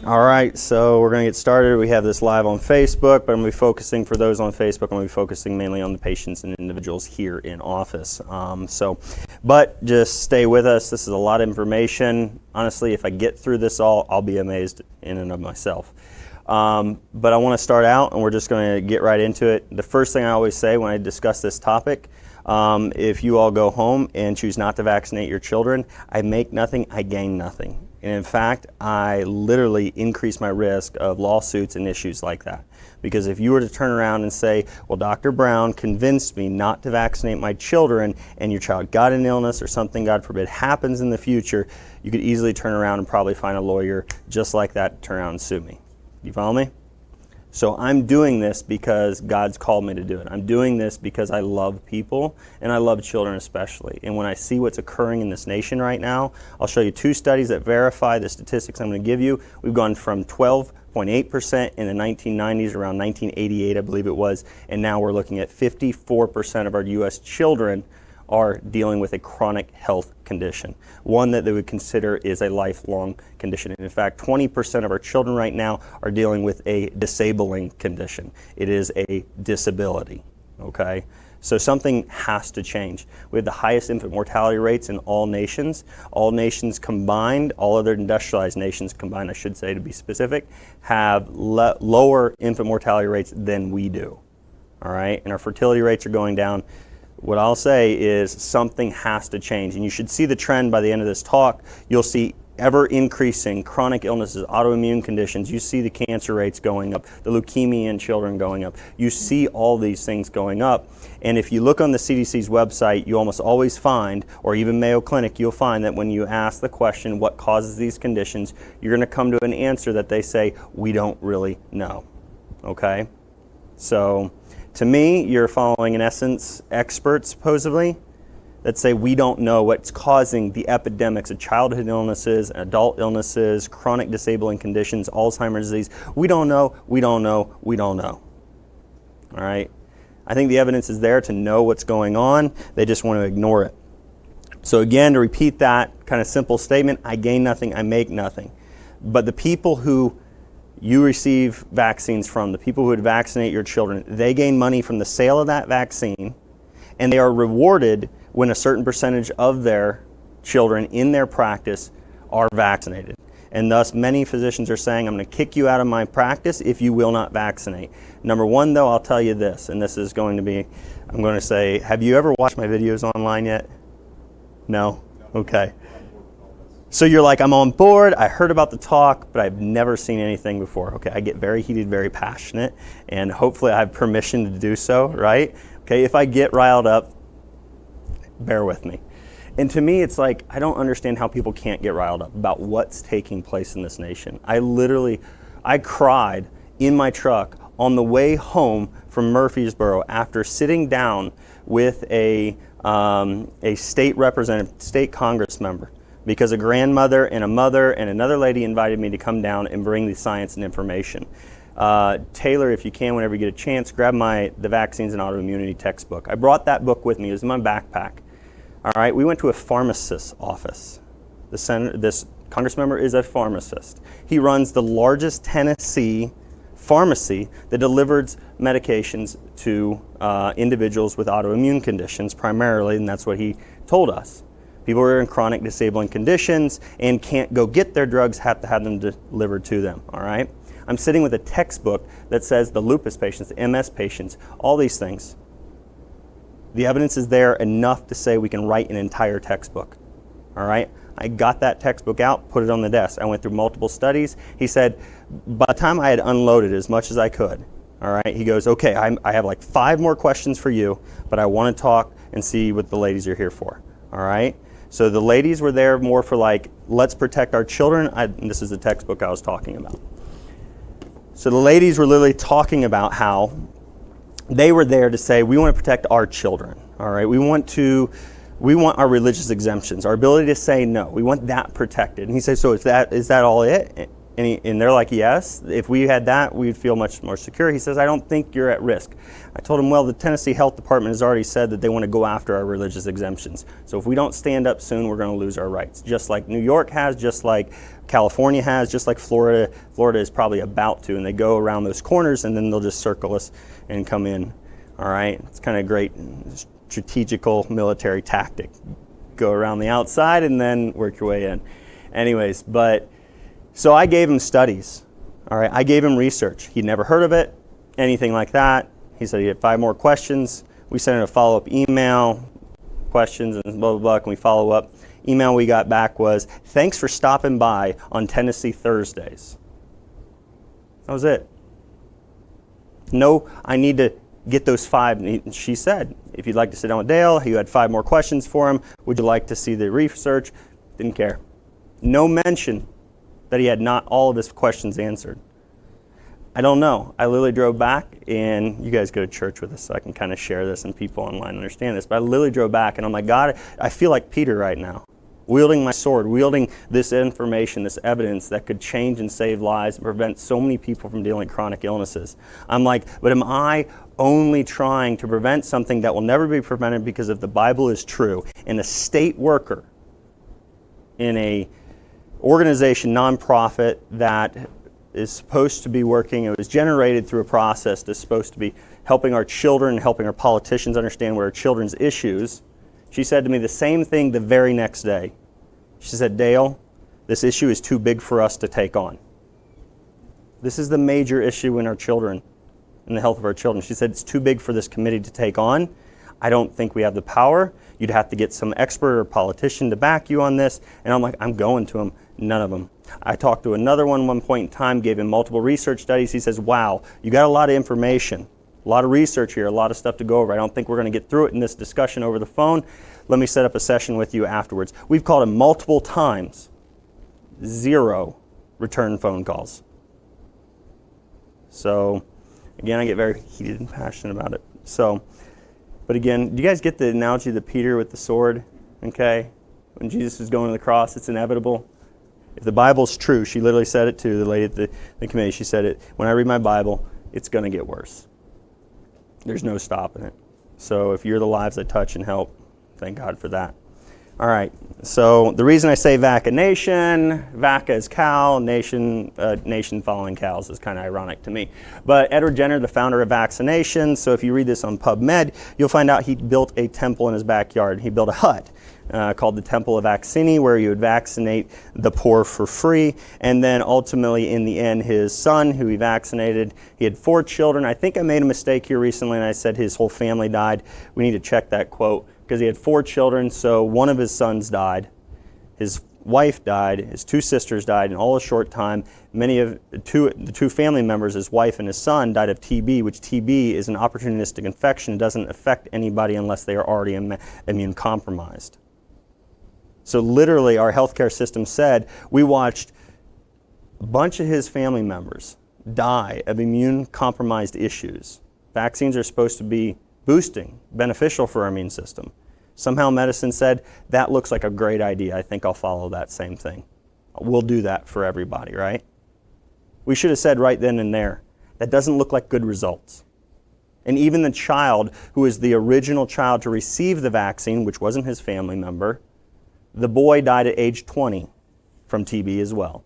All right, so we're going to get started. We have this live on Facebook, but I'm going to be focusing, for those on Facebook, I'm going to be focusing mainly on the patients and individuals here in office. But just stay with us. This is a lot of information. Honestly, if I get through this all, I'll be amazed in and of myself. But I want to start out, and we're just going to get right into it. The first thing I always say when I discuss this topic, if you all go home and choose not to vaccinate your children, I make nothing, I gain nothing. And in fact, I literally increase my risk of lawsuits and issues like that. Because if you were to turn around and say, well, Dr. Brown convinced me not to vaccinate my children, and your child got an illness or something, God forbid, happens in the future, you could easily turn around and probably find a lawyer just like that to turn around and sue me. You follow me? So I'm doing this because God's called me to do it. I'm doing this because I love people, and I love children especially. And when I see what's occurring in this nation right now, I'll show you two studies that verify the statistics I'm going to give you. We've gone from 12.8% in the 1990s, around 1988 I believe it was, and now we're looking at 54% of our U.S. children are dealing with a chronic health condition, one that they would consider is a lifelong condition. And in fact, 20% of our children right now are dealing with a disabling condition. It is a disability, okay? So something has to change. We have the highest infant mortality rates in all nations. All nations combined, all other industrialized nations combined, I should say to be specific, have lower infant mortality rates than we do, all right? And our fertility rates are going down. What I'll say is something has to change, and you should see the trend by the end of this talk. You'll see ever increasing chronic illnesses, autoimmune conditions. You see the cancer rates going up, the leukemia in children going up. You see all these things going up, and if you look on the CDC's website, you almost always find, or even Mayo Clinic, you'll find that when you ask the question, what causes these conditions, you're going to come to an answer that they say, we don't really know, okay? So to me, you're following, in essence, experts, supposedly, that say we don't know what's causing the epidemics of childhood illnesses, adult illnesses, chronic disabling conditions, Alzheimer's disease. We don't know, we don't know, we don't know. All right? I think the evidence is there to know what's going on. They just want to ignore it. So again, to repeat that kind of simple statement, I gain nothing, I make nothing. But the people who you receive vaccines from, the people who would vaccinate your children, they gain money from the sale of that vaccine, and they are rewarded when a certain percentage of their children in their practice are vaccinated. And thus, many physicians are saying, I'm going to kick you out of my practice if you will not vaccinate. Number one, though, I'll tell you this, and this is going to be, I'm going to say, have you ever watched my videos online yet? No? Okay. So you're like, I'm on board, I heard about the talk, but I've never seen anything before. Okay, I get very heated, very passionate, and hopefully I have permission to do so, right? Okay, if I get riled up, bear with me. And to me, it's like, I don't understand how people can't get riled up about what's taking place in this nation. I cried in my truck on the way home from Murfreesboro after sitting down with a state representative, state Congress member, because a grandmother and a mother and another lady invited me to come down and bring the science and information. Taylor, if you can, whenever you get a chance, grab the Vaccines and Autoimmunity textbook. I brought that book with me. It was in my backpack. All right, we went to a pharmacist's office. This Congress member is a pharmacist. He runs the largest Tennessee pharmacy that delivers medications to individuals with autoimmune conditions primarily, and that's what he told us. People who are in chronic disabling conditions and can't go get their drugs have to have them delivered to them, all right? I'm sitting with a textbook that says the lupus patients, the MS patients, all these things. The evidence is there enough to say we can write an entire textbook, all right? I got that textbook out, put it on the desk. I went through multiple studies. He said, by the time I had unloaded as much as I could, all right, he goes, okay, I have like 5 more questions for you, but I want to talk and see what the ladies are here for, all right? So the ladies were there more for like, let's protect our children. And this is the textbook I was talking about. So the ladies were literally talking about how they were there to say, we want to protect our children, all right? We want our religious exemptions, our ability to say no. We want that protected. And he said, so is that all it? And they're like, yes, if we had that, we'd feel much more secure. He says, I don't think you're at risk. I told him, well, the Tennessee Health Department has already said that they want to go after our religious exemptions. So if we don't stand up soon, we're going to lose our rights. Just like New York has, just like California has, just like Florida. Florida is probably about to, and they go around those corners, and then they'll just circle us and come in. All right? It's kind of a great strategical military tactic. Go around the outside and then work your way in. Anyways, so I gave him studies, all right? I gave him research. He'd never heard of it, anything like that. He said he had 5 more questions. We sent him a follow-up email, questions, and blah, blah, blah. Can we follow up? Email we got back was, thanks for stopping by on Tennessee Thursdays. That was it. No, I need to get those 5. And she said, if you'd like to sit down with Dale, you had 5 more questions for him. Would you like to see the research? Didn't care. No mention that he had not all of his questions answered. I don't know. I literally drove back, and you guys go to church with us, so I can kind of share this and people online understand this. But I literally drove back, and I'm like, God, I feel like Peter right now, wielding my sword, wielding this information, this evidence that could change and save lives and prevent so many people from dealing with chronic illnesses. I'm like, but am I only trying to prevent something that will never be prevented because if the Bible is true? And a state worker in a organization, nonprofit, that is supposed to be working, it was generated through a process that's supposed to be helping our children, helping our politicians understand what our children's issues. She said to me the same thing the very next day. She said, Dale, this issue is too big for us to take on. This is the major issue in our children, in the health of our children. She said, it's too big for this committee to take on. I don't think we have the power. You'd have to get some expert or politician to back you on this. And I'm like, I'm going to them. None of them. I talked to another one point in time, gave him multiple research studies. He says, wow, you got a lot of information, a lot of research here, a lot of stuff to go over. I don't think we're going to get through it in this discussion over the phone. Let me set up a session with you afterwards. We've called him multiple times. 0 return phone calls. So, again, I get very heated and passionate about it. But again, do you guys get the analogy of the Peter with the sword? Okay? When Jesus was going to the cross, it's inevitable. If the Bible's true, she literally said it to the lady at the committee. She said it, when I read my Bible, it's going to get worse. There's no stopping it. So if you're the lives I touch and help, thank God for that. All right, so the reason I say vaccination, vaca is cow, nation following cows is kind of ironic to me. But Edward Jenner, the founder of vaccination, so if you read this on PubMed, you'll find out he built a temple in his backyard. He built a hut called the Temple of Vaccini, where you would vaccinate the poor for free. And then ultimately, in the end, his son, who he vaccinated, he had 4 children. I think I made a mistake here recently, and I said his whole family died. We need to check that quote, because he had 4 children, so one of his sons died, his wife died, his 2 sisters died in all a short time. The 2 family members, his wife and his son, died of TB, which TB is an opportunistic infection. It doesn't affect anybody unless they are already immune compromised. So literally, our healthcare system said we watched a bunch of his family members die of immune compromised issues. Vaccines are supposed to be boosting, beneficial for our immune system. Somehow medicine said, that looks like a great idea. I think I'll follow that same thing. We'll do that for everybody, right? We should have said right then and there, that doesn't look like good results. And even the child who is the original child to receive the vaccine, which wasn't his family member, the boy died at age 20 from TB as well.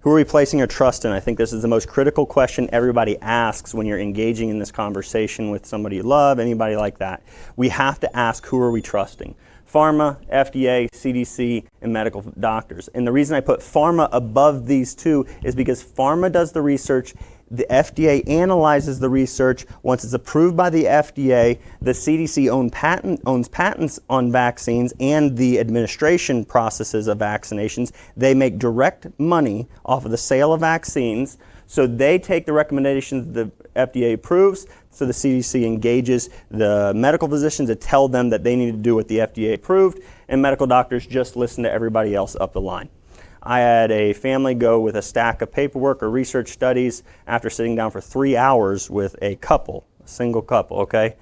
Who are we placing our trust in? I think this is the most critical question everybody asks when you're engaging in this conversation with somebody you love, anybody like that. We have to ask, who are we trusting? Pharma, FDA, CDC, and medical doctors. And the reason I put pharma above these 2 is because pharma does the research, the FDA analyzes the research. Once it's approved by the FDA, the CDC owns patents on vaccines and the administration processes of vaccinations. They make direct money off of the sale of vaccines. So they take the recommendations the FDA approves, so the CDC engages the medical physicians to tell them that they need to do what the FDA approved, and medical doctors just listen to everybody else up the line. I had a family go with a stack of paperwork or research studies after sitting down for 3 hours with a couple, a single couple, okay?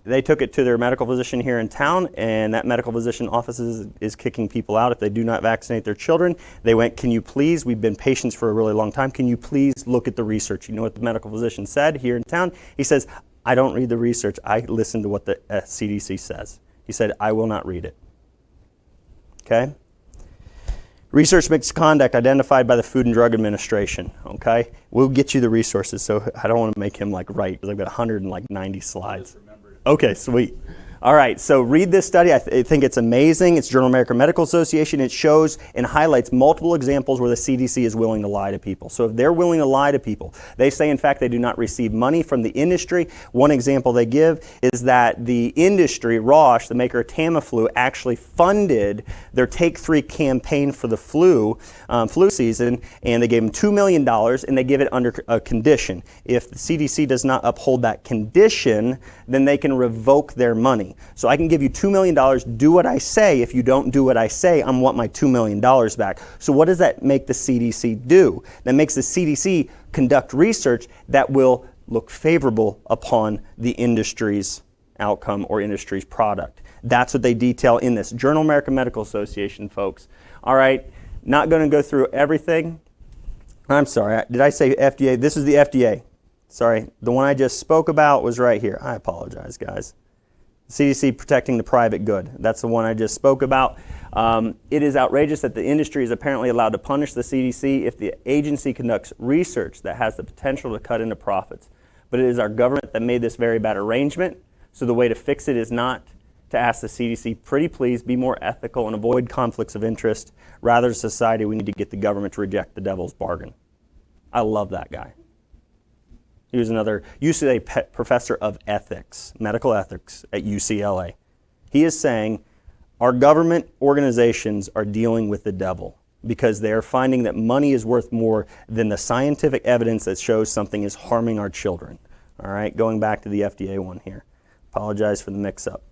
they took it to their medical physician here in town, and that medical physician office is kicking people out if they do not vaccinate their children. They went, can you please, we've been patients for a really long time, can you please look at the research? You know what the medical physician said here in town? He says, I don't read the research, I listen to what the CDC says. He said, I will not read it. Okay? Research misconduct identified by the Food and Drug Administration, okay? We'll get you the resources, so I don't want to make him like write, because I've got 190 slides. Okay, sweet. All right, so read this study. I think it's amazing. It's Journal of American Medical Association. It shows and highlights multiple examples where the CDC is willing to lie to people. So if they're willing to lie to people, they say, in fact, they do not receive money from the industry. One example they give is that the industry, Roche, the maker of Tamiflu, actually funded their Take 3 campaign for the flu season, and they gave them $2 million, and they give it under a condition. If the CDC does not uphold that condition, then they can revoke their money. So I can give you $2 million, do what I say. If you don't do what I say, I want my $2 million back. So what does that make the CDC do? That makes the CDC conduct research that will look favorable upon the industry's outcome or industry's product. That's what they detail in this. Journal of American Medical Association, folks. All right, not going to go through everything. I'm sorry, did I say FDA? This is the FDA. Sorry, the one I just spoke about was right here. I apologize, guys. CDC protecting the private good. That's the one I just spoke about. It is outrageous that the industry is apparently allowed to punish the CDC if the agency conducts research that has the potential to cut into profits. But it is our government that made this very bad arrangement, so the way to fix it is not to ask the CDC, pretty please be more ethical and avoid conflicts of interest. Rather, as a society, we need to get the government to reject the devil's bargain. I love that guy. He was another UCLA professor of ethics, medical ethics at UCLA. He is saying our government organizations are dealing with the devil because they are finding that money is worth more than the scientific evidence that shows something is harming our children. All right, going back to the FDA one here. Apologize for the mix-up.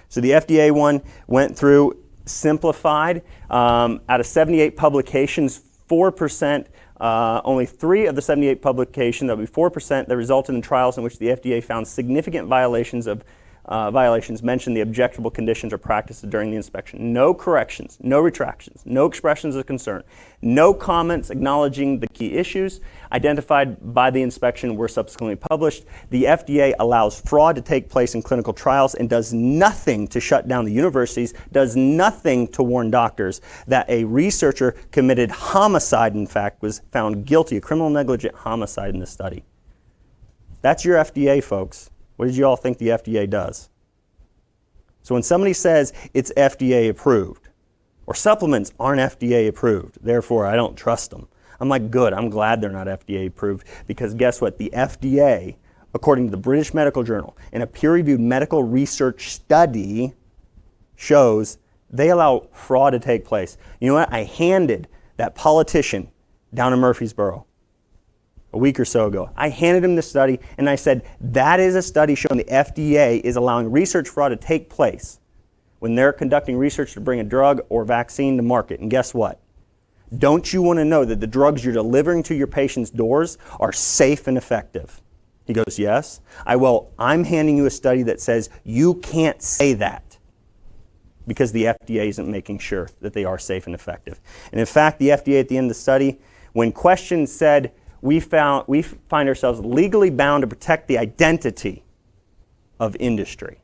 So the FDA one went through, simplified. Out of 78 publications, 4%. Only 3 of the 78 publications, that would be 4%, that resulted in trials in which the FDA found significant violations mentioned the objectionable conditions or practices during the inspection. No corrections, no retractions, no expressions of concern, no comments acknowledging the key issues identified by the inspection were subsequently published. The FDA allows fraud to take place in clinical trials and does nothing to shut down the universities, does nothing to warn doctors that a researcher committed homicide, in fact, was found guilty of criminal negligent homicide in this study. That's your FDA, folks. What did you all think the FDA does? So when somebody says it's FDA approved, or supplements aren't FDA approved, therefore I don't trust them, I'm like, good, I'm glad they're not FDA approved, because guess what? The FDA, according to the British Medical Journal, in a peer-reviewed medical research study, shows they allow fraud to take place. You know what? I handed that politician down in Murfreesboro a week or so ago. I handed him the study and I said, that is a study showing the FDA is allowing research fraud to take place when they're conducting research to bring a drug or vaccine to market. And guess what? Don't you want to know that the drugs you're delivering to your patients' doors are safe and effective? He goes, yes. I'm handing you a study that says you can't say that because the FDA isn't making sure that they are safe and effective. And in fact, the FDA at the end of the study, when questions said, we find ourselves legally bound to protect the identity of industry.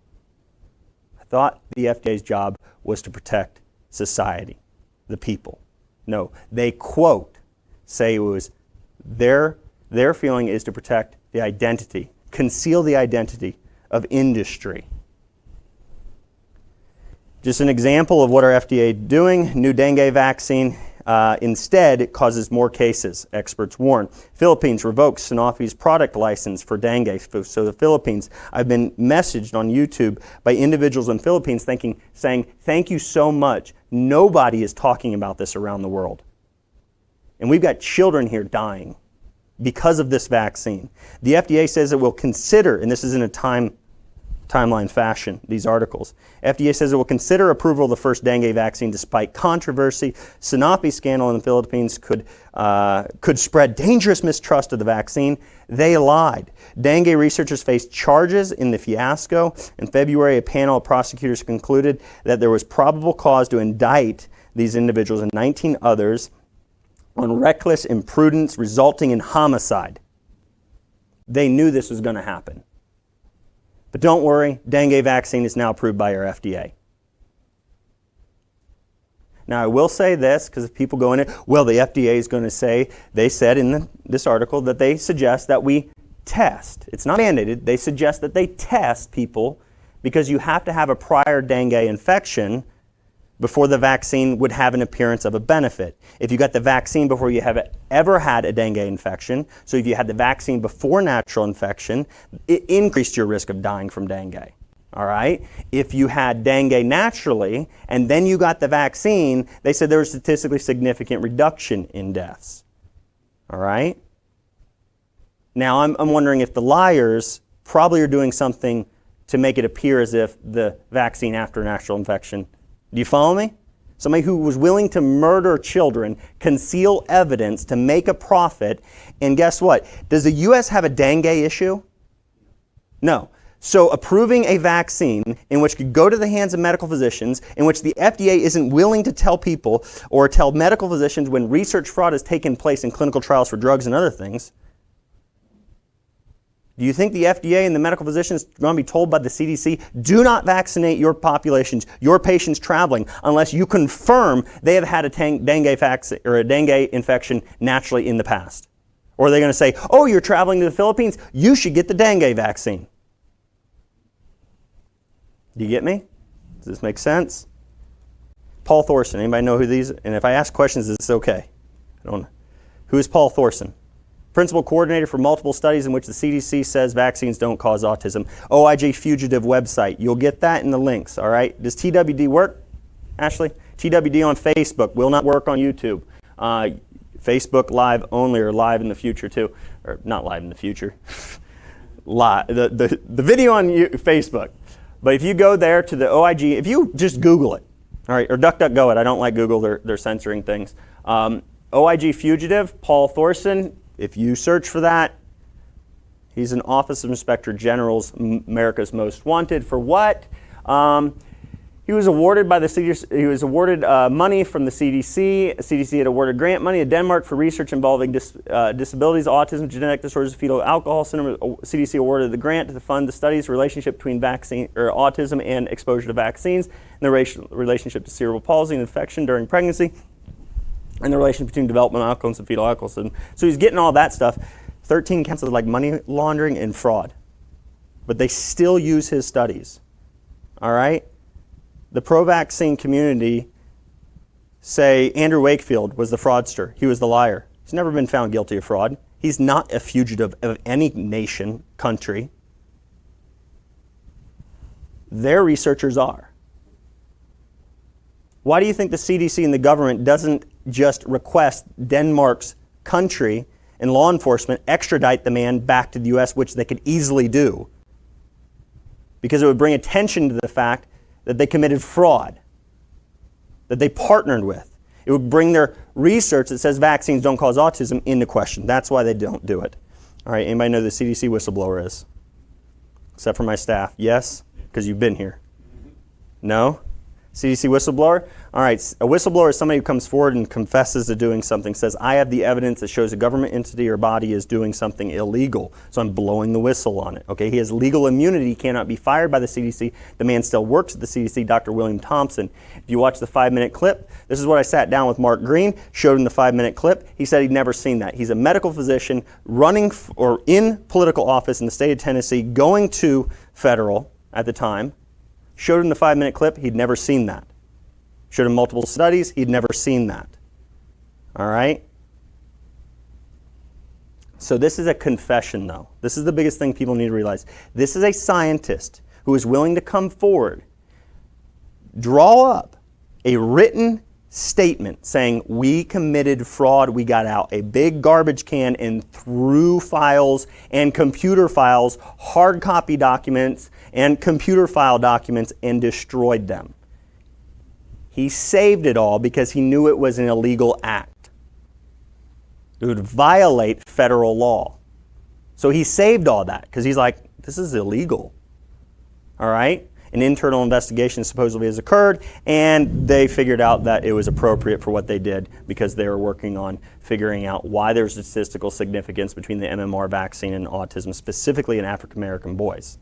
I thought the FDA's job was to protect society, the people. No, they quote, say it was their feeling is to protect the identity, conceal the identity of industry. Just an example of what our FDA is doing, new dengue vaccine. Instead, it causes more cases, experts warn. Philippines revokes Sanofi's product license for dengue. So the Philippines, I've been messaged on YouTube by individuals in Philippines saying, thank you so much. Nobody is talking about this around the world. And we've got children here dying because of this vaccine. The FDA says it will consider, and this is in a time timeline fashion, these articles. FDA says it will consider approval of the first dengue vaccine despite controversy. Sanofi scandal in the Philippines could spread dangerous mistrust of the vaccine. They lied. Dengue researchers faced charges in the fiasco. In February, a panel of prosecutors concluded that there was probable cause to indict these individuals and 19 others on reckless imprudence resulting in homicide. They knew this was going to happen. But don't worry, dengue vaccine is now approved by our FDA. Now, I will say this, because if people go in it, well, the FDA is going to say, they said in this article that they suggest that we test. It's not mandated. They suggest that they test people because you have to have a prior dengue infection before the vaccine would have an appearance of a benefit. If you got the vaccine before you have ever had a dengue infection, so if you had the vaccine before natural infection, it increased your risk of dying from dengue. All right? If you had dengue naturally and then you got the vaccine, they said there was statistically significant reduction in deaths. All right? Now, I'm wondering if the liars probably are doing something to make it appear as if the vaccine after natural infection. Do you follow me? Somebody who was willing to murder children, conceal evidence to make a profit, and guess what? Does the U.S. have a dengue issue? No. So approving a vaccine in which could go to the hands of medical physicians, in which the FDA isn't willing to tell people or tell medical physicians when research fraud has taken place in clinical trials for drugs and other things, do you think the FDA and the medical physicians are going to be told by the CDC, do not vaccinate your populations, your patients traveling, unless you confirm they have had a dengue infection naturally in the past? Or are they going to say, oh, you're traveling to the Philippines, you should get the dengue vaccine? Do you get me? Does this make sense? Paul Thorson, anybody know who these? And if I ask questions, it's okay. Who is Paul Thorson? Principal coordinator for multiple studies in which the CDC says vaccines don't cause autism. OIG fugitive website. You'll get that in the links, all right? Does TWD work, Ashley? TWD on Facebook will not work on YouTube. Facebook live only, or live in the future too. Or not live in the future. Live. The video on Facebook. But if you go there to the OIG, if you just Google it, all right, or DuckDuckGo it. I don't like Google. They're censoring things. OIG fugitive, Paul Thorson. If you search for that, he's an Office of Inspector General's America's Most Wanted for what? He was awarded by the CDC. He was awarded money from the CDC. CDC had awarded grant money to Denmark for research involving disabilities, autism, genetic disorders, fetal alcohol syndrome. CDC awarded the grant to fund the studies relationship between vaccine or autism and exposure to vaccines, and the relationship to cerebral palsy and infection during pregnancy, and the relation between developmental outcomes and fetal alcohol syndrome. So he's getting all that stuff. 13 counts of like money laundering and fraud, but they still use his studies. All right. The pro-vaccine community say Andrew Wakefield was the fraudster. He was the liar. He's never been found guilty of fraud. He's not a fugitive of any nation, country. Their researchers are. Why do you think the CDC and the government doesn't just request Denmark's country and law enforcement extradite the man back to the U.S., which they could easily do? Because it would bring attention to the fact that they committed fraud, that they partnered with. It would bring their research that says vaccines don't cause autism into question. That's why they don't do it. All right, anybody know who the CDC whistleblower is? Except for my staff. Yes? Because you've been here. No? CDC whistleblower? All right, a whistleblower is somebody who comes forward and confesses to doing something, says, I have the evidence that shows a government entity or body is doing something illegal, so I'm blowing the whistle on it. Okay, he has legal immunity, he cannot be fired by the CDC. The man still works at the CDC, Dr. William Thompson. If you watch the 5-minute clip, this is what I sat down with Mark Green, showed him the 5-minute clip. He said he'd never seen that. He's a medical physician running or in political office in the state of Tennessee, going to federal at the time. Showed him the 5-minute clip, he'd never seen that. Showed him multiple studies, he'd never seen that. All right? So this is a confession, though. This is the biggest thing people need to realize. This is a scientist who is willing to come forward, draw up a written statement saying we committed fraud, we got out a big garbage can and threw files and computer files, hard copy documents and computer file documents, and destroyed them. He saved it all because he knew it was an illegal act. It would violate federal law. So he saved all that because he's like, this is illegal. All right? An internal investigation supposedly has occurred, and they figured out that it was appropriate for what they did because they were working on figuring out why there's statistical significance between the MMR vaccine and autism, specifically in African American boys.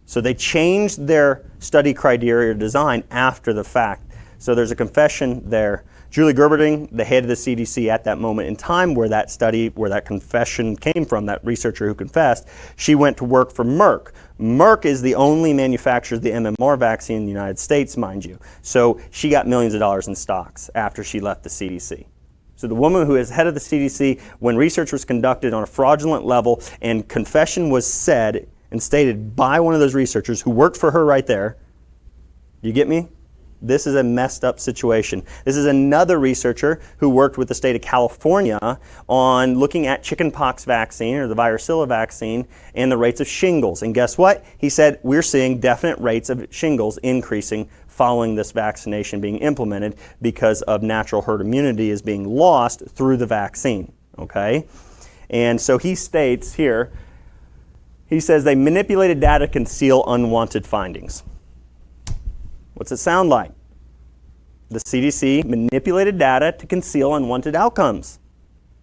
So they changed their study criteria design after the fact. So there's a confession there. Julie Gerberding, the head of the CDC at that moment in time where that study, where that confession came from, that researcher who confessed, she went to work for Merck. Merck is the only manufacturer of the MMR vaccine in the United States, mind you. So she got millions of dollars in stocks after she left the CDC. So the woman who is head of the CDC, when research was conducted on a fraudulent level and confession was said and stated by one of those researchers who worked for her right there, you get me? This is a messed up situation. This is another researcher who worked with the state of California on looking at chickenpox vaccine or the varicella vaccine and the rates of shingles. And guess what? He said, we're seeing definite rates of shingles increasing following this vaccination being implemented because of natural herd immunity is being lost through the vaccine. Okay? And so he states here, he says they manipulated data to conceal unwanted findings. What's it sound like? The CDC manipulated data to conceal unwanted outcomes.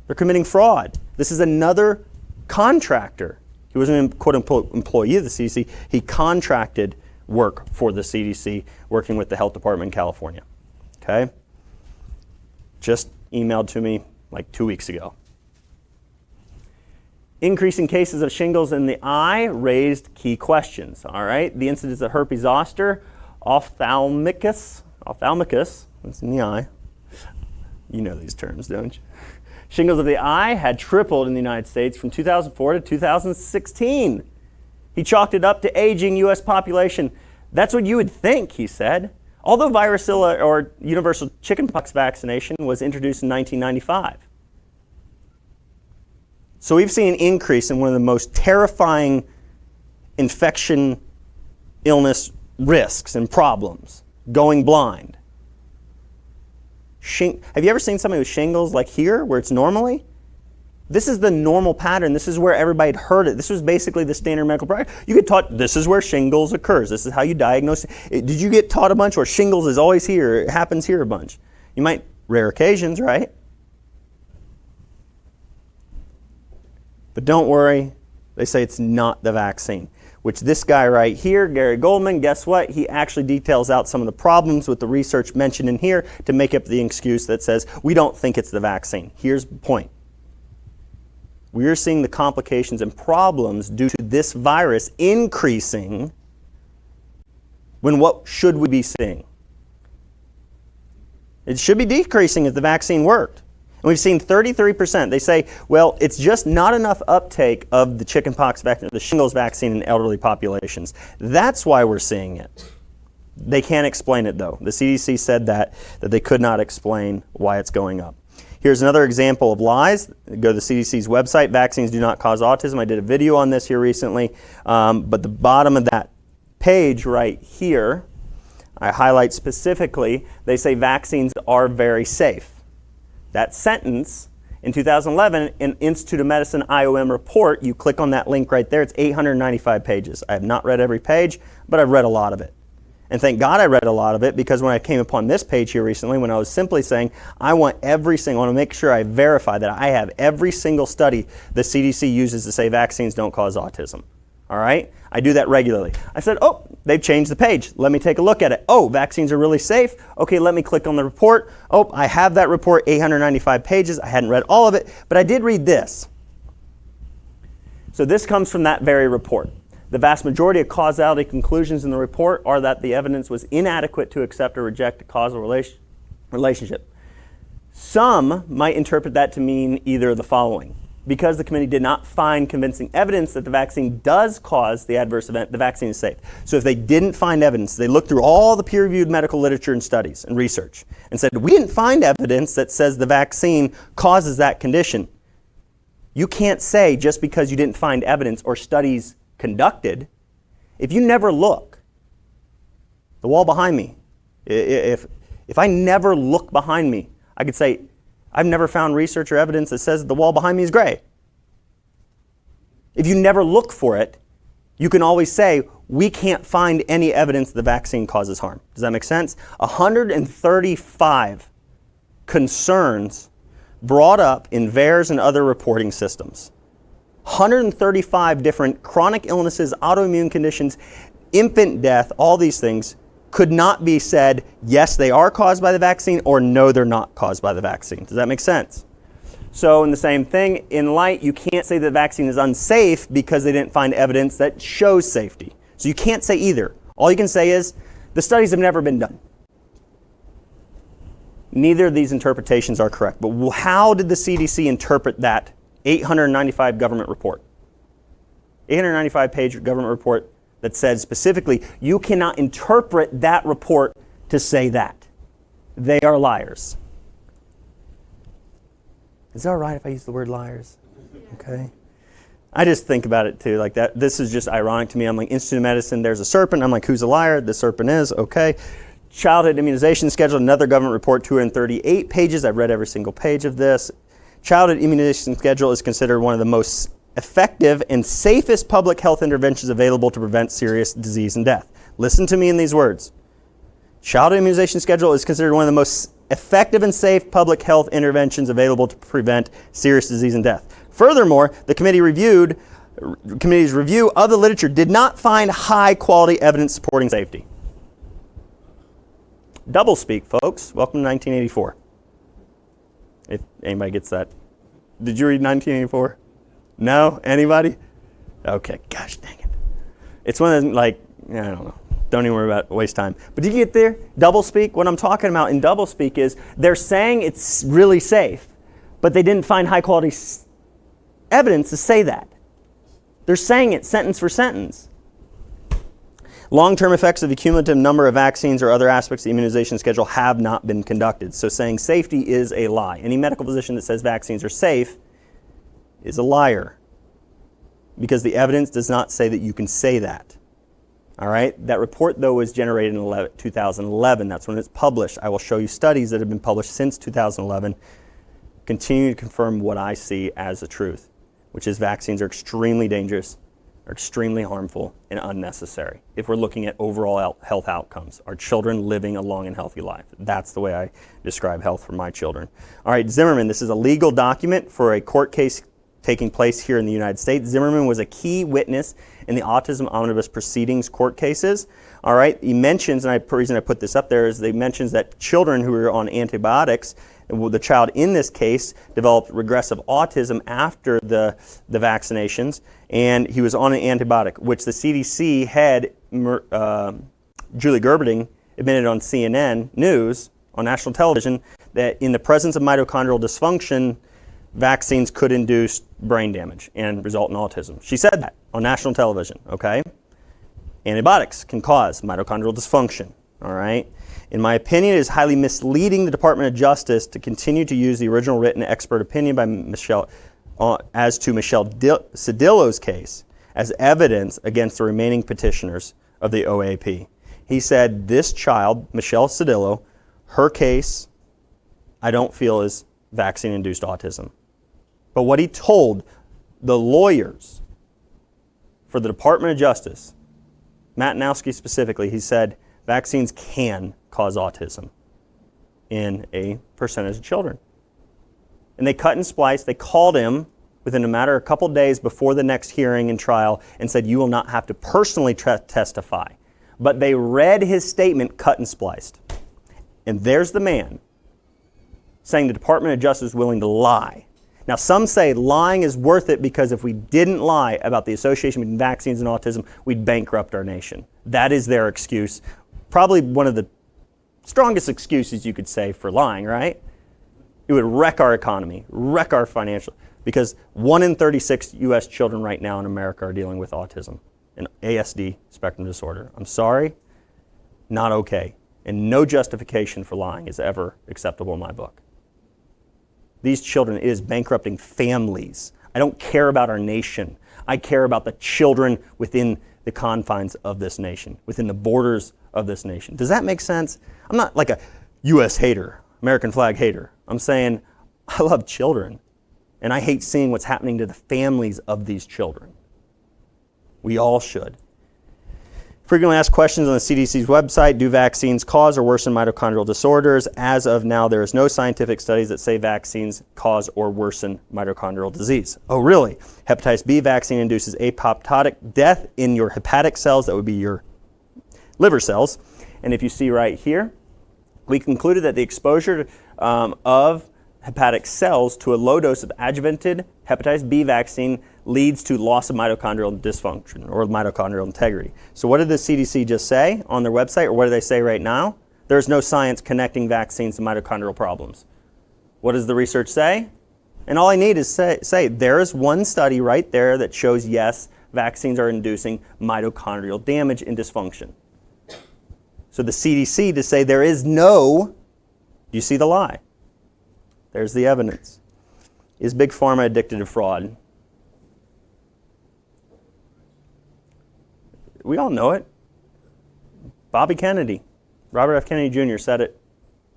They're committing fraud. This is another contractor. He wasn't a quote-unquote employee of the CDC. He contracted work for the CDC, working with the health department in California. Okay? Just emailed to me like 2 weeks ago. Increasing cases of shingles in the eye raised key questions. All right? The incidence of herpes zoster, ophthalmicus, that's in the eye. You know these terms, don't you? Shingles of the eye had tripled in the United States from 2004 to 2016. He chalked it up to aging U.S. population. That's what you would think, he said. Although varicella or universal chickenpox vaccination was introduced in 1995. So we've seen an increase in one of the most terrifying infection illness risks and problems, going blind. Have you ever seen somebody with shingles like here, where it's normally? This is the normal pattern. This is where everybody had heard it. This was basically the standard medical practice. You get taught this is where shingles occurs. This is how you diagnose it. Did you get taught a bunch where shingles is always here? It happens here a bunch. You might, rare occasions, right? But don't worry, they say it's not the vaccine. Which this guy right here, Gary Goldman, guess what? He actually details out some of the problems with the research mentioned in here to make up the excuse that says, we don't think it's the vaccine. Here's the point. We are seeing the complications and problems due to this virus increasing when what should we be seeing? It should be decreasing if the vaccine worked. And we've seen 33%. They say, well, it's just not enough uptake of the chickenpox vaccine, the shingles vaccine in elderly populations. That's why we're seeing it. They can't explain it, though. The CDC said that they could not explain why it's going up. Here's another example of lies. Go to the CDC's website. Vaccines do not cause autism. I did a video on this here recently. But the bottom of that page right here, I highlight specifically, they say vaccines are very safe. That sentence in 2011 in Institute of Medicine IOM report, you click on that link right there, it's 895 pages. I have not read every page, but I've read a lot of it. And thank God I read a lot of it, because when I came upon this page here recently, when I was simply saying, I want to make sure I verify that I have every single study the CDC uses to say vaccines don't cause autism. All right? I do that regularly. I said, oh, they've changed the page. Let me take a look at it. Oh, vaccines are really safe. Okay, let me click on the report. Oh, I have that report, 895 pages. I hadn't read all of it, but I did read this. So this comes from that very report. The vast majority of causality conclusions in the report are that the evidence was inadequate to accept or reject a causal relationship. Some might interpret that to mean either the following. because the committee did not find convincing evidence that the vaccine does cause the adverse event, the vaccine is safe. So if they didn't find evidence, they looked through all the peer-reviewed medical literature and studies and research and said, we didn't find evidence that says the vaccine causes that condition. You can't say just because you didn't find evidence or studies conducted, if you never look, the wall behind me, if I never look behind me, I could say, I've never found research or evidence that says the wall behind me is gray. If you never look for it, you can always say, we can't find any evidence the vaccine causes harm. Does that make sense? 135 concerns brought up in VAERS and other reporting systems. 135 different chronic illnesses, autoimmune conditions, infant death, all these things could not be said, yes, they are caused by the vaccine, or no, they're not caused by the vaccine. Does that make sense? So in the same thing, in light, you can't say the vaccine is unsafe because they didn't find evidence that shows safety. So you can't say either. All you can say is, the studies have never been done. Neither of these interpretations are correct. But how did the CDC interpret that 895 government report? 895-page government report that said specifically, you cannot interpret that report to say that. They are liars. Is that all right if I use the word liars? Okay. I just think about it too, like that. This is just ironic to me. I'm like, Institute of Medicine, there's a serpent. I'm like, who's a liar? The serpent is, okay. Childhood immunization schedule, another government report, 238 pages. I've read every single page of this. Childhood immunization schedule is considered one of the most effective and safest public health interventions available to prevent serious disease and death. Listen to me in these words. Childhood immunization schedule is considered one of the most effective and safe public health interventions available to prevent serious disease and death. Furthermore, the committee's review of the literature did not find high quality evidence supporting safety. Doublespeak, folks. Welcome to 1984. If anybody gets that. Did you read 1984? No? Anybody? Okay, gosh dang it. It's one of the, like, I don't know. Don't even worry about it, waste time. But did you get there? Doublespeak? What I'm talking about in doublespeak is they're saying it's really safe, but they didn't find high quality evidence to say that. They're saying it sentence for sentence. Long-term effects of the cumulative number of vaccines or other aspects of the immunization schedule have not been conducted. So saying safety is a lie. Any medical physician that says vaccines are safe is a liar, because the evidence does not say that you can say that. All right? That report, though, was generated in 2011. That's when it's published. I will show you studies that have been published since 2011, continue to confirm what I see as the truth, which is vaccines are extremely dangerous, are extremely harmful, and unnecessary if we're looking at overall health outcomes. Our children living a long and healthy life. That's the way I describe health for my children. All right, Zimmerman, this is a legal document for a court case taking place here in the United States. Zimmerman was a key witness in the autism omnibus proceedings court cases. All right, he mentions, and the reason I put this up there is they mentions that children who were on antibiotics, the child in this case developed regressive autism after the vaccinations, and he was on an antibiotic, which the CDC head, Julie Gerberding, admitted on CNN News, on national television, that in the presence of mitochondrial dysfunction, vaccines could induce brain damage and result in autism. She said that on national television, okay? Antibiotics can cause mitochondrial dysfunction, all right? In my opinion, it is highly misleading the Department of Justice to continue to use the original written expert opinion by Michelle, as to Michelle Cedillo's case as evidence against the remaining petitioners of the OAP. He said, this child, Michelle Cedillo, her case, I don't feel is vaccine-induced autism. But what he told the lawyers for the Department of Justice, Matinowski specifically, he said vaccines can cause autism in a percentage of children. And they cut and spliced. They called him within a matter of a couple days before the next hearing and trial and said, you will not have to personally testify. But they read his statement cut and spliced. And there's the man saying the Department of Justice is willing to lie. Now, some say lying is worth it because if we didn't lie about the association between vaccines and autism, we'd bankrupt our nation. That is their excuse. Probably one of the strongest excuses you could say for lying, right? It would wreck our economy, wreck our financial, Because 1 in 36 U.S. children right now in America are dealing with autism and ASD spectrum disorder. I'm sorry, not okay. And no justification for lying is ever acceptable in my book. These children, it is bankrupting families. I don't care about our nation. I care about the children within the confines of this nation, within the borders of this nation. Does that make sense? I'm not like a U.S. hater, American flag hater. I'm saying I love children, and I hate seeing what's happening to the families of these children. We all should. Frequently asked questions on the CDC's website: do vaccines cause or worsen mitochondrial disorders? As of now, there is no scientific studies that say vaccines cause or worsen mitochondrial disease. Oh, really? Hepatitis B vaccine induces apoptotic death in your hepatic cells. That would be your liver cells. And if you see right here, we concluded that the exposure of hepatic cells to a low dose of adjuvanted hepatitis B vaccine leads to loss of mitochondrial dysfunction or mitochondrial integrity. So what did the CDC just say on their website, or what do they say right now? There's no science connecting vaccines to mitochondrial problems. What does the research say? And all I need is say there is one study right there that shows, yes, vaccines are inducing mitochondrial damage and dysfunction. So the CDC to say there is no, do you see the lie? There's the evidence. Is Big Pharma addicted to fraud? We all know it. Bobby Kennedy, Robert F. Kennedy Jr. said it.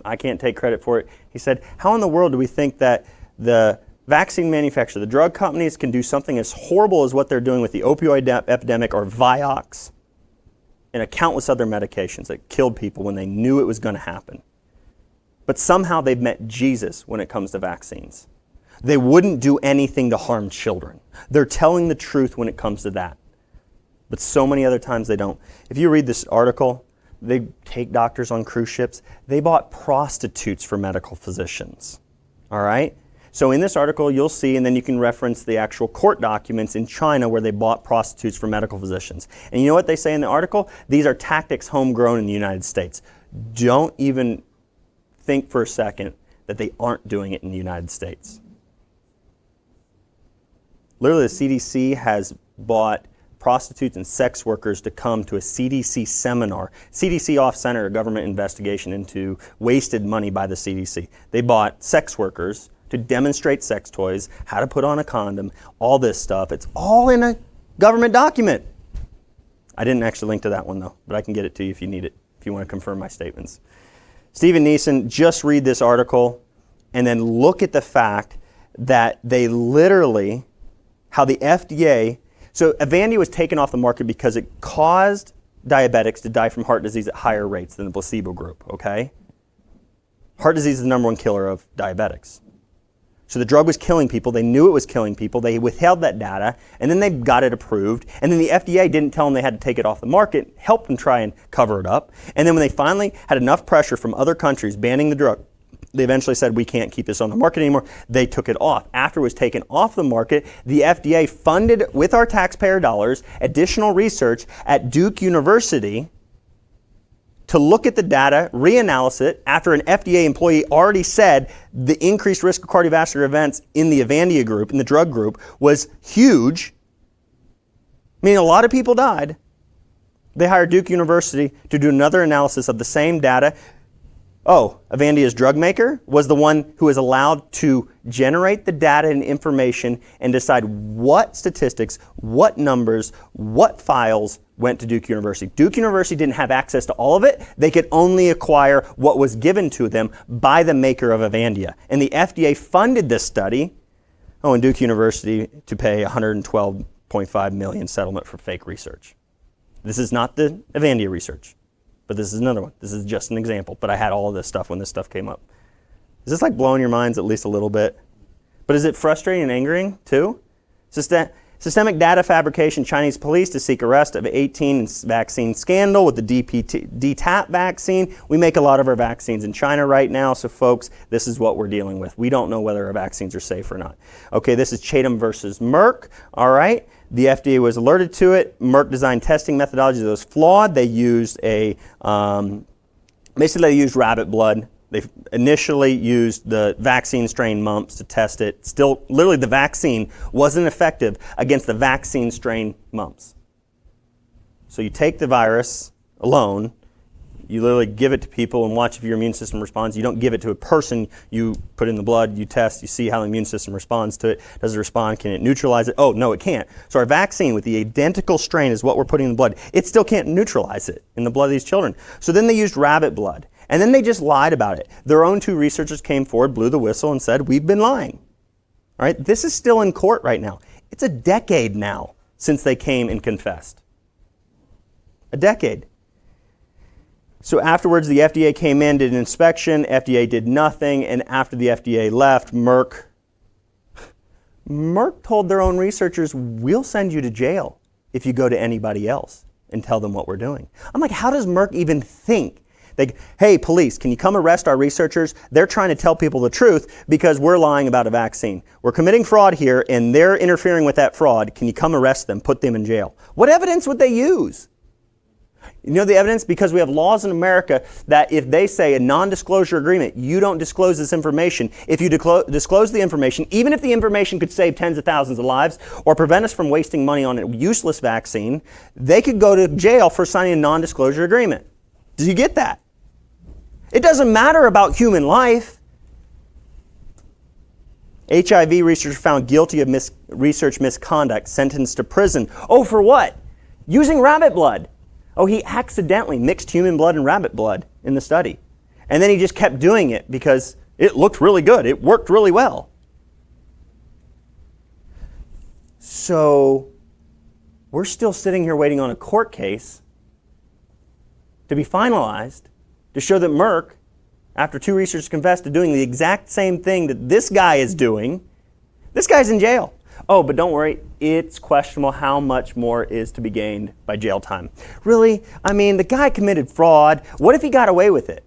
I can't take credit for it. He said, how in the world do we think that the vaccine manufacturer, the drug companies, can do something as horrible as what they're doing with the opioid epidemic or Vioxx and countless other medications that killed people when they knew it was going to happen? But somehow they've met Jesus when it comes to vaccines. They wouldn't do anything to harm children. They're telling the truth when it comes to that. But so many other times they don't. If you read this article, they take doctors on cruise ships. They bought prostitutes for medical physicians. All right? So in this article, you'll see, and then you can reference the actual court documents in China where they bought prostitutes for medical physicians. And you know what they say in the article? These are tactics homegrown in the United States. Don't even think for a second that they aren't doing it in the United States. Literally, the CDC has bought prostitutes and sex workers to come to a CDC seminar. CDC off-center, a government investigation into wasted money by the CDC. They bought sex workers to demonstrate sex toys, how to put on a condom, all this stuff. It's all in a government document. I didn't actually link to that one though, but I can get it to you if you need it, if you want to confirm my statements. Stephen Neeson, just read this article and then look at the fact that they literally, how the FDA, so Avandia was taken off the market because it caused diabetics to die from heart disease at higher rates than the placebo group, okay? Heart disease is the number one killer of diabetics. So the drug was killing people, they knew it was killing people, they withheld that data, and then they got it approved, and then the FDA didn't tell them they had to take it off the market, helped them try and cover it up, and then when they finally had enough pressure from other countries banning the drug, they eventually said, we can't keep this on the market anymore. They took it off. After it was taken off the market, the FDA funded, with our taxpayer dollars, additional research at Duke University to look at the data, reanalyze it, after an FDA employee already said the increased risk of cardiovascular events in the Avandia group, in the drug group, was huge. I mean, a lot of people died. They hired Duke University to do another analysis of the same data. Oh, Avandia's drug maker was the one who was allowed to generate the data and information and decide what statistics, what numbers, what files went to Duke University. Duke University didn't have access to all of it. They could only acquire what was given to them by the maker of Avandia. And the FDA funded this study, and Duke University to pay $112.5 million settlement for fake research. This is not the Avandia research. But this is another one. This is just an example. But I had all of this stuff when this stuff came up. Is this like blowing your minds at least a little bit? But is it frustrating and angering too? Systemic data fabrication, Chinese police to seek arrest of 18 vaccine scandal with the DTaP vaccine. We make a lot of our vaccines in China right now, so folks, this is what we're dealing with. We don't know whether our vaccines are safe or not. Okay, this is Chatham versus Merck, all right? The FDA was alerted to it. Merck designed testing methodology that was flawed. They used basically they used rabbit blood They initially used the vaccine strain mumps to test it. Still, literally the vaccine wasn't effective against the vaccine strain mumps. So you take the virus alone, you literally give it to people and watch if your immune system responds. You don't give it to a person. You put it in the blood, you test, you see how the immune system responds to it. Does it respond? Can it neutralize it? Oh, no, it can't. So our vaccine with the identical strain is what we're putting in the blood. It still can't neutralize it in the blood of these children. So then they used rabbit blood. And then they just lied about it. Their own 2 researchers came forward, blew the whistle, and said, we've been lying. All right, this is still in court right now. It's a decade now since they came and confessed. A decade. So afterwards, the FDA came in, did an inspection, FDA did nothing, and after the FDA left, Merck told their own researchers, we'll send you to jail if you go to anybody else and tell them what we're doing. I'm like, how does Merck even think? Like, hey, police, can you come arrest our researchers? They're trying to tell people the truth because we're lying about a vaccine. We're committing fraud here, and they're interfering with that fraud. Can you come arrest them, put them in jail? What evidence would they use? You know the evidence? Because we have laws in America that if they say a non-disclosure agreement, you don't disclose this information. If you disclose the information, even if the information could save tens of thousands of lives or prevent us from wasting money on a useless vaccine, they could go to jail for signing a non-disclosure agreement. Do you get that? It doesn't matter about human life. HIV researcher found guilty of research misconduct, sentenced to prison. Oh, for what? Using rabbit blood. Oh, he accidentally mixed human blood and rabbit blood in the study. And then he just kept doing it because it looked really good. It worked really well. So we're still sitting here waiting on a court case to be finalized to show that Merck, after 2 researchers confessed to doing the exact same thing that this guy is doing, this guy's in jail. Oh, but don't worry, it's questionable how much more is to be gained by jail time. Really? I mean, the guy committed fraud. What if he got away with it?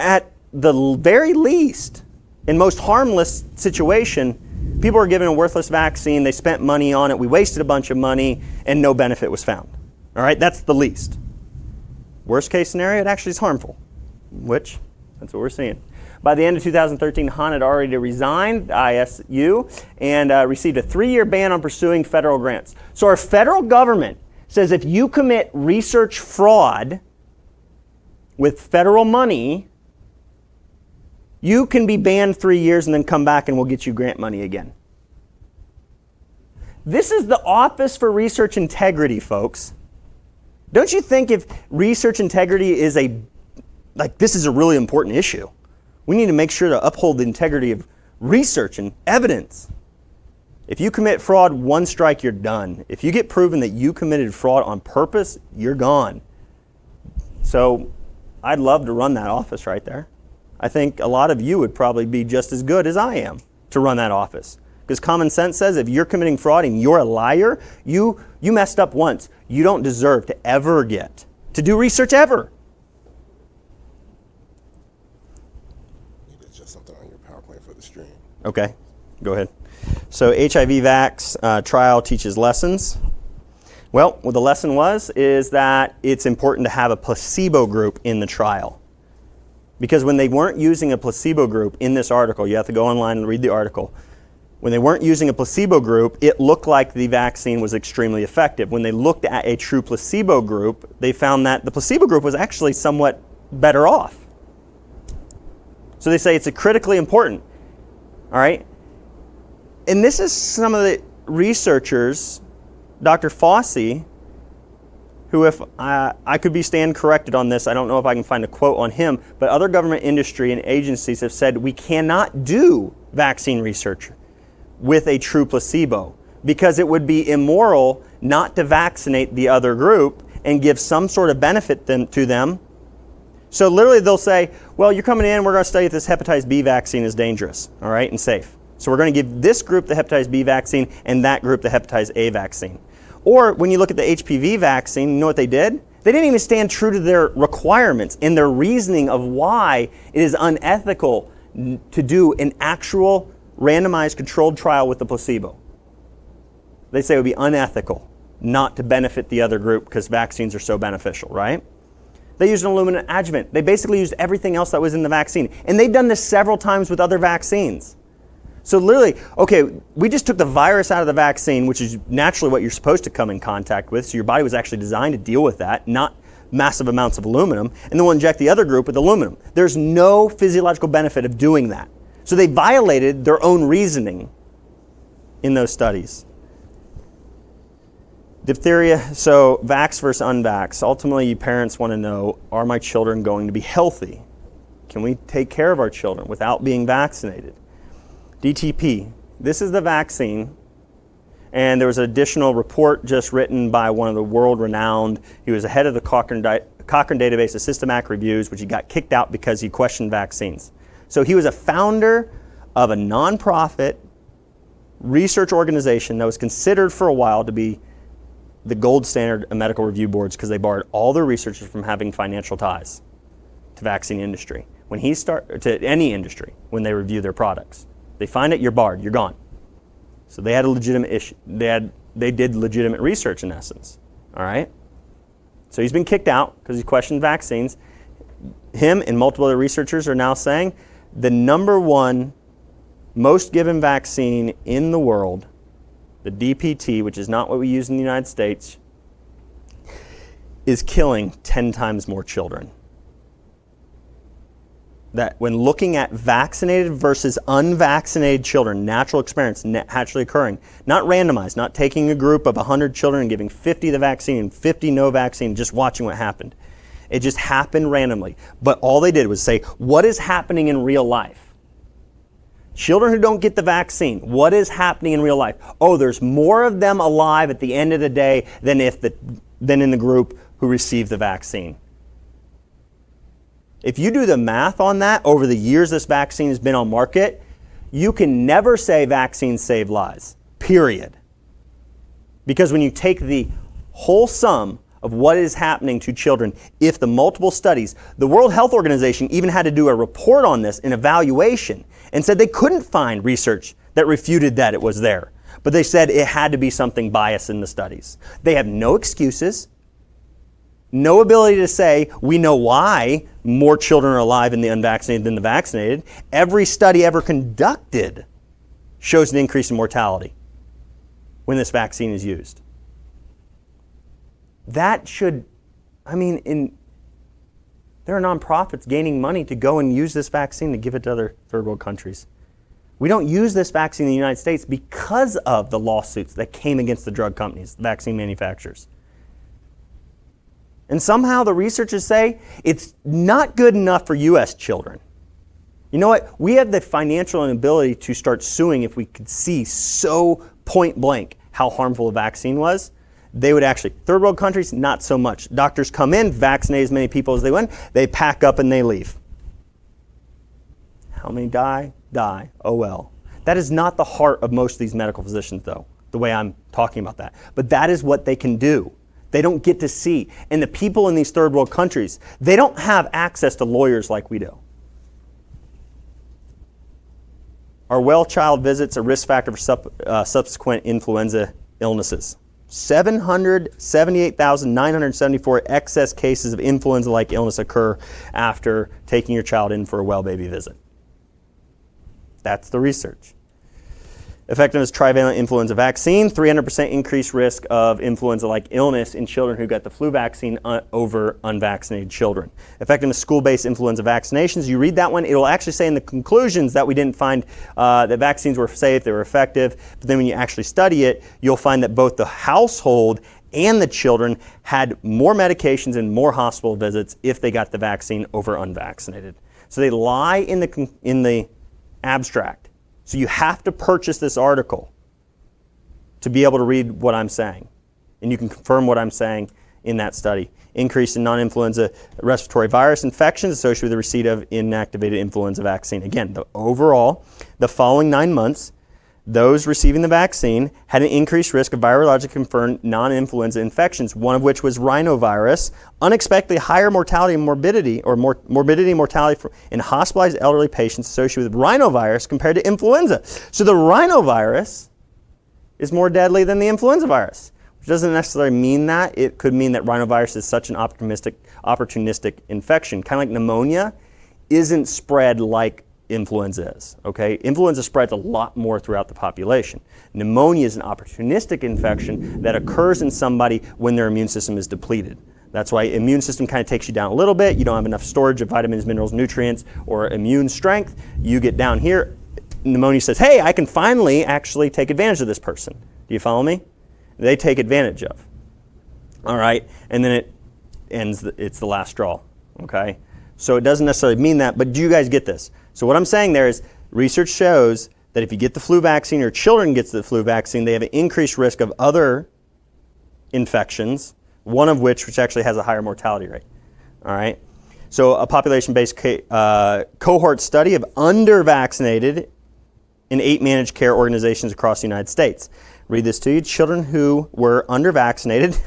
At the very least, in most harmless situation, people were given a worthless vaccine, they spent money on it, we wasted a bunch of money, and no benefit was found. All right, that's the least. Worst case scenario, it actually is harmful, which, that's what we're seeing. By the end of 2013, Han had already resigned the ISU and received a 3-year ban on pursuing federal grants. So our federal government says if you commit research fraud with federal money, you can be banned 3 years and then come back and we'll get you grant money again. This is the Office for Research Integrity, folks. Don't you think if research integrity is this is a really important issue? We need to make sure to uphold the integrity of research and evidence. If you commit fraud, 1 strike, you're done. If you get proven that you committed fraud on purpose, you're gone. So I'd love to run that office right there. I think a lot of you would probably be just as good as I am to run that office. Because common sense says if you're committing fraud and you're a liar, you messed up once. You don't deserve to ever get to do research ever. You did just something on your PowerPoint for the stream. Okay, go ahead. So HIV vax trial teaches lessons. Well, what the lesson is that it's important to have a placebo group in the trial. Because when they weren't using a placebo group in this article, you have to go online and read the article. When they weren't using a placebo group, it looked like the vaccine was extremely effective. When they looked at a true placebo group, they found that the placebo group was actually somewhat better off. So they say it's critically important. All right? And this is some of the researchers, Dr. Fauci, who, if I could be stand corrected on this, I don't know if I can find a quote on him, but other government industry and agencies have said we cannot do vaccine research with a true placebo because it would be immoral not to vaccinate the other group and give some sort of benefit to them. So literally they'll say, well, you're coming in, we're going to study if this hepatitis B vaccine is dangerous, all right, and safe. So we're going to give this group the hepatitis B vaccine and that group the hepatitis A vaccine. Or when you look at the HPV vaccine, you know what they did? They didn't even stand true to their requirements in their reasoning of why it is unethical to do an actual randomized controlled trial with the placebo. They say it would be unethical not to benefit the other group because vaccines are so beneficial, right? They used an aluminum adjuvant. They basically used everything else that was in the vaccine. And they've done this several times with other vaccines. So literally, okay, we just took the virus out of the vaccine, which is naturally what you're supposed to come in contact with. So your body was actually designed to deal with that, not massive amounts of aluminum. And then we'll inject the other group with aluminum. There's no physiological benefit of doing that. So they violated their own reasoning in those studies. Diphtheria, so vax versus unvax. Ultimately, you parents want to know, are my children going to be healthy? Can we take care of our children without being vaccinated? DTP, this is the vaccine, and there was an additional report just written by one of the world-renowned, he was the head of the Cochrane database of systematic reviews, which he got kicked out because he questioned vaccines. So he was a founder of a nonprofit research organization that was considered for a while to be the gold standard of medical review boards because they barred all their researchers from having financial ties to vaccine industry. When he to any industry, when they review their products. They find it, you're barred, you're gone. So they had a legitimate issue. They did legitimate research in essence. All right? So he's been kicked out because he questioned vaccines. Him and multiple other researchers are now saying the number one most given vaccine in the world, the DPT, which is not what we use in the United States, is killing 10 times more children. That when looking at vaccinated versus unvaccinated children, natural experience, naturally occurring, not randomized, not taking a group of 100 children and giving 50 the vaccine and 50 no vaccine, just watching what happened. It just happened randomly. But all they did was say, what is happening in real life? Children who don't get the vaccine, what is happening in real life? Oh, there's more of them alive at the end of the day than in the group who received the vaccine. If you do the math on that over the years this vaccine has been on market, you can never say vaccines save lives, period. Because when you take the whole sum of what is happening to children, if the multiple studies, the World Health Organization even had to do a report on this, an evaluation, and said they couldn't find research that refuted that it was there. But they said it had to be something biased in the studies. They have no excuses. No ability to say, we know why more children are alive in the unvaccinated than the vaccinated. Every study ever conducted shows an increase in mortality when this vaccine is used. That should, there are nonprofits gaining money to go and use this vaccine to give it to other third world countries. We don't use this vaccine in the United States because of the lawsuits that came against the drug companies, the vaccine manufacturers. And somehow the researchers say it's not good enough for U.S. children. You know what? We have the financial ability to start suing if we could see so point blank how harmful a vaccine was. They would actually, third world countries, not so much. Doctors come in, vaccinate as many people as they want, they pack up and they leave. How many die? Die. Oh well. That is not the heart of most of these medical physicians though, the way I'm talking about that. But that is what they can do. They don't get to see. And the people in these third world countries, they don't have access to lawyers like we do. Are well child visits a risk factor for subsequent influenza illnesses? 778,974 excess cases of influenza-like illness occur after taking your child in for a well baby visit. That's the research. Effectiveness trivalent influenza vaccine, 300% increased risk of influenza-like illness in children who got the flu vaccine over unvaccinated children. Effectiveness school-based influenza vaccinations, you read that one, it'll actually say in the conclusions that we didn't find that vaccines were safe, they were effective, but then when you actually study it, you'll find that both the household and the children had more medications and more hospital visits if they got the vaccine over unvaccinated. So they lie in the abstract. So you have to purchase this article to be able to read what I'm saying. And you can confirm what I'm saying in that study. Increase in non-influenza respiratory virus infections associated with the receipt of inactivated influenza vaccine. Again, the following 9 months, those receiving the vaccine had an increased risk of virologically confirmed non-influenza infections, one of which was rhinovirus, unexpectedly higher mortality and morbidity, or morbidity and mortality in hospitalized elderly patients associated with rhinovirus compared to influenza. So the rhinovirus is more deadly than the influenza virus, It doesn't necessarily mean that. It could mean that rhinovirus is such an opportunistic infection, kind of like pneumonia isn't spread like influenza is, okay? Influenza spreads a lot more throughout the population. Pneumonia is an opportunistic infection that occurs in somebody when their immune system is depleted. That's why immune system kind of takes you down a little bit. You don't have enough storage of vitamins, minerals, nutrients, or immune strength. You get down here. Pneumonia says, hey, I can finally actually take advantage of this person. Do you follow me? They take advantage of. All right, and then it ends, it's the last straw, okay? So it doesn't necessarily mean that, but do you guys get this? So what I'm saying there is research shows that if you get the flu vaccine or children gets the flu vaccine, they have an increased risk of other infections, one of which actually has a higher mortality rate. All right. So a population-based cohort study of under-vaccinated in 8 managed care organizations across the United States. Read this to you. Children who were under-vaccinated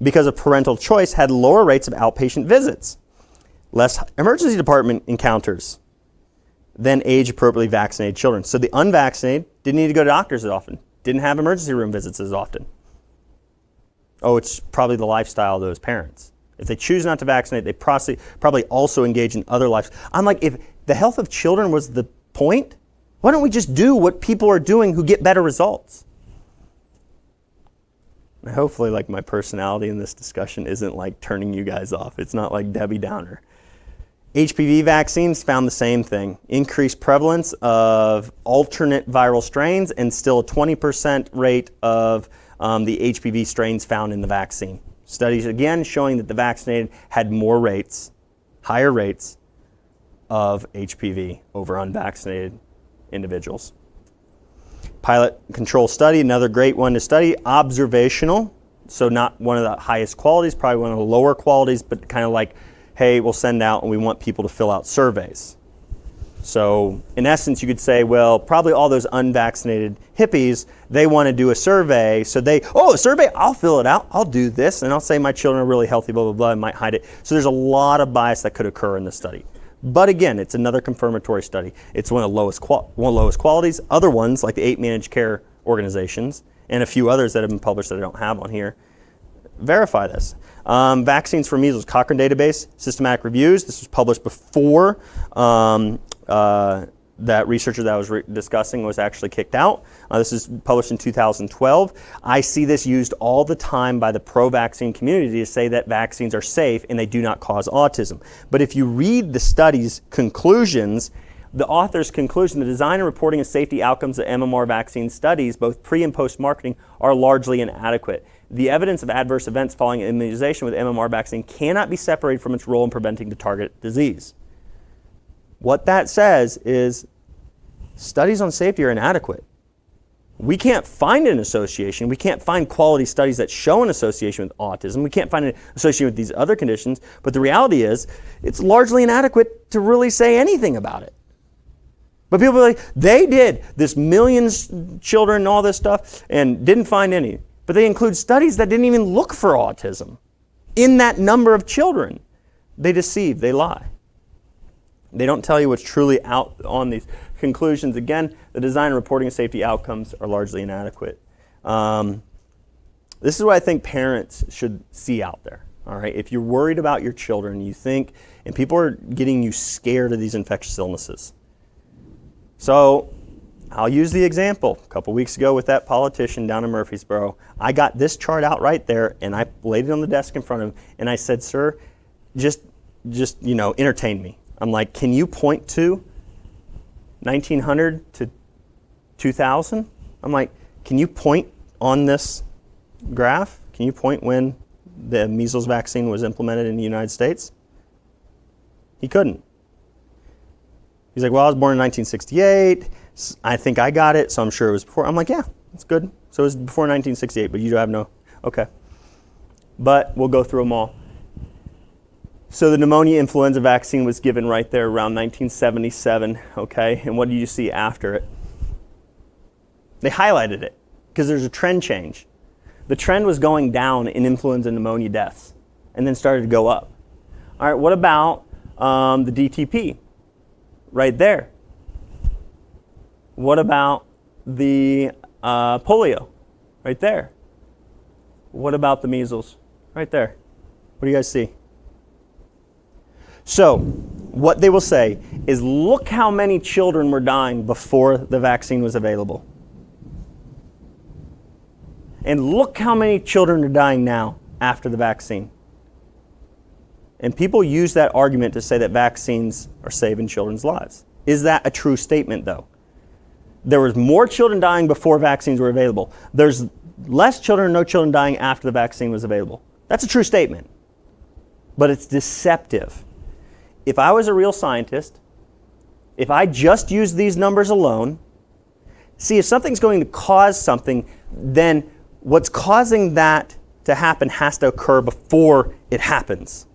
because of parental choice had lower rates of outpatient visits, less emergency department encounters than age-appropriately vaccinated children. So the unvaccinated didn't need to go to doctors as often, didn't have emergency room visits as often. Oh, it's probably the lifestyle of those parents. If they choose not to vaccinate, they probably also engage in other lives. I'm like, if the health of children was the point, why don't we just do what people are doing who get better results? And hopefully, like, my personality in this discussion isn't like turning you guys off. It's not like Debbie Downer. HPV vaccines found the same thing. Increased prevalence of alternate viral strains and still a 20% rate of the HPV strains found in the vaccine. Studies again showing that the vaccinated had more rates, higher rates of HPV over unvaccinated individuals. Pilot control study, another great one to study. Observational, so not one of the highest qualities, probably one of the lower qualities, but kind of like, hey, we'll send out and we want people to fill out surveys. So in essence, you could say, well, probably all those unvaccinated hippies, they want to do a survey. So a survey, I'll fill it out. I'll do this. And I'll say my children are really healthy, blah, blah, blah, and might hide it. So there's a lot of bias that could occur in the study. But again, it's another confirmatory study. It's one of the lowest qualities. Other ones, like the 8 managed care organizations, and a few others that have been published that I don't have on here, verify this. Vaccines for measles, Cochrane database, systematic reviews. This was published before that researcher that I was discussing was actually kicked out. This is published in 2012. I see this used all the time by the pro-vaccine community to say that vaccines are safe and they do not cause autism. But if you read the study's conclusions, the author's conclusion, the design and reporting of safety outcomes of MMR vaccine studies, both pre and post-marketing, are largely inadequate. The evidence of adverse events following immunization with MMR vaccine cannot be separated from its role in preventing the target disease. What that says is studies on safety are inadequate. We can't find an association. We can't find quality studies that show an association with autism. We can't find an association with these other conditions. But the reality is it's largely inadequate to really say anything about it. But people are like, they did this millions children and all this stuff and didn't find any. But they include studies that didn't even look for autism in that number of children. They deceive, they lie. They don't tell you what's truly out on these conclusions. Again, the design and reporting of safety outcomes are largely inadequate. This is what I think parents should see out there. All right, if you're worried about your children, you think, and people are getting you scared of these infectious illnesses. So I'll use the example. A couple weeks ago with that politician down in Murfreesboro, I got this chart out right there, and I laid it on the desk in front of him, and I said, sir, just entertain me. I'm like, can you point to 1900 to 2000? I'm like, can you point on this graph? Can you point when the measles vaccine was implemented in the United States? He couldn't. He's like, well, I was born in 1968. I think I got it, so I'm sure it was before. I'm like, yeah, that's good. So it was before 1968, but you have no, okay. But we'll go through them all. So the pneumonia influenza vaccine was given right there around 1977, okay? And what do you see after it? They highlighted it because there's a trend change. The trend was going down in influenza and pneumonia deaths and then started to go up. All right, what about the DTP? Right there. What about the polio? Right there. What about the measles? Right there. What do you guys see? So, what they will say is, look how many children were dying before the vaccine was available. And look how many children are dying now after the vaccine. And people use that argument to say that vaccines are saving children's lives. Is that a true statement, though? There was more children dying before vaccines were available. There's less children or no children dying after the vaccine was available. That's a true statement. But it's deceptive. If I was a real scientist, if I just used these numbers alone, see, if something's going to cause something, then what's causing that to happen has to occur before it happens.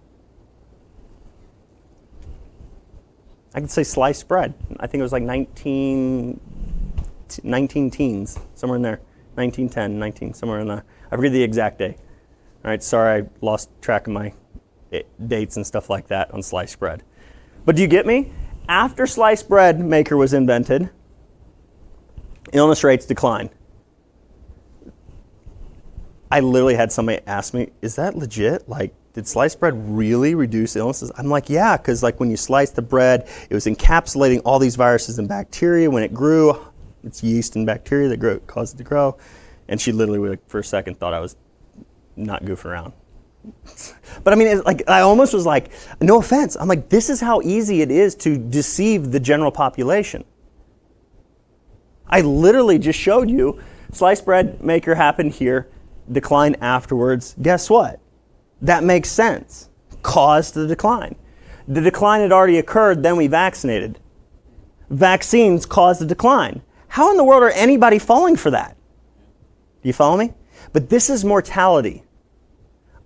I could say sliced bread. I think it was like 19 teens, somewhere in there. 1910, 19, somewhere in there. I forget the exact day. All right, sorry, I lost track of my dates and stuff like that on sliced bread. But do you get me? After sliced bread maker was invented, illness rates declined. I literally had somebody ask me, is that legit? Like, did sliced bread really reduce illnesses? I'm like, yeah, because like when you slice the bread, it was encapsulating all these viruses and bacteria. When it grew, it's yeast and bacteria that caused it to grow. And she literally, for a second, thought I was not goofing around. But I mean, I almost was like, no offense. I'm like, this is how easy it is to deceive the general population. I literally just showed you sliced bread maker happened here, decline afterwards. Guess what? That makes sense. Caused the decline. The decline had already occurred, then we vaccinated. Vaccines caused the decline. How in the world are anybody falling for that? Do you follow me? But this is mortality.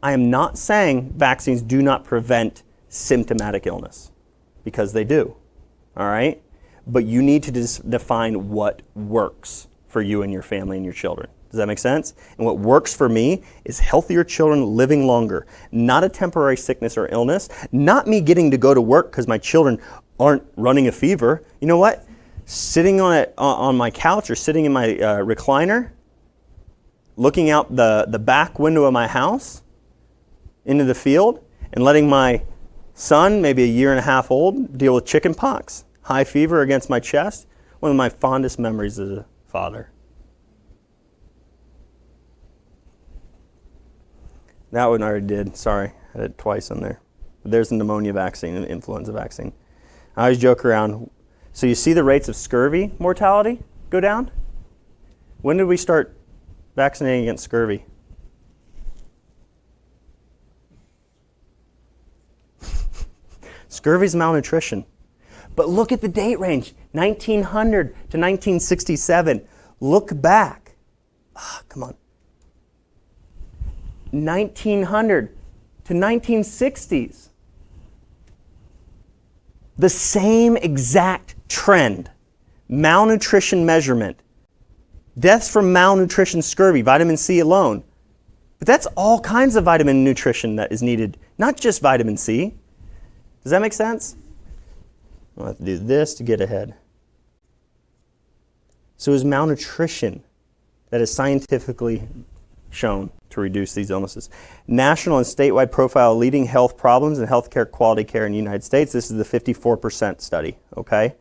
I am not saying vaccines do not prevent symptomatic illness, because they do, all right? But you need to define what works for you and your family and your children. Does that make sense? And what works for me is healthier children living longer, not a temporary sickness or illness, not me getting to go to work because my children aren't running a fever. You know what? Sitting on my couch or sitting in my recliner, looking out the back window of my house into the field and letting my son, maybe a year and a half old, deal with chicken pox, high fever against my chest, one of my fondest memories as a father. That one I already did. Sorry, I had it twice on there. But there's the pneumonia vaccine and the influenza vaccine. I always joke around. So you see the rates of scurvy mortality go down? When did we start vaccinating against scurvy? Scurvy's malnutrition. But look at the date range, 1900 to 1967. Look back. Come on. 1900 to 1960s. The same exact trend. Malnutrition measurement. Deaths from malnutrition, scurvy, vitamin C alone. But that's all kinds of vitamin nutrition that is needed, not just vitamin C. Does that make sense? I'll have to do this to get ahead. So it's malnutrition that is scientifically shown to reduce these illnesses. National and statewide profile of leading health problems and healthcare quality care in the United States. This is the 54% study, okay?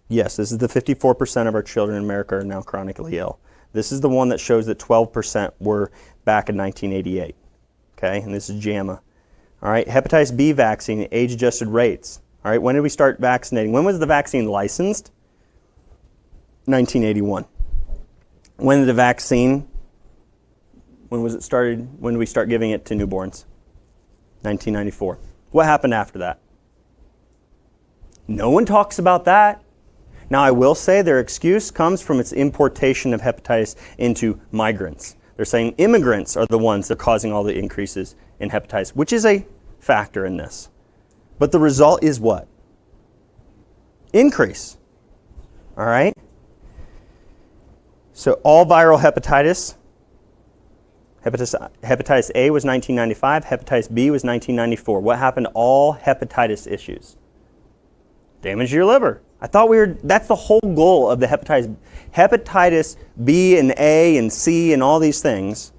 Yes, this is the 54% of our children in America are now chronically ill. This is the one that shows that 12% were back in 1988, okay? And this is JAMA. All right, hepatitis B vaccine, age-adjusted rates. All right, when did we start vaccinating? When was the vaccine licensed? 1981. When did the vaccine, when was it started, when did we start giving it to newborns? 1994. What happened after that? No one talks about that. Now I will say their excuse comes from its importation of hepatitis into migrants. They're saying immigrants are the ones that are causing all the increases in hepatitis, which is a factor in this. But the result is what? Increase. All right? So all viral hepatitis A was 1995, hepatitis B was 1994. What happened to all hepatitis issues? Damage to your liver. I thought that's the whole goal of the hepatitis. Hepatitis B and A and C and all these things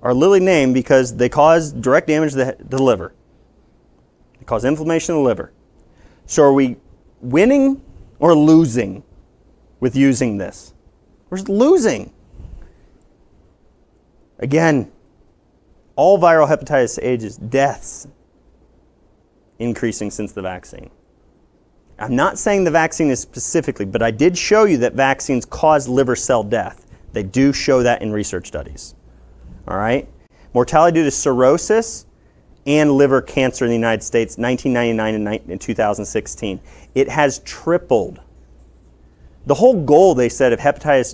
are literally named because they cause direct damage to the liver. They cause inflammation of the liver. So are we winning or losing with using this? We're losing. Again, all viral hepatitis A deaths increasing since the vaccine. I'm not saying the vaccine is specifically, but I did show you that vaccines cause liver cell death. They do show that in research studies. All right? Mortality due to cirrhosis and liver cancer in the United States, 1999 and 2016. It has tripled. The whole goal, they said, of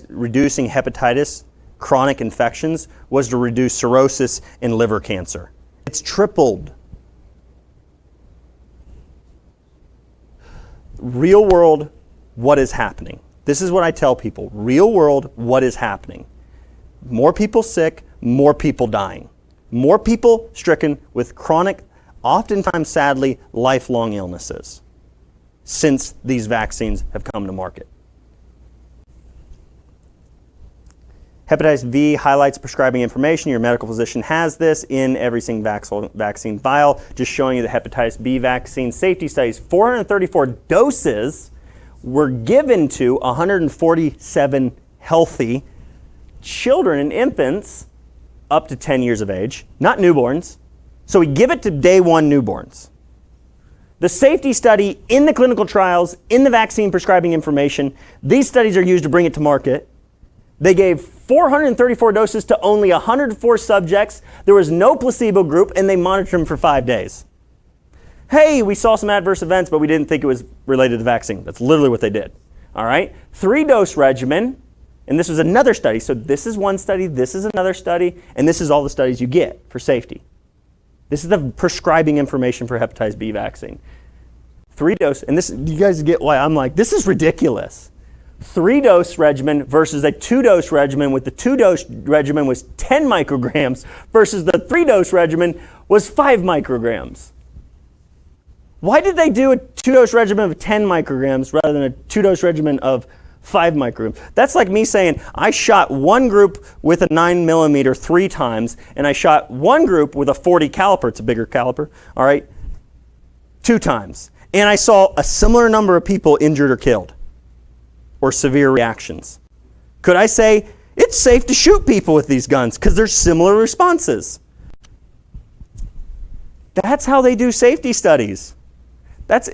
reducing hepatitis, chronic infections, was to reduce cirrhosis and liver cancer. It's tripled. Real world, what is happening? This is what I tell people. Real world, what is happening? More people sick, more people dying. More people stricken with chronic, oftentimes sadly, lifelong illnesses since these vaccines have come to market. Hepatitis V highlights prescribing information. Your medical physician has this in every single vaccine vial, just showing you the hepatitis B vaccine safety studies. 434 doses were given to 147 healthy children and infants up to 10 years of age, not newborns. So we give it to day one newborns. The safety study in the clinical trials, in the vaccine prescribing information, these studies are used to bring it to market. They gave 434 doses to only 104 subjects. There was no placebo group, and they monitored them for 5 days. Hey, we saw some adverse events, but we didn't think it was related to the vaccine. That's literally what they did. All right? 3-dose regimen, and this was another study. So this is one study, this is another study, and this is all the studies you get for safety. This is the prescribing information for hepatitis B vaccine. 3-dose, and this, you guys get why I'm like, this is ridiculous. 3-dose regimen versus a 2-dose regimen, with the 2-dose regimen was 10 micrograms versus the 3-dose regimen was 5 micrograms. Why did they do a 2-dose regimen of 10 micrograms rather than a 2-dose regimen of 5 micrograms? That's like me saying I shot one group with a 9mm 3 times, and I shot one group with a 40 caliper, it's a bigger caliper, all right, 2 times. And I saw a similar number of people injured or killed, or severe reactions. Could I say it's safe to shoot people with these guns because there's similar responses? That's how they do safety studies. That's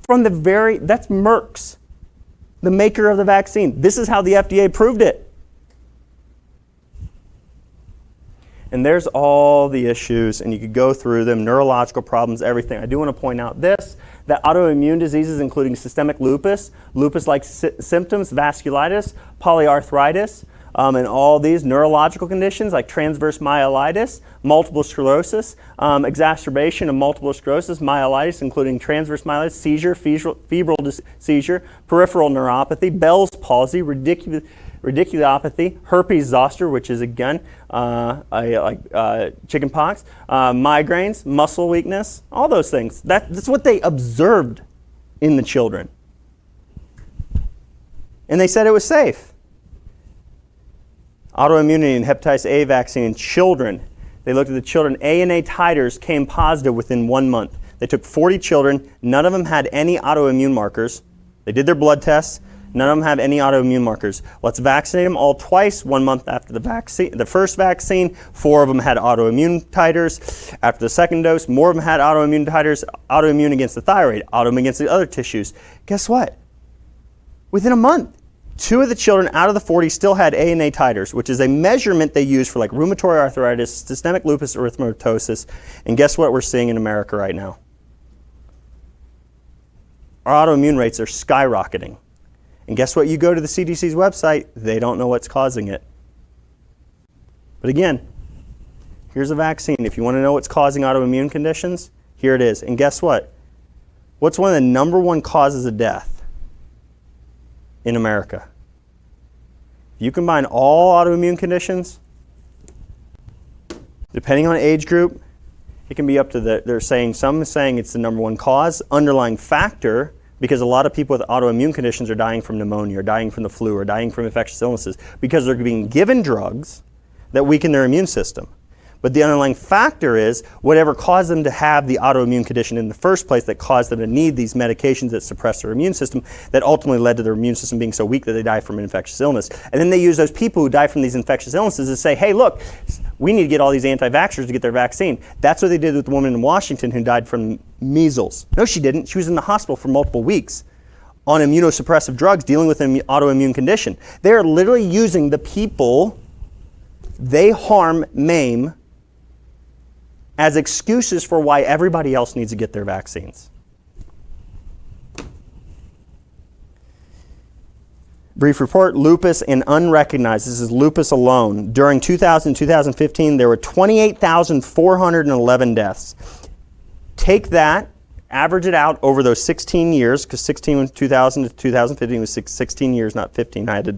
Merck's, the maker of the vaccine. This is how the FDA proved it. And there's all the issues, and you could go through them, neurological problems, everything. I do want to point out this, that autoimmune diseases, including systemic lupus, lupus-like symptoms, vasculitis, polyarthritis, and all these neurological conditions like transverse myelitis, multiple sclerosis, exacerbation of multiple sclerosis, myelitis, including transverse myelitis, seizure, febrile seizure, peripheral neuropathy, Bell's palsy, radiculopathy, herpes zoster, which is again chicken pox, migraines, muscle weakness, all those things. That's what they observed in the children. And they said it was safe. Autoimmunity and hepatitis A vaccine in children. They looked at the children. ANA titers came positive within 1 month. They took 40 children. None of them had any autoimmune markers. They did their blood tests. None of them have any autoimmune markers. Let's vaccinate them all twice, 1 month after the first vaccine. 4 of them had autoimmune titers. After the second dose, more of them had autoimmune titers, autoimmune against the thyroid, autoimmune against the other tissues. Guess what? Within a month, 2 of the children out of the 40 still had ANA titers, which is a measurement they use for like rheumatoid arthritis, systemic lupus erythematosus. And guess what we're seeing in America right now? Our autoimmune rates are skyrocketing. And guess what? You go to the CDC's website, they don't know what's causing it. But again, here's a vaccine. If you want to know what's causing autoimmune conditions, here it is. And guess what? What's one of the number 1 causes of death in America? If you combine all autoimmune conditions, depending on age group, it can be up to some saying it's the number 1 cause. Underlying factor because a lot of people with autoimmune conditions are dying from pneumonia, or dying from the flu, or dying from infectious illnesses because they're being given drugs that weaken their immune system. But the underlying factor is whatever caused them to have the autoimmune condition in the first place that caused them to need these medications that suppress their immune system that ultimately led to their immune system being so weak that they die from an infectious illness. And then they use those people who die from these infectious illnesses to say, hey, look, we need to get all these anti-vaxxers to get their vaccine. That's what they did with the woman in Washington who died from measles. No, she didn't. She was in the hospital for multiple weeks on immunosuppressive drugs dealing with an autoimmune condition. They are literally using the people they harm, maim, as excuses for why everybody else needs to get their vaccines. Brief report, lupus and unrecognized. This is lupus alone. During 2015, there were 28,411 deaths. Take that, average it out over those 16 years, because 2000 to 2015 was 16 years, not 15. I had to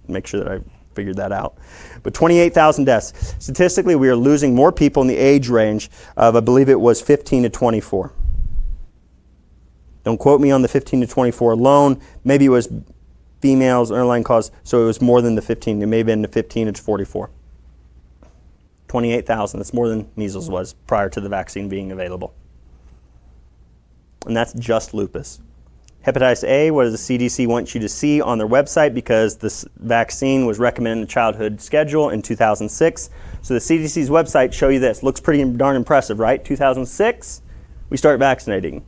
make sure that I figured that out. But 28,000 deaths. Statistically, we are losing more people in the age range of, I believe it was 15 to 24. Don't quote me on the 15 to 24 alone. Maybe it was females, underlying cause, so it was more than the 15. It may have been the 15 to 44. 28,000, that's more than measles was prior to the vaccine being available. And that's just lupus. Hepatitis A, what does the CDC want you to see on their website, because this vaccine was recommended in the childhood schedule in 2006. So the CDC's website show you this. Looks pretty darn impressive, right? 2006, we start vaccinating.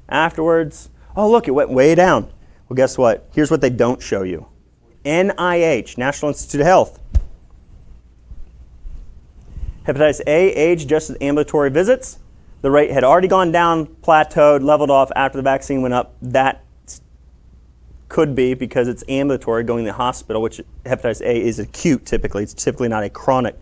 Afterwards, oh look, it went way down. Well, guess what? Here's what they don't show you. NIH, National Institute of Health. Hepatitis A, age adjusted ambulatory visits. The rate had already gone down, plateaued, leveled off after the vaccine went up. That could be because it's ambulatory, going to the hospital, which hepatitis A is acute typically. It's typically not a chronic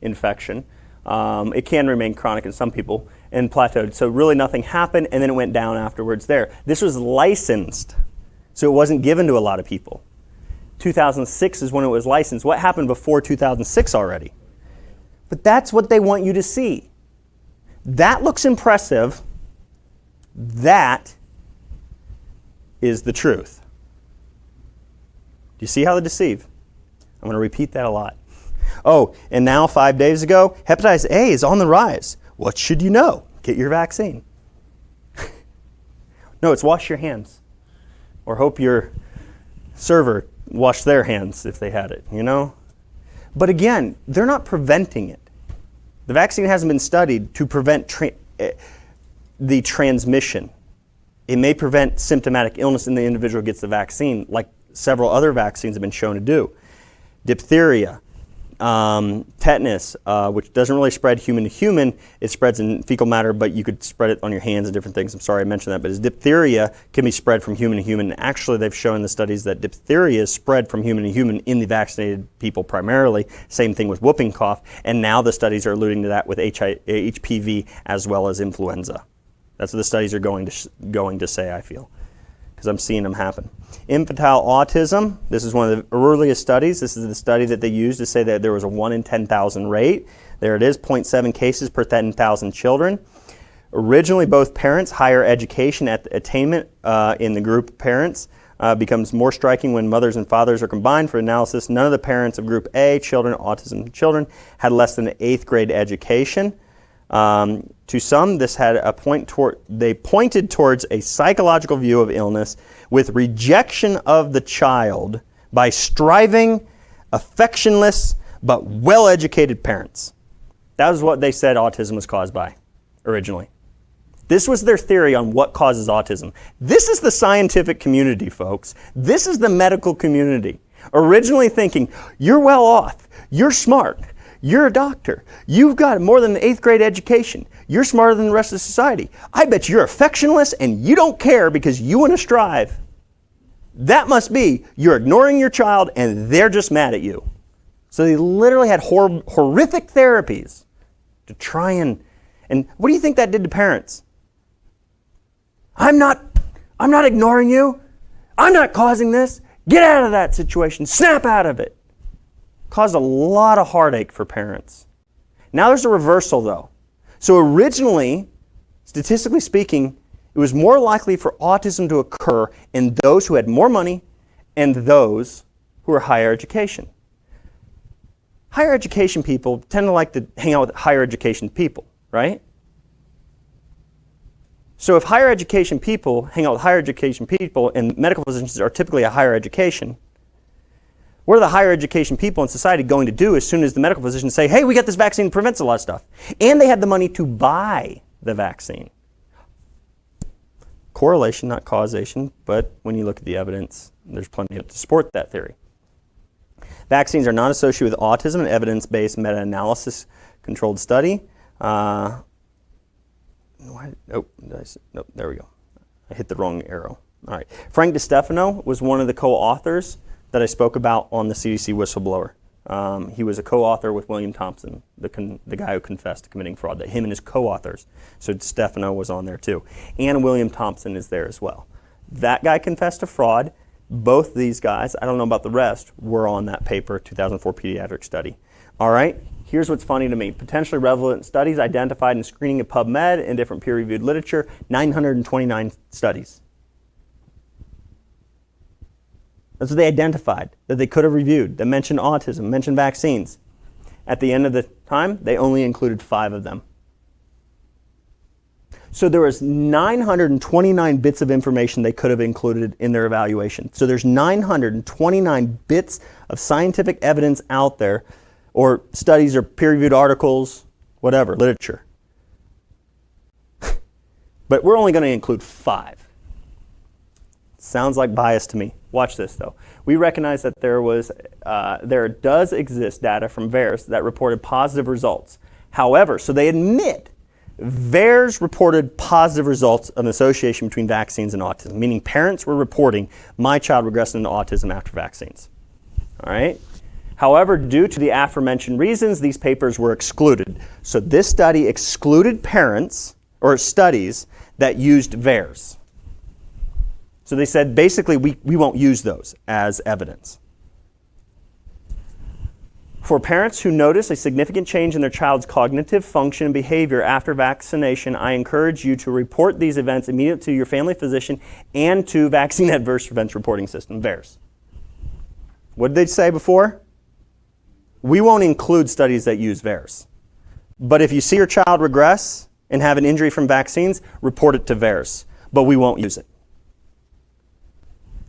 infection. It can remain chronic in some people, and plateaued. So really nothing happened, and then it went down afterwards there. This was licensed, so it wasn't given to a lot of people. 2006 is when it was licensed. What happened before 2006 already? But that's what they want you to see. That looks impressive. That is the truth. Do you see how they deceive? I'm going to repeat that a lot. Oh, and now 5 days ago, hepatitis A is on the rise. What should you know? Get your vaccine. No, it's wash your hands. Or hope your server washed their hands if they had it, you know? But again, they're not preventing it. The vaccine hasn't been studied to prevent the transmission. It may prevent symptomatic illness in the individual who gets the vaccine, like several other vaccines have been shown to do. Diphtheria, tetanus, which doesn't really spread human to human. It spreads in fecal matter, but you could spread it on your hands and different things. I'm sorry I mentioned that, but diphtheria can be spread from human to human. Actually, they've shown in the studies that diphtheria is spread from human to human in the vaccinated people primarily. Same thing with whooping cough, and now the studies are alluding to that with HPV as well as influenza. That's what the studies are going to say, I feel, because I'm seeing them happen. Infantile autism, this is one of the earliest studies. This is the study that they used to say that there was a 1 in 10,000 rate. There it is, 0.7 cases per 10,000 children. Originally, both parents, higher education at the attainment in the group of parents becomes more striking when mothers and fathers are combined for analysis. None of the parents of group A, children, autism children, had less than an 8th grade education. To some, this had a they pointed towards a psychological view of illness with rejection of the child by striving, affectionless, but well-educated parents. That was what they said autism was caused by originally. This was their theory on what causes autism. This is the scientific community, folks. This is the medical community. Originally thinking, you're well off, you're smart, you're a doctor, you've got more than an 8th grade education, you're smarter than the rest of society. I bet you're affectionless and you don't care because you want to strive. That must be you're ignoring your child and they're just mad at you. So they literally had horrific therapies to try and what do you think that did to parents? I'm not ignoring you. I'm not causing this. Get out of that situation. Snap out of it. Caused a lot of heartache for parents. Now there's a reversal though. So originally, statistically speaking, it it was more likely for autism to occur in those who had more money and those who were higher education. Higher education people tend to like to hang out with higher education people, right? So if higher education people hang out with higher education people and medical physicians are typically a higher education, what are the higher education people in society going to do as soon as the medical physicians say, hey, we got this vaccine that prevents a lot of stuff? And they had the money to buy the vaccine. Correlation, not causation, but when you look at the evidence, there's plenty to support that theory. Vaccines are not associated with autism, an evidence-based meta-analysis controlled study. Nope, there we go. I hit the wrong arrow. All right. Frank DiStefano was one of the co-authors that I spoke about on the CDC whistleblower. He was a co-author with William Thompson, the guy who confessed to committing fraud, that him and his co-authors. So DiStefano was on there too. And William Thompson is there as well. That guy confessed to fraud. Both these guys, I don't know about the rest, were on that paper, 2004 pediatric study. All right. Here's what's funny to me. Potentially relevant studies identified in screening of PubMed and different peer-reviewed literature, 929 studies. That's what they identified, that they could have reviewed, that mentioned autism, mentioned vaccines. At the end of the time, they only included 5 of them. So there was 929 bits of information they could have included in their evaluation. So there's 929 bits of scientific evidence out there, or studies or peer-reviewed articles, whatever, literature. But we're only going to include 5. Sounds like bias to me. Watch this, though. We recognize that there does exist data from VAERS that reported positive results. However, so they admit VAERS reported positive results of an association between vaccines and autism, meaning parents were reporting, my child regressed into autism after vaccines. All right? However, due to the aforementioned reasons, these papers were excluded. So this study excluded parents or studies that used VAERS. So they said, basically, we won't use those as evidence. For parents who notice a significant change in their child's cognitive function and behavior after vaccination, I encourage you to report these events immediately to your family physician and to Vaccine Adverse Events Reporting System, VAERS. What did they say before? We won't include studies that use VAERS. But if you see your child regress and have an injury from vaccines, report it to VAERS. But we won't use it.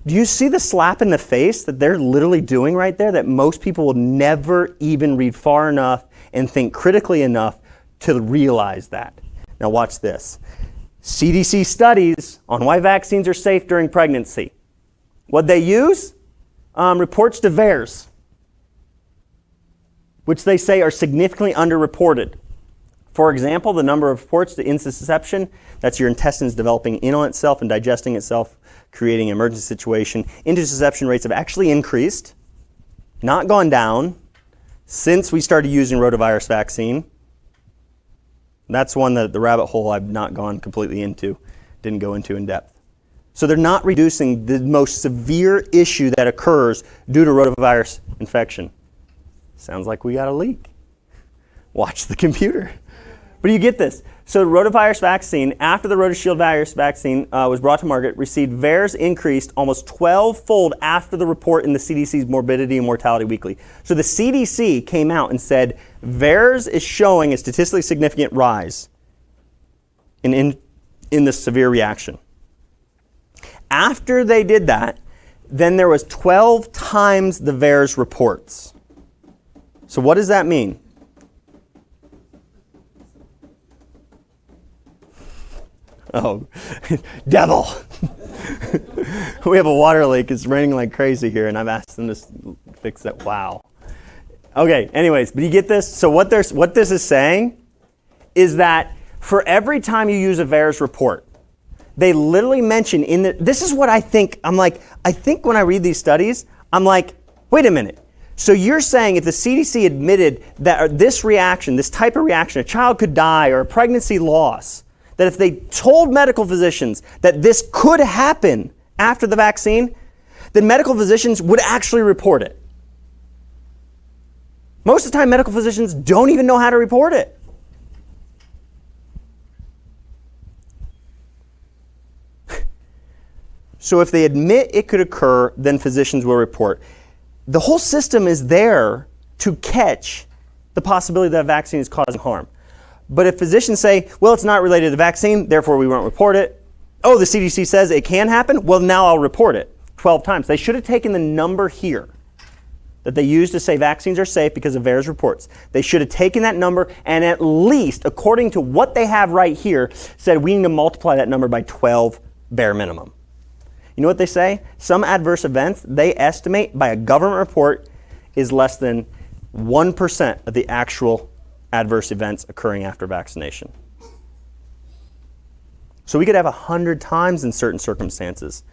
Do you see the slap in the face that they're literally doing right there, that most people will never even read far enough and think critically enough to realize that? Now watch this. CDC studies on why vaccines are safe during pregnancy. What they use? Reports to VAERS, which they say are significantly underreported. For example, the number of reports to intussusception, that's your intestines developing in on itself and digesting itself, creating an emergency situation. Intussusception rates have actually increased, not gone down, since we started using rotavirus vaccine. That's one that the rabbit hole I've not gone completely into, didn't go into in depth. So they're not reducing the most severe issue that occurs due to rotavirus infection. Sounds like we got a leak. Watch the computer. But you get this. So the rotavirus vaccine, after the RotaShield virus vaccine was brought to market, received VAERS increased almost 12-fold after the report in the CDC's Morbidity and Mortality Weekly. So the CDC came out and said, VAERS is showing a statistically significant rise in the severe reaction. After they did that, then there was 12 times the VAERS reports. So what does that mean? Oh, devil. We have a water leak. It's raining like crazy here, and I've asked them to fix that. Wow. Okay, anyways, but you get this? So what this is saying is that for every time you use a VAERS report, they literally mention this is what I think. I think when I read these studies, I'm like, wait a minute. So you're saying if the CDC admitted that this reaction, this type of reaction, a child could die or a pregnancy loss, that if they told medical physicians that this could happen after the vaccine, then medical physicians would actually report it. Most of the time, medical physicians don't even know how to report it. So if they admit it could occur, then physicians will report. The whole system is there to catch the possibility that a vaccine is causing harm. But if physicians say, well, it's not related to the vaccine, therefore we won't report it. Oh, the CDC says it can happen? Well, now I'll report it 12 times. They should have taken the number here that they used to say vaccines are safe because of VAERS reports. They should have taken that number and at least, according to what they have right here, said we need to multiply that number by 12 bare minimum. You know what they say? Some adverse events, they estimate by a government report, is less than 1% of the actual adverse events occurring after vaccination. So we could have 100 times in certain circumstances.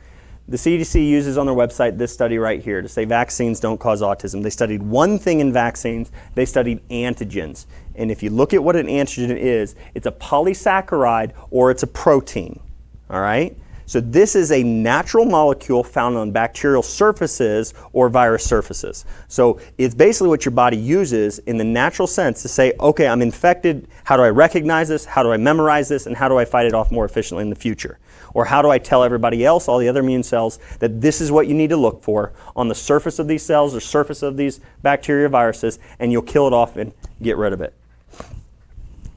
The CDC uses on their website this study right here to say vaccines don't cause autism. They studied one thing in vaccines. They studied antigens. And if you look at what an antigen is, it's a polysaccharide or it's a protein. All right? So this is a natural molecule found on bacterial surfaces or virus surfaces. So it's basically what your body uses in the natural sense to say, okay, I'm infected. How do I recognize this? How do I memorize this? And how do I fight it off more efficiently in the future? Or how do I tell everybody else, all the other immune cells, that this is what you need to look for on the surface of these cells or surface of these bacteria or viruses, and you'll kill it off and get rid of it.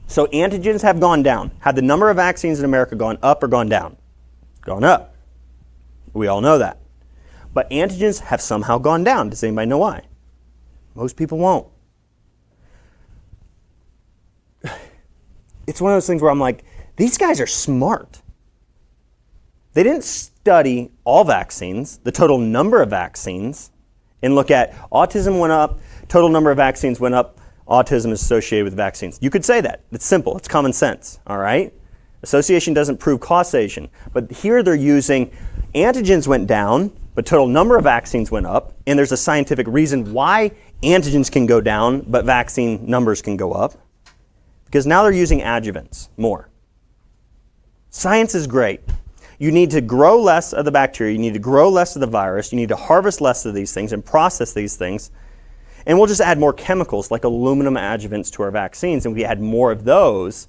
So antigens have gone down. Have the number of vaccines in America gone up or gone down? Gone up. We all know that. But antigens have somehow gone down. Does anybody know why? Most people won't. It's one of those things where I'm like, these guys are smart. They didn't study all vaccines, the total number of vaccines, and look at autism went up, total number of vaccines went up, autism is associated with vaccines. You could say that. It's simple. It's common sense. All right? Association doesn't prove causation, but here they're using antigens went down, but total number of vaccines went up, and there's a scientific reason why antigens can go down, but vaccine numbers can go up, because now they're using adjuvants more. Science is great. You need to grow less of the bacteria, you need to grow less of the virus, you need to harvest less of these things and process these things, and we'll just add more chemicals like aluminum adjuvants to our vaccines, and if we add more of those,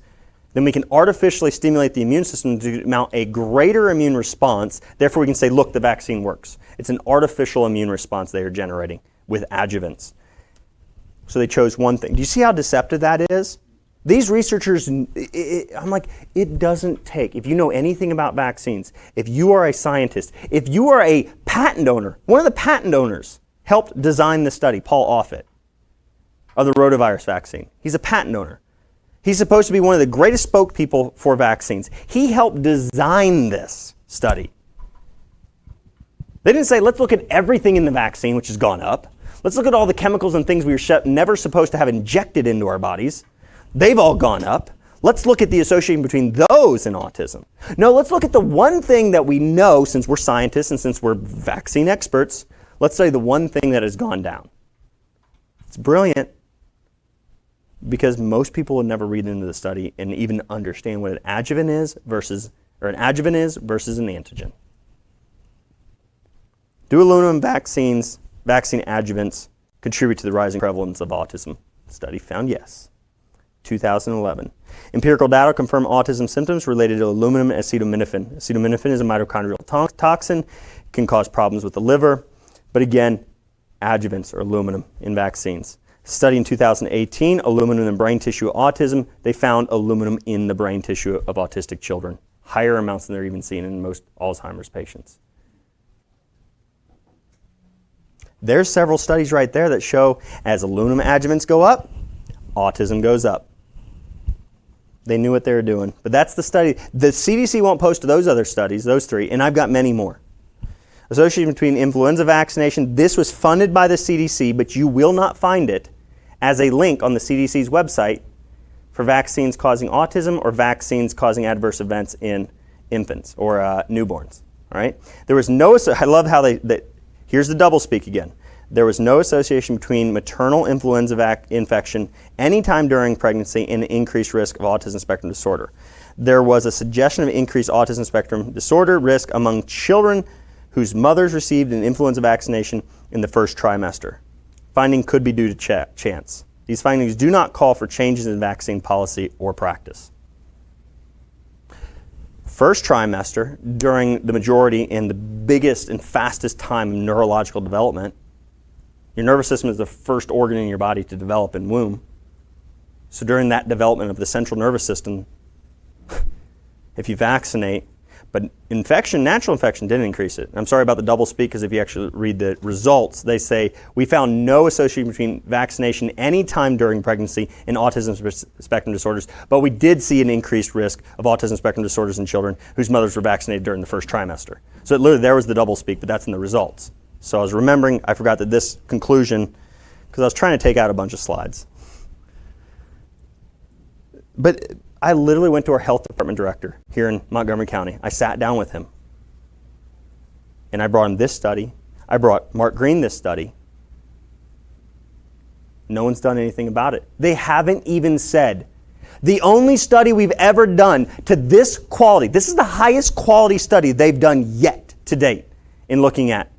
then we can artificially stimulate the immune system to mount a greater immune response. Therefore, we can say, look, the vaccine works. It's an artificial immune response they are generating with adjuvants. So they chose one thing. Do you see how deceptive that is? These researchers, I'm like, it doesn't take, if you know anything about vaccines, if you are a scientist, if you are a patent owner, one of the patent owners helped design the study, Paul Offit, of the rotavirus vaccine. He's a patent owner. He's supposed to be one of the greatest spokespeople for vaccines. He helped design this study. They didn't say, let's look at everything in the vaccine, which has gone up. Let's look at all the chemicals and things we were never supposed to have injected into our bodies. They've all gone up. Let's look at the association between those and autism. No, let's look at the one thing that we know, since we're scientists and since we're vaccine experts, let's say the one thing that has gone down. It's brilliant. Because most people would never read into the study and even understand what an adjuvant is versus an antigen. Do aluminum vaccine adjuvants contribute to the rising prevalence of autism? Study found yes. 2011. Empirical data confirm autism symptoms related to aluminum acetaminophen. Acetaminophen is a mitochondrial toxin, can cause problems with the liver, but again, adjuvants or aluminum in vaccines. Study in 2018, aluminum in brain tissue autism. They found aluminum in the brain tissue of autistic children. Higher amounts than they're even seen in most Alzheimer's patients. There's several studies right there that show as aluminum adjuvants go up, autism goes up. They knew what they were doing. But that's the study. The CDC won't post those other studies, those three, and I've got many more. Association between influenza vaccination. This was funded by the CDC, but you will not find it as a link on the CDC's website for vaccines causing autism or vaccines causing adverse events in infants or newborns. All right? There was no, I love how here's the doublespeak again. There was no association between maternal influenza infection anytime during pregnancy and increased risk of autism spectrum disorder. There was a suggestion of increased autism spectrum disorder risk among children whose mothers received an influenza vaccination in the first trimester. Finding could be due to chance. These findings do not call for changes in vaccine policy or practice. first trimester, during the majority and the biggest and fastest time of neurological development. Your nervous system is the first organ in your body to develop in womb. So during that development of the central nervous system, if you vaccinate, but natural infection didn't increase it. I'm sorry about the double speak, because if you actually read the results, they say, we found no association between vaccination any time during pregnancy and autism spectrum disorders, but we did see an increased risk of autism spectrum disorders in children whose mothers were vaccinated during the first trimester. So literally there was the double speak, but that's in the results. So I was remembering, I forgot that this conclusion, because I was trying to take out a bunch of slides. But I literally went to our health department director here in Montgomery County. I sat down with him. And I brought him this study. I brought Mark Green this study. No one's done anything about it. They haven't even said. The only study we've ever done to this quality, this is the highest quality study they've done yet to date in looking at.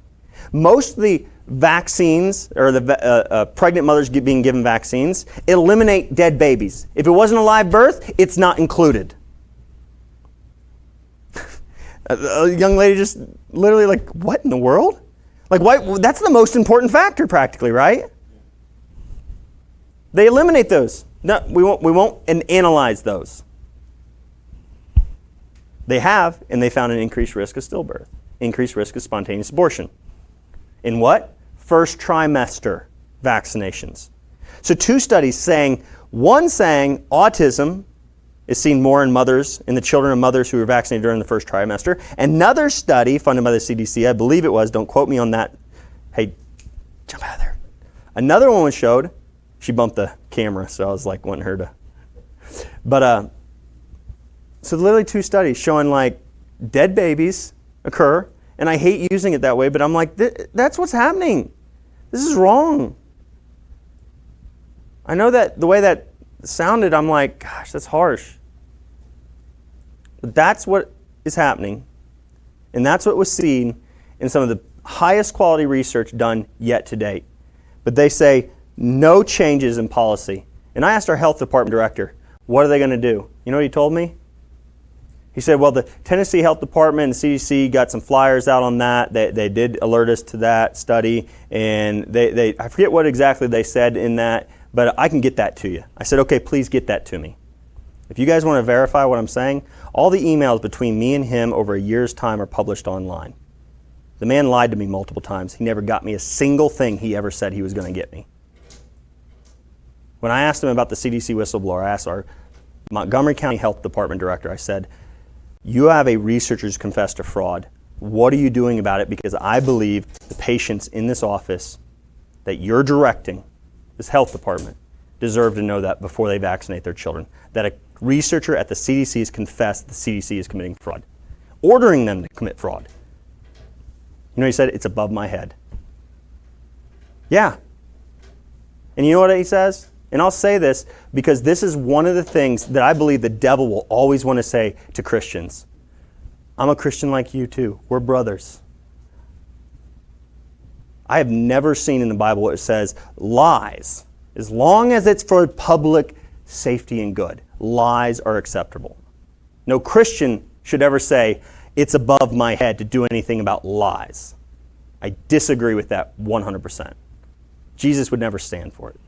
Most of the vaccines, or the pregnant mothers being given vaccines, eliminate dead babies. If it wasn't a live birth, it's not included. A young lady just literally like, what in the world? Like, why? That's the most important factor practically, right? They eliminate those. No, we won't analyze those. They have, and they found an increased risk of stillbirth, increased risk of spontaneous abortion. In what? First trimester vaccinations. So two studies saying, one saying autism is seen more in the children of mothers who were vaccinated during the first trimester. Another study funded by the CDC, I believe it was, don't quote me on that. Hey, jump out of there. Another one was showed, she bumped the camera, so I was like wanting her to. But, so literally two studies showing like dead babies occur. And I hate using it that way, but I'm like, that's what's happening. This is wrong. I know that the way that sounded, I'm like, gosh, that's harsh. But that's what is happening. And that's what was seen in some of the highest quality research done yet to date. But they say no changes in policy. And I asked our health department director, what are they going to do? You know what he told me? He said, well, the Tennessee Health Department and the CDC got some flyers out on that. They did alert us to that study, and I forget what exactly they said in that, but I can get that to you. I said, okay, please get that to me. If you guys want to verify what I'm saying, all the emails between me and him over a year's time are published online. The man lied to me multiple times. He never got me a single thing he ever said he was going to get me. When I asked him about the CDC whistleblower, I asked our Montgomery County Health Department director, I said, you have a researcher who's confessed to fraud. What are you doing about it? Because I believe the patients in this office that you're directing, this health department, deserve to know that before they vaccinate their children. That a researcher at the CDC has confessed the CDC is committing fraud, ordering them to commit fraud. You know, he said, it's above my head. Yeah. And you know what he says? And I'll say this because this is one of the things that I believe the devil will always want to say to Christians. I'm a Christian like you too. We're brothers. I have never seen in the Bible where it says lies, as long as it's for public safety and good, lies are acceptable. No Christian should ever say, it's above my head to do anything about lies. I disagree with that 100%. Jesus would never stand for it.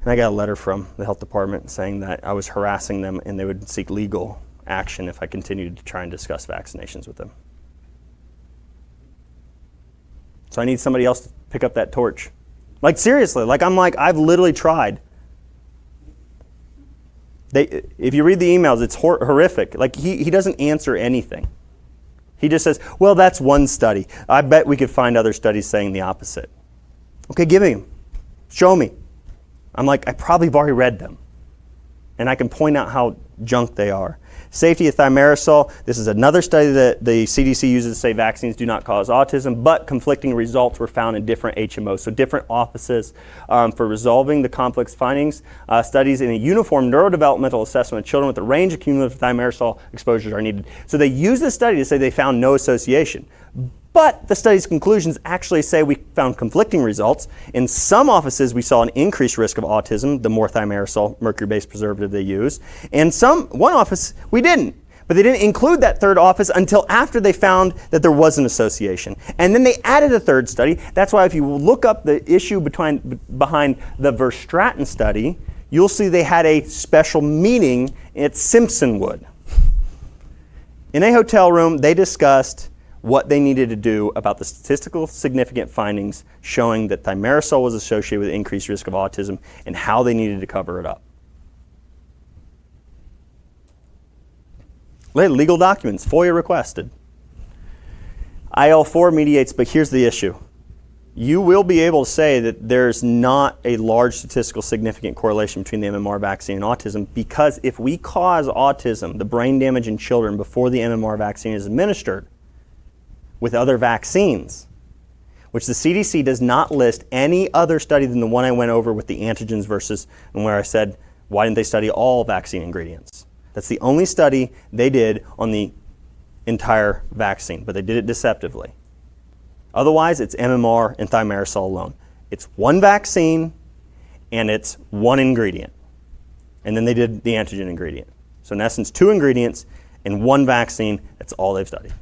And I got a letter from the health department saying that I was harassing them and they would seek legal action if I continued to try and discuss vaccinations with them. So I need somebody else to pick up that torch. Like seriously, I've literally tried. If you read the emails, it's horrific. Like he doesn't answer anything. He just says, well, that's one study. I bet we could find other studies saying the opposite. Okay, give me them. Show me. I'm like, I probably have already read them. And I can point out how junk they are. Safety of thimerosal. This is another study that the CDC uses to say vaccines do not cause autism, but conflicting results were found in different HMOs, so different offices for resolving the complex findings. Studies in a uniform neurodevelopmental assessment of children with a range of cumulative thimerosal exposures are needed. So they use this study to say they found no association. But the study's conclusions actually say we found conflicting results. In some offices, we saw an increased risk of autism, the more thimerosal, mercury-based preservative they use. And one office, we didn't. But they didn't include that third office until after they found that there was an association. And then they added a third study. That's why if you look up the issue behind the Verstraeten study, you'll see they had a special meeting at Simpsonwood. In a hotel room, they discussed what they needed to do about the statistical significant findings showing that thimerosal was associated with increased risk of autism and how they needed to cover it up. Legal documents, FOIA requested. IL-4 mediates, but here's the issue. You will be able to say that there's not a large statistical significant correlation between the MMR vaccine and autism, because if we cause autism, the brain damage in children before the MMR vaccine is administered with other vaccines, which the CDC does not list any other study than the one I went over with the antigens versus, and where I said, why didn't they study all vaccine ingredients? That's the only study they did on the entire vaccine, but they did it deceptively. Otherwise, it's MMR and thimerosal alone. It's one vaccine and it's one ingredient. And then they did the antigen ingredient. So in essence, 2 ingredients and 1 vaccine, that's all they've studied.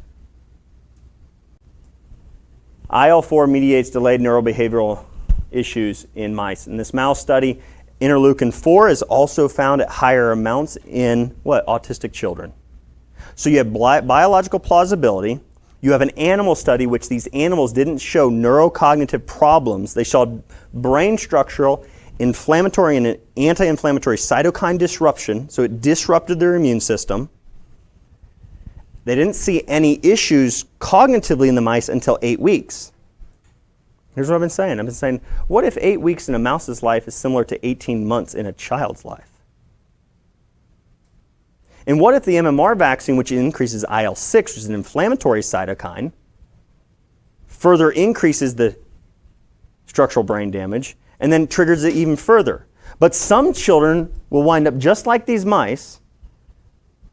IL-4 mediates delayed neurobehavioral issues in mice. In this mouse study, interleukin-4 is also found at higher amounts in autistic children. So you have biological plausibility. You have an animal study which these animals didn't show neurocognitive problems. They showed brain structural, inflammatory, and anti-inflammatory cytokine disruption, so it disrupted their immune system. They didn't see any issues cognitively in the mice until 8 weeks. Here's what I've been saying. I've been saying, what if 8 weeks in a mouse's life is similar to 18 months in a child's life? And what if the MMR vaccine, which increases IL-6, which is an inflammatory cytokine, further increases the structural brain damage and then triggers it even further? But some children will wind up just like these mice,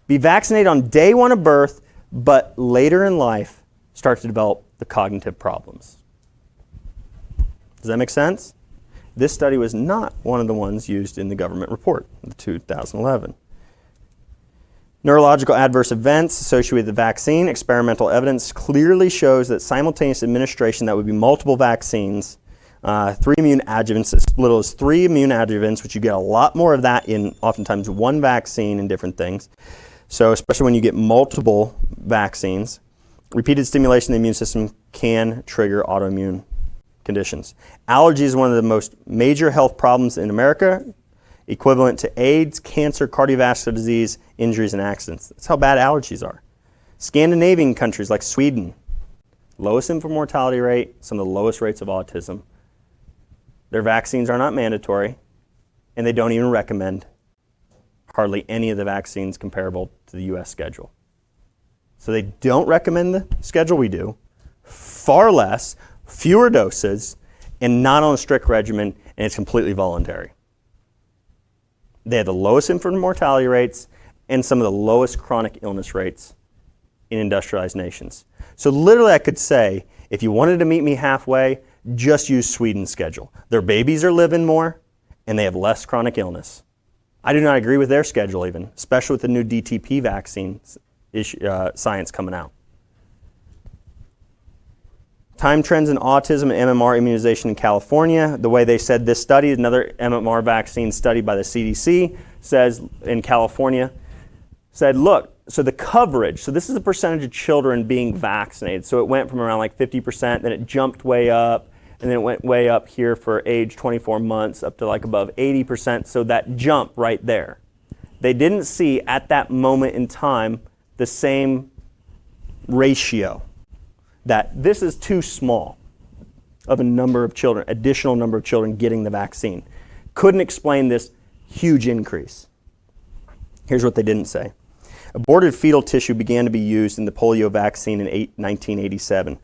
be vaccinated on day 1 of birth, but later in life start to develop the cognitive problems. Does that make sense? This study was not one of the ones used in the government report, the 2011. Neurological adverse events associated with the vaccine. Experimental evidence clearly shows that simultaneous administration, that would be multiple vaccines, 3 immune adjuvants, as little as 3 immune adjuvants, which you get a lot more of that in oftentimes 1 vaccine and different things. So especially when you get multiple vaccines, repeated stimulation of the immune system can trigger autoimmune conditions. Allergy is one of the most major health problems in America, equivalent to AIDS, cancer, cardiovascular disease, injuries, and accidents. That's how bad allergies are. Scandinavian countries like Sweden, lowest infant mortality rate, some of the lowest rates of autism. Their vaccines are not mandatory, and they don't even recommend hardly any of the vaccines comparable to the US schedule. So they don't recommend the schedule we do, far less, fewer doses, and not on a strict regimen, and it's completely voluntary. They have the lowest infant mortality rates and some of the lowest chronic illness rates in industrialized nations. So literally I could say, if you wanted to meet me halfway, just use Sweden's schedule. Their babies are living more and they have less chronic illness. I do not agree with their schedule even, especially with the new DTP vaccine science coming out. Time trends in autism and MMR immunization in California. The way they said this study, another MMR vaccine study by the CDC, says in California, said, look, so the coverage, so this is the percentage of children being vaccinated. So it went from around like 50%, then it jumped way up, and then it went way up here for age 24 months, up to like above 80%. So that jump right there. They didn't see at that moment in time the same ratio. That this is too small of a number of children, additional number of children getting the vaccine. Couldn't explain this huge increase. Here's what they didn't say. Aborted fetal tissue began to be used in the polio vaccine in 1987.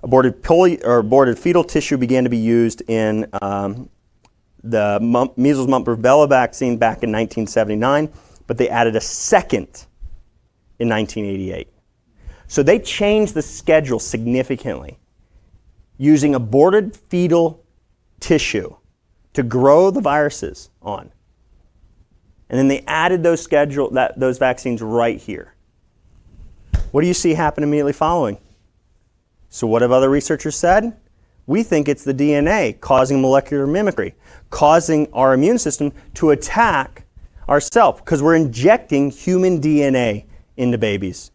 Aborted fetal tissue began to be used in the measles, mumps, rubella vaccine back in 1979, but they added a second in 1988. So they changed the schedule significantly using aborted fetal tissue to grow the viruses on. And then they added those vaccines right here. What do you see happen immediately following? So what have other researchers said? We think it's the DNA causing molecular mimicry, causing our immune system to attack ourselves because we're injecting human DNA into babies.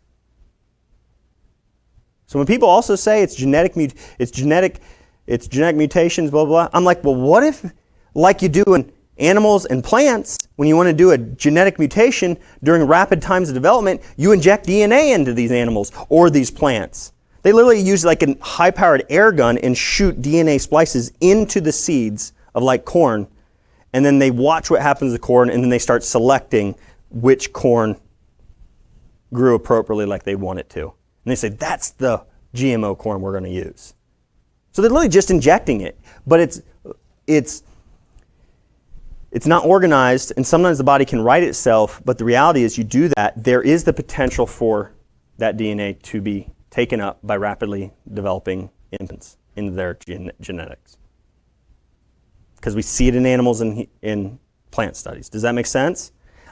So when people also say it's genetic mutations, blah, blah, blah, I'm like, well, what if, like you do in animals and plants, when you want to do a genetic mutation during rapid times of development, you inject DNA into these animals or these plants. They literally use like a high-powered air gun and shoot DNA splices into the seeds of like corn, and then they watch what happens to the corn, and then they start selecting which corn grew appropriately like they want it to. And they say, that's the GMO corn we're going to use. So they're literally just injecting it, but it's not organized, and sometimes the body can right itself, but the reality is you do that, there is the potential for that DNA to be taken up by rapidly developing infants into their genetics. Because we see it in animals and in plant studies. Does that make sense?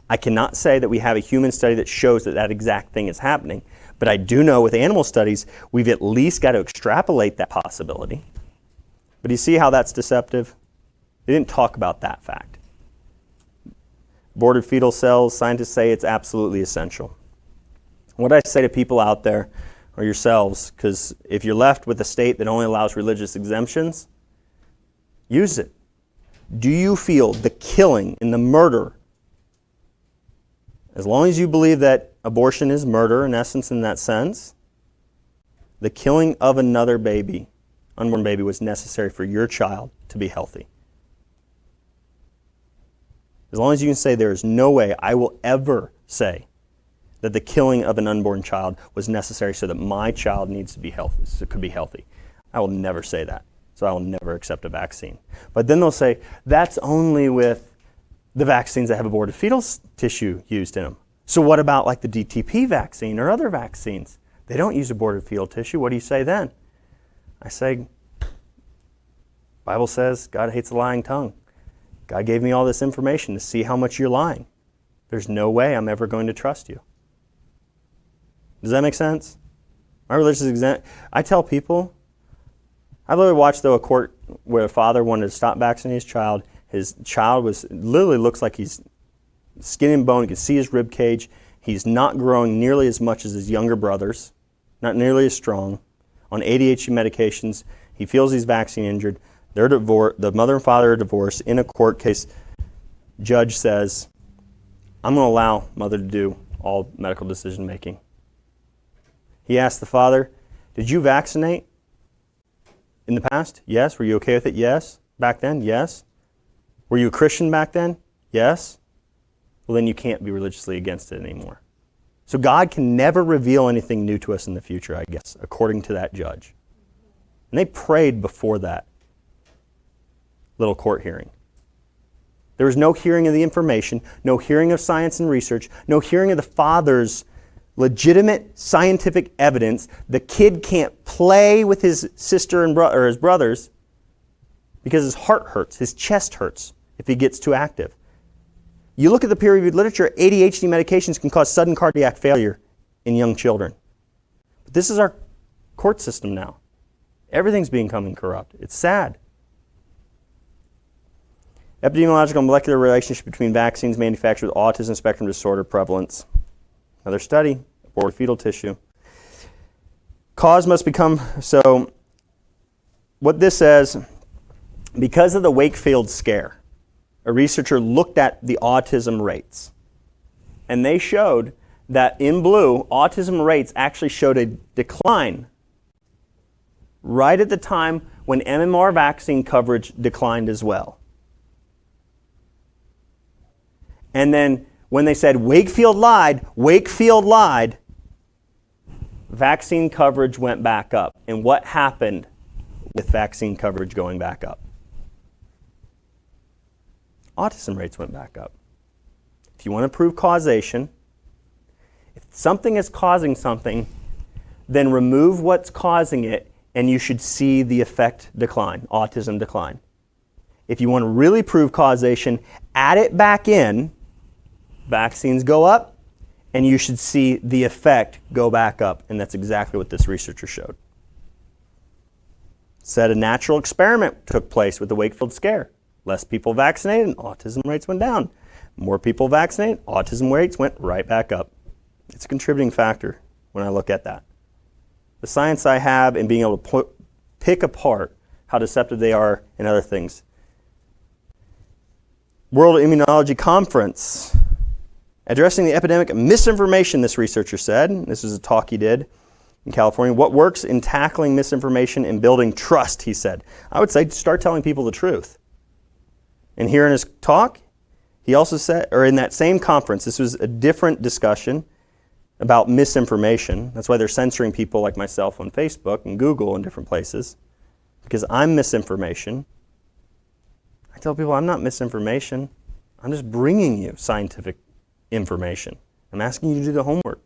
I cannot say that we have a human study that shows that that exact thing is happening, but I do know with animal studies, we've at least got to extrapolate that possibility. But do you see how that's deceptive? They didn't talk about that fact. Aborted fetal cells, scientists say it's absolutely essential. What I say to people out there, or yourselves, because if you're left with a state that only allows religious exemptions, use it. Do you feel the killing and the murder, as long as you believe that abortion is murder in essence in that sense, the killing of another baby, unborn baby, was necessary for your child to be healthy? As long as you can say there is no way I will ever say that the killing of an unborn child was necessary so that my child needs to be healthy, so it could be healthy. I will never say that. So I will never accept a vaccine. But then they'll say, that's only with the vaccines that have aborted fetal tissue used in them. So what about like the DTP vaccine or other vaccines? They don't use aborted fetal tissue. What do you say then? I say, Bible says God hates a lying tongue. God gave me all this information to see how much you're lying. There's no way I'm ever going to trust you. Does that make sense? My religious exemption, I tell people, I literally watched a court where a father wanted to stop vaccinating his child. His child literally looks like he's skin and bone. You can see his rib cage. He's not growing nearly as much as his younger brothers, not nearly as strong. On ADHD medications, he feels he's vaccine injured. They're divorced. The mother and father are divorced. In a court case, judge says, I'm going to allow mother to do all medical decision making. He asked the father, did you vaccinate in the past? Yes. Were you okay with it? Yes. Back then? Yes. Were you a Christian back then? Yes. Well, then you can't be religiously against it anymore. So God can never reveal anything new to us in the future, I guess, according to that judge. And they prayed before that little court hearing. There was no hearing of the information, no hearing of science and research, no hearing of the father's legitimate scientific evidence. The kid can't play with his sister and or his brothers because his heart hurts, his chest hurts if he gets too active. You look at the peer-reviewed literature, ADHD medications can cause sudden cardiac failure in young children. But this is our court system now. Everything's becoming corrupt. It's sad. Epidemiological and molecular relationship between vaccines manufactured with autism spectrum disorder prevalence. Another study, aborted fetal tissue. Cause must become, so what this says, because of the Wakefield scare, a researcher looked at the autism rates. And they showed that in blue, autism rates actually showed a decline right at the time when MMR vaccine coverage declined as well. And then when they said Wakefield lied, vaccine coverage went back up. And what happened with vaccine coverage going back up? Autism rates went back up. If you want to prove causation, if something is causing something, then remove what's causing it, and you should see the effect decline, autism decline. If you want to really prove causation, add it back in, vaccines go up, and you should see the effect go back up. And that's exactly what this researcher showed. Said a natural experiment took place with the Wakefield scare. Less people vaccinated, and autism rates went down. More people vaccinated, autism rates went right back up. It's a contributing factor when I look at that. The science I have in being able to pick apart how deceptive they are and other things. World Immunology Conference, addressing the epidemic of misinformation, this researcher said. This is a talk he did in California. What works in tackling misinformation and building trust, he said. I would say start telling people the truth. And here in his talk, he also said, or in that same conference, this was a different discussion about misinformation. That's why they're censoring people like myself on Facebook and Google and different places, because I'm misinformation. I tell people I'm not misinformation. I'm just bringing you scientific information. I'm asking you to do the homework.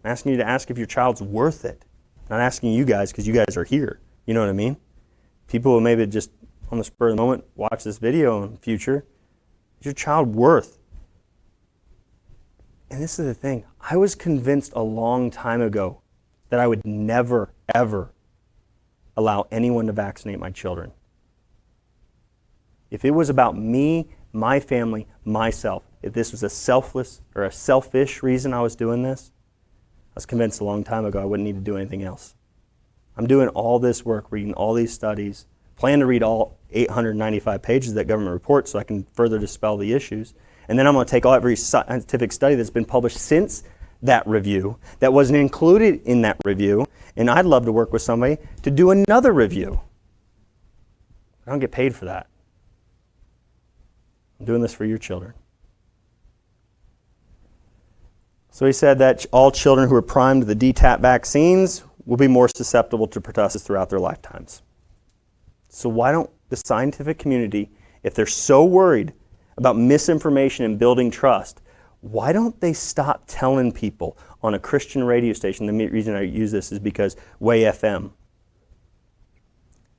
I'm asking you to ask if your child's worth it. I'm not asking you guys because you guys are here. You know what I mean? People will maybe just on the spur of the moment watch this video in the future. Is your child worth? And this is the thing. I was convinced a long time ago that I would never, ever allow anyone to vaccinate my children. If it was about me, my family, myself, if this was a selfless or a selfish reason I was doing this, I was convinced a long time ago I wouldn't need to do anything else. I'm doing all this work, reading all these studies, plan to read all 895 pages of that government report so I can further dispel the issues. And then I'm going to take every scientific study that's been published since that review that wasn't included in that review, and I'd love to work with somebody to do another review. I don't get paid for that. I'm doing this for your children. So he said that all children who are primed with the DTaP vaccines will be more susceptible to pertussis throughout their lifetimes. So why don't the scientific community, if they're so worried about misinformation and building trust, why don't they stop telling people on a Christian radio station? The reason I use this is because Way FM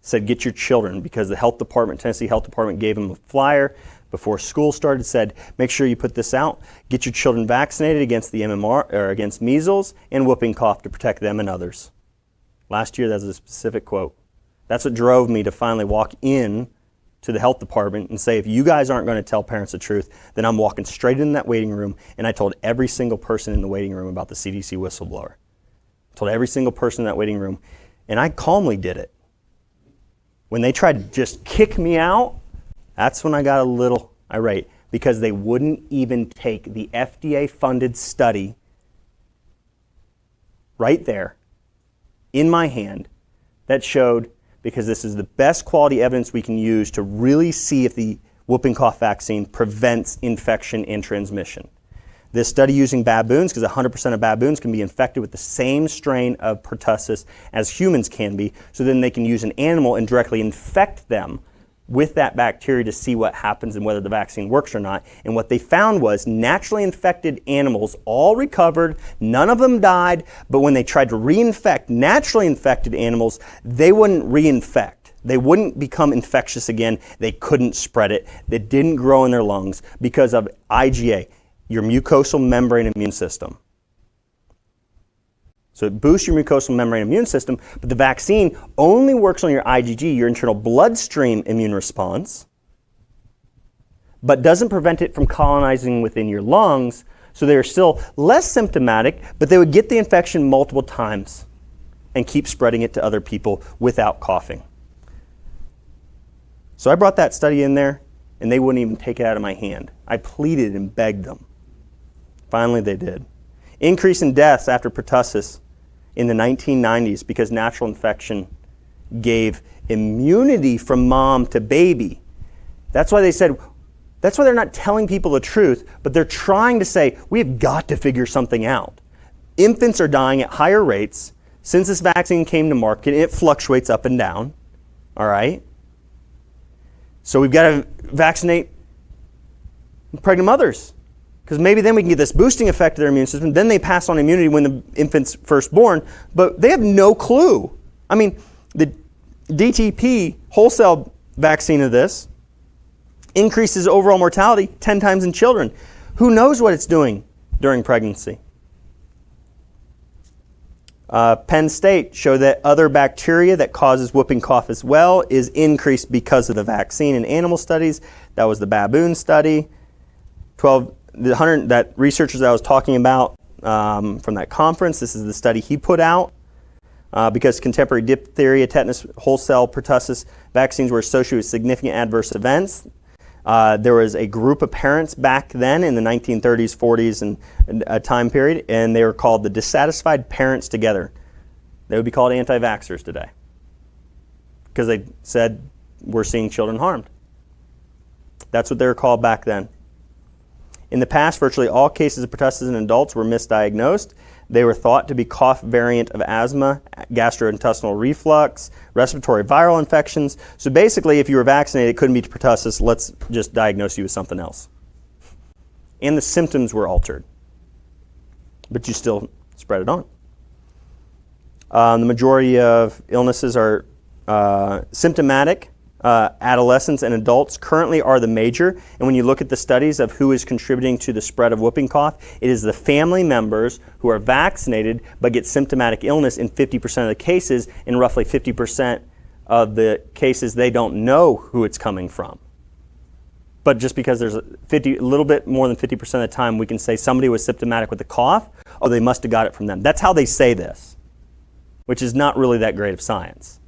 said get your children, because the health department, Tennessee Health Department gave them a flyer before school started, said make sure you put this out, get your children vaccinated against the MMR or against measles and whooping cough to protect them and others. Last year that was a specific quote. That's what drove me to finally walk in to the health department and say, if you guys aren't going to tell parents the truth, then I'm walking straight in that waiting room. And I told every single person in the waiting room about the CDC whistleblower. I told every single person in that waiting room, and I calmly did it. When they tried to just kick me out, that's when I got a little irate, because they wouldn't even take the FDA-funded study right there in my hand that showed, because this is the best quality evidence we can use to really see if the whooping cough vaccine prevents infection and transmission. This study using baboons, because 100% of baboons can be infected with the same strain of pertussis as humans can be, so then they can use an animal and directly infect them with that bacteria to see what happens and whether the vaccine works or not. And what they found was naturally infected animals all recovered, none of them died, but when they tried to reinfect naturally infected animals, they wouldn't reinfect. They wouldn't become infectious again. They couldn't spread it. It didn't grow in their lungs because of IgA, your mucosal membrane immune system. So it boosts your mucosal membrane immune system, but the vaccine only works on your IgG, your internal bloodstream immune response, but doesn't prevent it from colonizing within your lungs, so they are still less symptomatic, but they would get the infection multiple times and keep spreading it to other people without coughing. So I brought that study in there, and they wouldn't even take it out of my hand. I pleaded and begged them. Finally, they did. Increase in deaths after pertussis in the 1990s because natural infection gave immunity from mom to baby. That's why they said, that's why they're not telling people the truth, but they're trying to say, we've got to figure something out. Infants are dying at higher rates since this vaccine came to market. It fluctuates up and down, all right? So we've got to vaccinate pregnant mothers because maybe then we can get this boosting effect of their immune system. Then they pass on immunity when the infant's first born, but they have no clue. I mean, the DTP wholesale vaccine of this increases overall mortality 10 times in children. Who knows what it's doing during pregnancy? Penn State showed that other bacteria that causes whooping cough as well is increased because of the vaccine in animal studies. That was the baboon study. That researchers that I was talking about from that conference, this is the study he put out. Because contemporary diphtheria, tetanus, wholesale pertussis vaccines were associated with significant adverse events. There was a group of parents back then in the 1930s, 40s, and time period, and they were called the dissatisfied parents together. They would be called anti-vaxxers today because they said we're seeing children harmed. That's what they were called back then. In the past, virtually all cases of pertussis in adults were misdiagnosed. They were thought to be cough variant of asthma, gastrointestinal reflux, respiratory viral infections. So basically, if you were vaccinated, it couldn't be pertussis. Let's just diagnose you with something else. And the symptoms were altered. But you still spread it on. The majority of illnesses are symptomatic. Adolescents and adults currently are the major, and when you look at the studies of who is contributing to the spread of whooping cough, it is the family members who are vaccinated but get symptomatic illness in 50% of the cases. In roughly 50% of the cases, they don't know who it's coming from. But just because there's a little bit more than 50% of the time, we can say somebody was symptomatic with a cough, oh, they must have got it from them. That's how they say this, which is not really that great of science.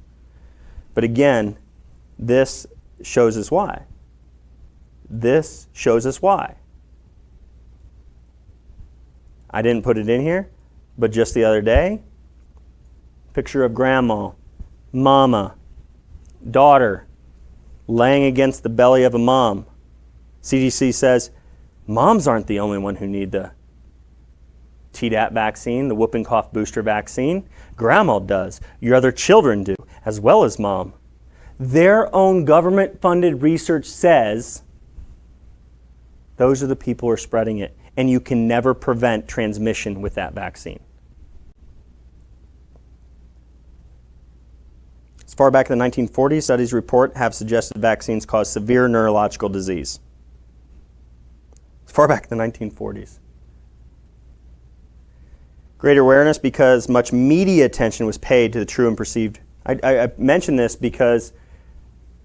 But again, this shows us why. This shows us why. I didn't put it in here, but just the other day, picture of grandma, mama, daughter, laying against the belly of a mom. CDC says, moms aren't the only one who need the Tdap vaccine, the whooping cough booster vaccine. Grandma does. Your other children do, as well as mom. Their own government-funded research says those are the people who are spreading it, and you can never prevent transmission with that vaccine. As far back in the 1940s, studies report have suggested vaccines cause severe neurological disease. As far back in the 1940s. Greater awareness because much media attention was paid to the true and perceived. I mention this because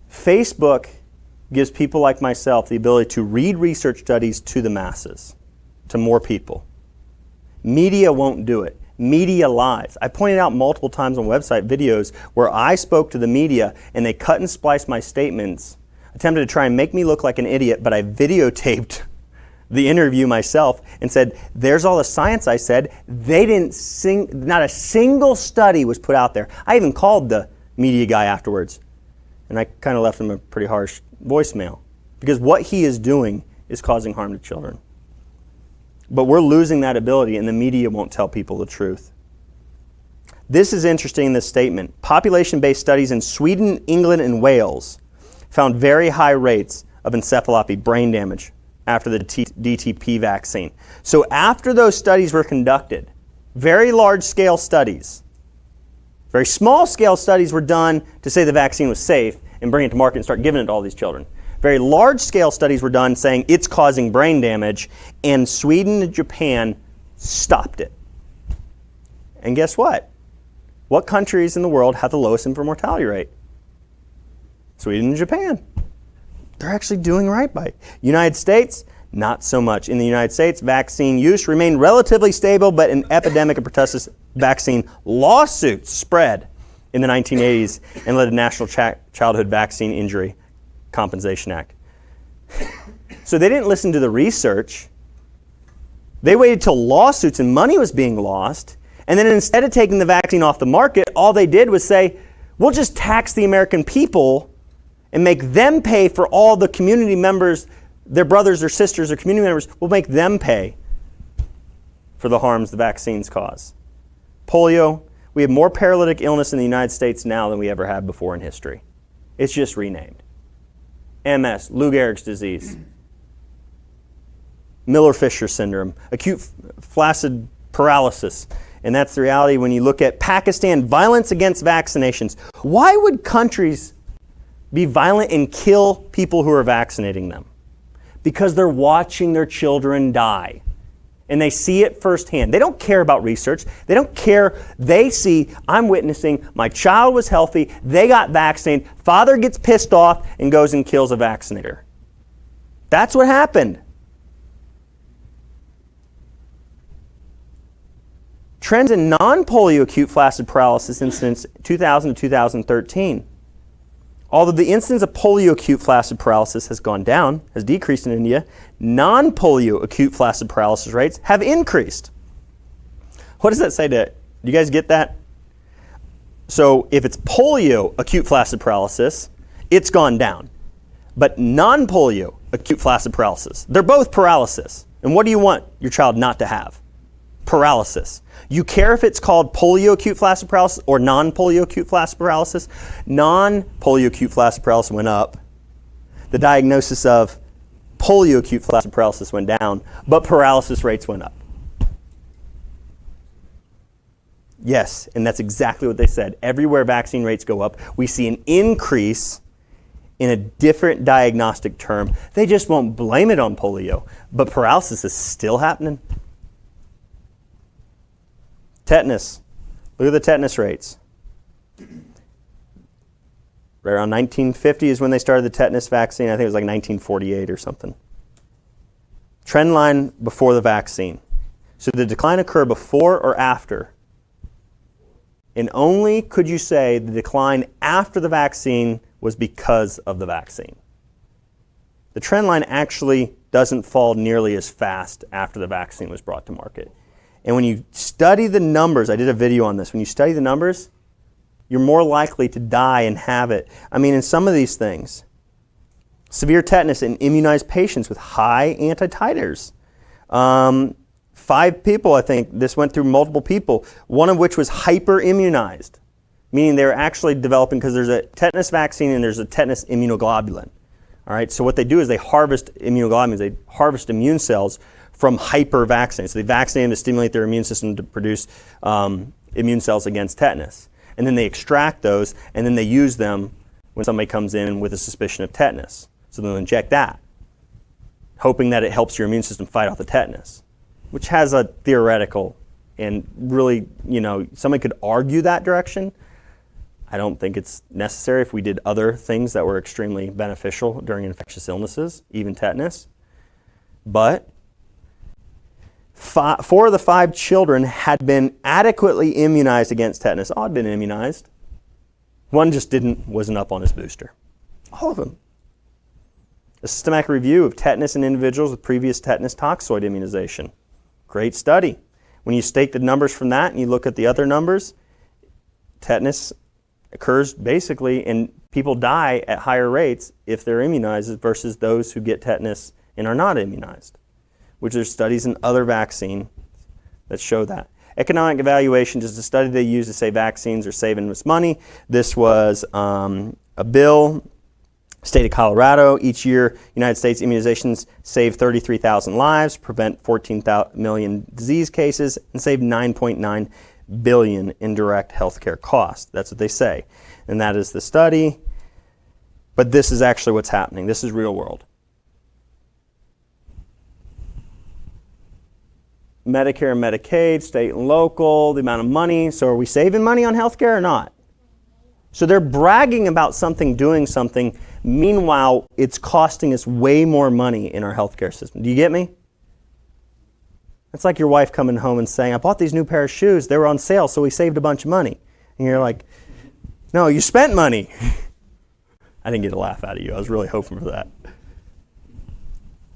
Facebook gives people like myself the ability to read research studies to the masses, to more people. Media won't do it. Media lies. I pointed out multiple times on website videos where I spoke to the media and they cut and spliced my statements, attempted to try and make me look like an idiot, but I videotaped the interview myself and said, there's all the science I said. They didn't not a single study was put out there. I even called the media guy afterwards. And I kind of left him a pretty harsh voicemail because what he is doing is causing harm to children. But we're losing that ability and the media won't tell people the truth. This is interesting, this statement. Population-based studies in Sweden, England, and Wales found very high rates of encephalopathy, brain damage, after the DTP vaccine. So after those studies were conducted, very large-scale studies, very small-scale studies were done to say the vaccine was safe and bring it to market and start giving it to all these children. Very large-scale studies were done saying it's causing brain damage, and Sweden and Japan stopped it. And guess what? What countries in the world have the lowest infant mortality rate? Sweden and Japan. They're actually doing right by it. United States, not so much. In the United States, vaccine use remained relatively stable, but an epidemic of pertussis vaccine lawsuits spread in the 1980s and led to the National Childhood Vaccine Injury Compensation Act. So they didn't listen to the research. They waited till lawsuits and money was being lost, and then instead of taking the vaccine off the market, all they did was say, we'll just tax the American people and make them pay for all the community members, their brothers or sisters or community members, we'll make them pay for the harms the vaccines cause. Polio, we have more paralytic illness in the United States now than we ever had before in history. It's just renamed. MS, Lou Gehrig's disease. Miller-Fisher syndrome, acute flaccid paralysis. And that's the reality when you look at Pakistan, violence against vaccinations. Why would countries be violent and kill people who are vaccinating them? Because they're watching their children die. And they see it firsthand. They don't care about research. They don't care. They see, I'm witnessing, my child was healthy, they got vaccinated, father gets pissed off and goes and kills a vaccinator. That's what happened. Trends in non-polio acute flaccid paralysis incidence 2000 to 2013. Although the incidence of polio acute flaccid paralysis has gone down, has decreased in India, non-polio acute flaccid paralysis rates have increased. What does that say to, do you guys get that? So if it's polio acute flaccid paralysis, it's gone down. But non-polio acute flaccid paralysis, they're both paralysis. And what do you want your child not to have? Paralysis. You care if it's called polio acute flaccid paralysis or non-polio acute flaccid paralysis? Non-polio acute flaccid paralysis went up. The diagnosis of polio acute flaccid paralysis went down, but paralysis rates went up. Yes, and that's exactly what they said. Everywhere vaccine rates go up, we see an increase in a different diagnostic term. They just won't blame it on polio, but paralysis is still happening. Tetanus. Look at the tetanus rates. Right around 1950 is when they started the tetanus vaccine. I think it was like 1948 or something. Trend line before the vaccine. So did the decline occur before or after? And only could you say the decline after the vaccine was because of the vaccine. The trend line actually doesn't fall nearly as fast after the vaccine was brought to market. And when you study the numbers, I did a video on this, when you study the numbers, you're more likely to die and have it. I mean, in some of these things, severe tetanus in immunized patients with high antititers. 5 people, I think, this went through multiple people, one of which was hyper-immunized, meaning they were actually developing, because there's a tetanus vaccine and there's a tetanus immunoglobulin. All right, so what they do is they harvest immunoglobulins, they harvest immune cells from hyper-vaccinated. So they vaccinate them to stimulate their immune system to produce immune cells against tetanus. And then they extract those, and then they use them when somebody comes in with a suspicion of tetanus. So they'll inject that, hoping that it helps your immune system fight off the tetanus, which has a theoretical and really, somebody could argue that direction. I don't think it's necessary if we did other things that were extremely beneficial during infectious illnesses, even tetanus. But 4 of the 5 children had been adequately immunized against tetanus. All had been immunized. One just wasn't up on his booster. All of them. A systematic review of tetanus in individuals with previous tetanus toxoid immunization. Great study. When you take the numbers from that and you look at the other numbers, tetanus occurs basically, and people die at higher rates if they're immunized versus those who get tetanus and are not immunized, which there's studies in other vaccines that show that. Economic evaluation is a study they use to say vaccines are saving us money. This was a bill, state of Colorado. Each year, United States immunizations save 33,000 lives, prevent 14 million disease cases, and save 9.9 billion in direct healthcare costs. That's what they say. And that is the study. But this is actually what's happening. This is real world. Medicare and Medicaid, state and local, the amount of money. So are we saving money on healthcare or not? So they're bragging about something, doing something. Meanwhile, it's costing us way more money in our healthcare system. Do you get me? It's like your wife coming home and saying, I bought these new pair of shoes. They were on sale, so we saved a bunch of money. And you're like, no, you spent money. I didn't get a laugh out of you. I was really hoping for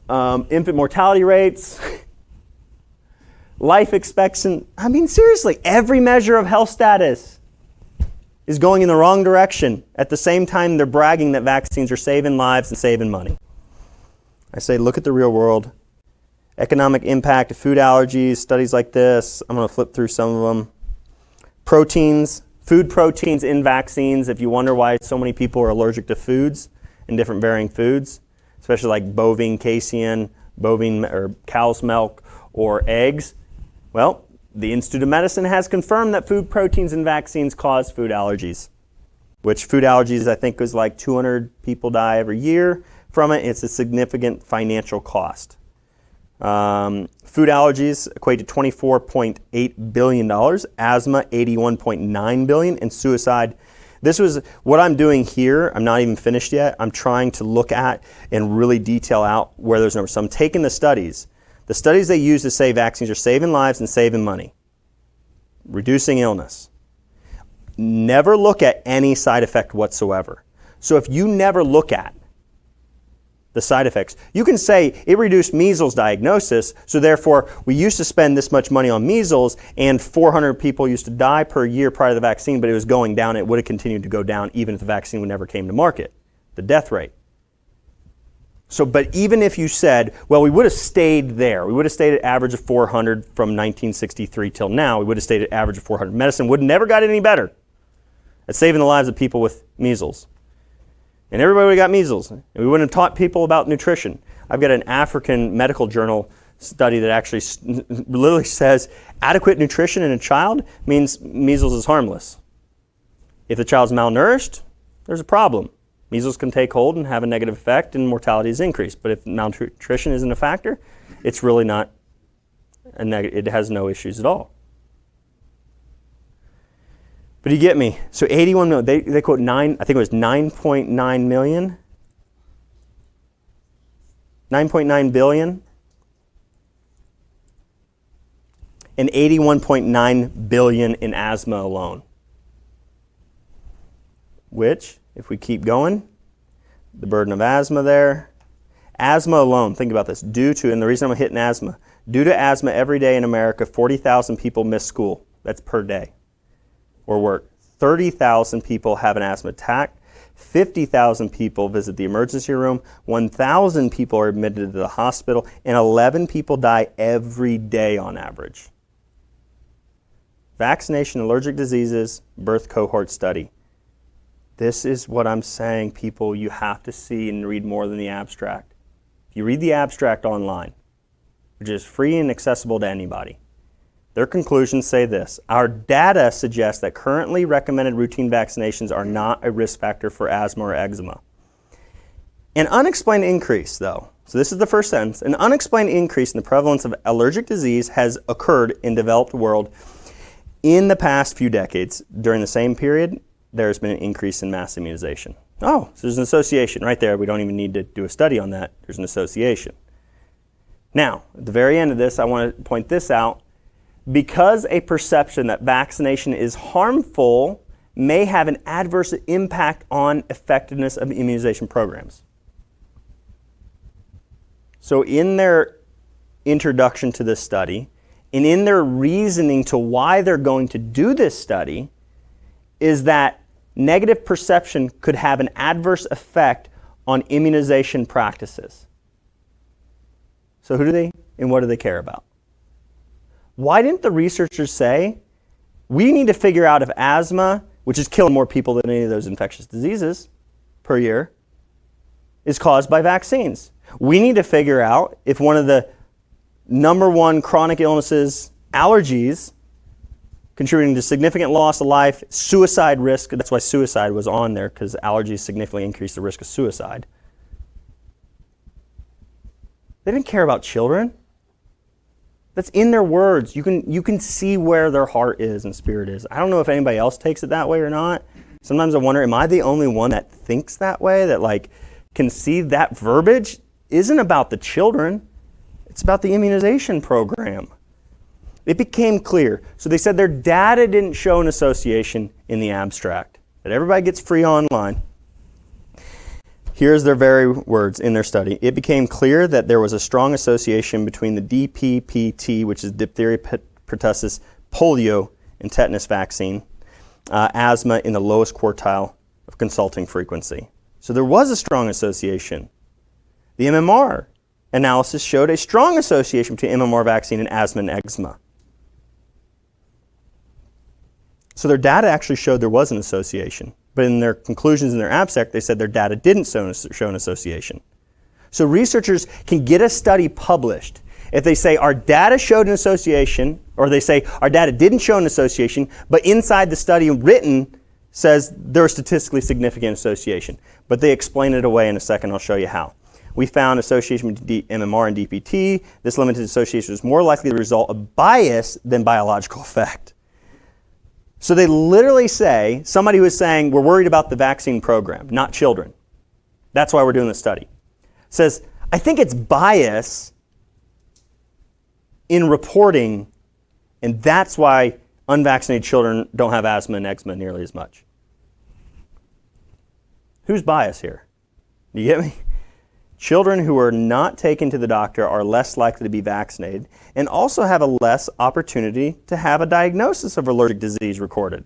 that. Infant mortality rates. Life expectancy. I mean, seriously, every measure of health status is going in the wrong direction. At the same time, they're bragging that vaccines are saving lives and saving money. I say, look at the real world. Economic impact of food allergies, studies like this. I'm going to flip through some of them. Proteins, food proteins in vaccines. If you wonder why so many people are allergic to foods and different varying foods, especially like bovine, casein, bovine or cow's milk or eggs? Well, the Institute of Medicine has confirmed that food proteins and vaccines cause food allergies, which food allergies I think is like 200 people die every year from it. It's a significant financial cost. Food allergies equate to $24.8 billion, asthma $81.9 billion, and suicide. This was what I'm doing here. I'm not even finished yet. I'm trying to look at and really detail out where those numbers. So I'm taking the studies. The studies they use to say vaccines are saving lives and saving money, reducing illness. Never look at any side effect whatsoever. So if you never look at the side effects, you can say it reduced measles diagnosis, so therefore we used to spend this much money on measles and 400 people used to die per year prior to the vaccine, but it was going down. It would have continued to go down even if the vaccine never came to market, the death rate. So, but even if you said, well, we would have stayed there. We would have stayed at average of 400 from 1963 till now. We would have stayed at average of 400. Medicine would have never got any better at saving the lives of people with measles. And everybody would have got measles. And we wouldn't have taught people about nutrition. I've got an African medical journal study that actually literally says adequate nutrition in a child means measles is harmless. If the child's malnourished, there's a problem. Measles can take hold and have a negative effect and mortality is increased. But if malnutrition isn't a factor, it's really not it has no issues at all. But you get me. So 81 million, they quote I think it was 9.9 million, 9.9 billion, and 81.9 billion in asthma alone. Which, if we keep going, the burden of asthma there. Asthma alone, think about this, and the reason I'm hitting asthma, due to asthma every day in America, 40,000 people miss school. That's per day. Or work. 30,000 people have an asthma attack. 50,000 people visit the emergency room. 1,000 people are admitted to the hospital. And 11 people die every day on average. Vaccination, allergic diseases, birth cohort study. This is what I'm saying, people. You have to see and read more than the abstract. If you read the abstract online, which is free and accessible to anybody, their conclusions say this: our data suggests that currently recommended routine vaccinations are not a risk factor for asthma or eczema. An unexplained increase, though, so this is the first sentence, an unexplained increase in the prevalence of allergic disease has occurred in the developed world in the past few decades. During the same period, there's been an increase in mass immunization. Oh, so there's an association right there. We don't even need to do a study on that. There's an association. Now, at the very end of this, I want to point this out. Because a perception that vaccination is harmful may have an adverse impact on effectiveness of immunization programs. So in their introduction to this study, and in their reasoning to why they're going to do this study, is that negative perception could have an adverse effect on immunization practices. So who do they and what do they care about? Why didn't the researchers say, we need to figure out if asthma, which is killing more people than any of those infectious diseases per year, is caused by vaccines? We need to figure out if one of the number one chronic illnesses, allergies, contributing to significant loss of life, suicide risk, that's why suicide was on there, because allergies significantly increase the risk of suicide. They didn't care about children. That's in their words. You can see where their heart is and spirit is. I don't know if anybody else takes it that way or not. Sometimes I wonder, am I the only one that thinks that way, that can see that verbiage isn't about the children. It's about the immunization program. It became clear. So they said their data didn't show an association in the abstract, that everybody gets free online. Here's their very words in their study. It became clear that there was a strong association between the DPPT, which is diphtheria, pertussis, polio, and tetanus vaccine, asthma in the lowest quartile of consulting frequency. So there was a strong association. The MMR analysis showed a strong association between MMR vaccine and asthma and eczema. So their data actually showed there was an association. But in their conclusions in their abstract, they said their data didn't show an association. So researchers can get a study published. If they say our data showed an association, or they say our data didn't show an association, but inside the study written says there was statistically significant association. But they explain it away in a second. I'll show you how. We found association between MMR and DPT. This limited association was more likely the result of bias than biological effect. So they literally say, somebody who is saying, we're worried about the vaccine program, not children. That's why we're doing the study. Says, I think it's bias in reporting, and that's why unvaccinated children don't have asthma and eczema nearly as much. Who's biased here? Do you get me? Children who are not taken to the doctor are less likely to be vaccinated and also have a less opportunity to have a diagnosis of allergic disease recorded.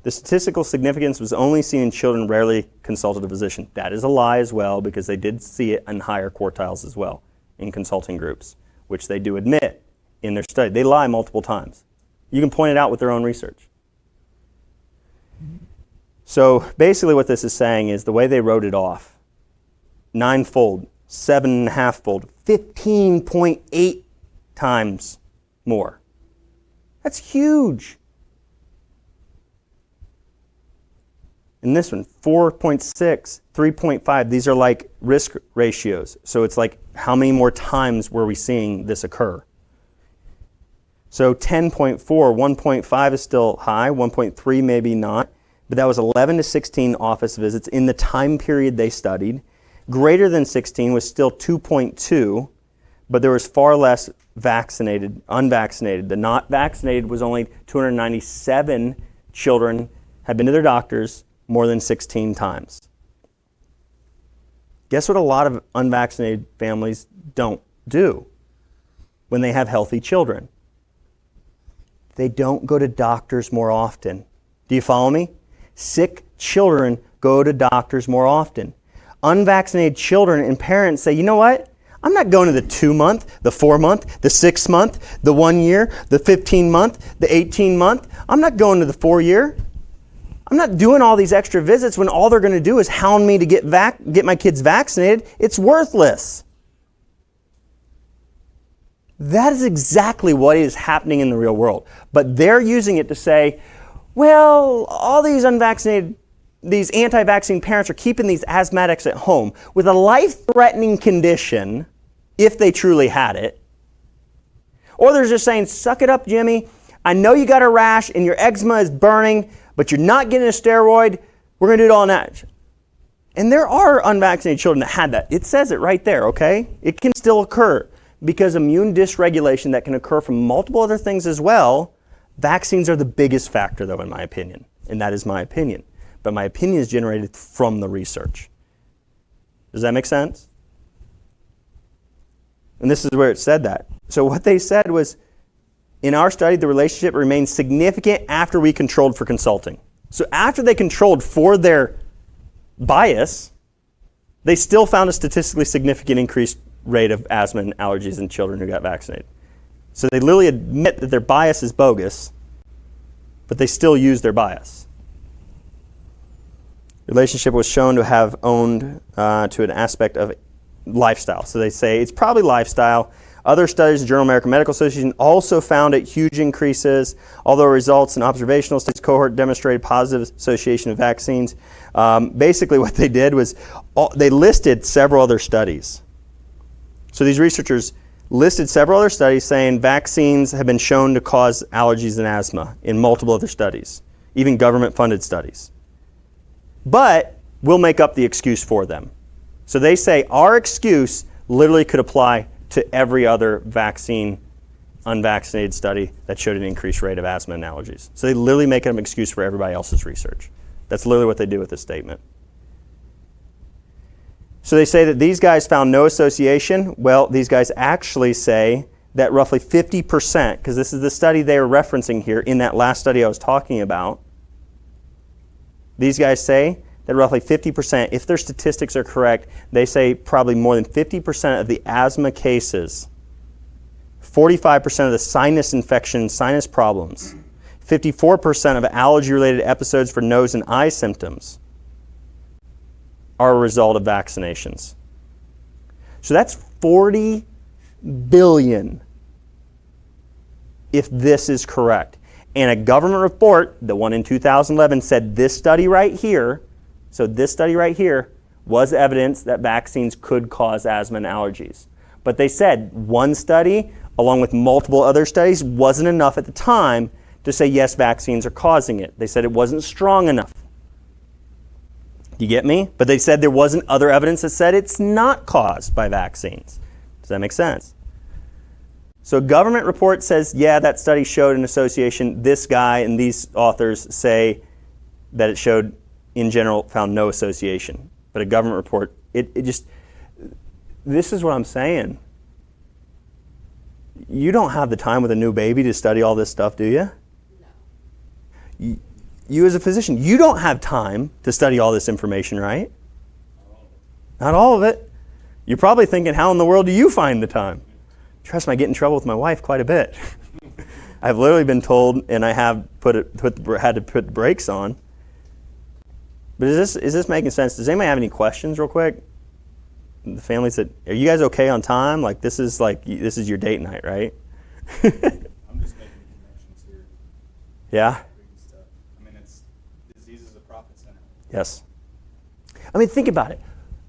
The statistical significance was only seen in children rarely consulted a physician. That is a lie as well, because they did see it in higher quartiles as well in consulting groups, which they do admit in their study. They lie multiple times. You can point it out with their own research. So basically what this is saying is the way they wrote it off, 9-fold, 7.5-fold, 15.8 times more. That's huge. And this one, 4.6, 3.5, these are like risk ratios. So it's like how many more times were we seeing this occur? So 10.4, 1.5 is still high, 1.3 maybe not. But that was 11 to 16 office visits in the time period they studied. Greater than 16 was still 2.2, but there was far less vaccinated, unvaccinated. The not vaccinated was only 297 children had been to their doctors more than 16 times. Guess what a lot of unvaccinated families don't do when they have healthy children? They don't go to doctors more often. Do you follow me? Sick children go to doctors more often. Unvaccinated children and parents say, you know what? I'm not going to the 2-month, the 4-month, the 6-month, the 1 year, the 15-month, the 18-month. I'm not going to the 4-year. I'm not doing all these extra visits when all they're going to do is hound me to get my kids vaccinated. It's worthless. That is exactly what is happening in the real world. But they're using it to say, well, all these unvaccinated, these anti-vaccine parents are keeping these asthmatics at home with a life-threatening condition, if they truly had it. Or they're just saying, suck it up, Jimmy. I know you got a rash and your eczema is burning, but you're not getting a steroid. We're going to do it all natural. And there are unvaccinated children that had that. It says it right there, okay? It can still occur because immune dysregulation that can occur from multiple other things as well. Vaccines are the biggest factor, though, in my opinion. And that is my opinion. But my opinion is generated from the research. Does that make sense? And this is where it said that. So what they said was, in our study, the relationship remained significant after we controlled for consulting. So after they controlled for their bias, they still found a statistically significant increased rate of asthma and allergies in children who got vaccinated. So they literally admit that their bias is bogus, but they still use their bias. Relationship was shown to have owned to an aspect of lifestyle. So they say it's probably lifestyle. Other studies in Journal of American Medical Association also found it huge increases, although results in observational studies cohort demonstrated positive association of vaccines. Basically what they did was they listed several other studies. So these researchers listed several other studies saying vaccines have been shown to cause allergies and asthma in multiple other studies, even government-funded studies. But we'll make up the excuse for them. So they say our excuse literally could apply to every other vaccine, unvaccinated study that showed an increased rate of asthma and allergies. So they literally make up an excuse for everybody else's research. That's literally what they do with this statement. So they say that these guys found no association. Well, these guys actually say that roughly 50%, because this is the study they are referencing here in that last study I was talking about, these guys say that roughly 50%, if their statistics are correct, they say probably more than 50% of the asthma cases, 45% of the sinus infection, sinus problems, 54% of allergy-related episodes for nose and eye symptoms are a result of vaccinations. So that's 40 billion if this is correct. And a government report, the one in 2011, said this study right here, so this study right here was evidence that vaccines could cause asthma and allergies. But they said one study, along with multiple other studies, wasn't enough at the time to say, yes, vaccines are causing it. They said it wasn't strong enough. You get me? But they said there wasn't other evidence that said it's not caused by vaccines. Does that make sense? So a government report says, yeah, that study showed an association. This guy and these authors say that it showed, in general, found no association. But a government report, it just, this is what I'm saying. You don't have the time with a new baby to study all this stuff, do you? No. You as a physician, you don't have time to study all this information, right? Not all of it. You're probably thinking, how in the world do you find the time? Trust me, I get in trouble with my wife quite a bit. I've literally been told, and I have had to put brakes on. But is this making sense? Does anybody have any questions real quick? The families that, are you guys okay on time? This is your date night, right? I'm just making connections here. Yeah? I mean, it's disease is a profit center. Yes. I mean, think about it.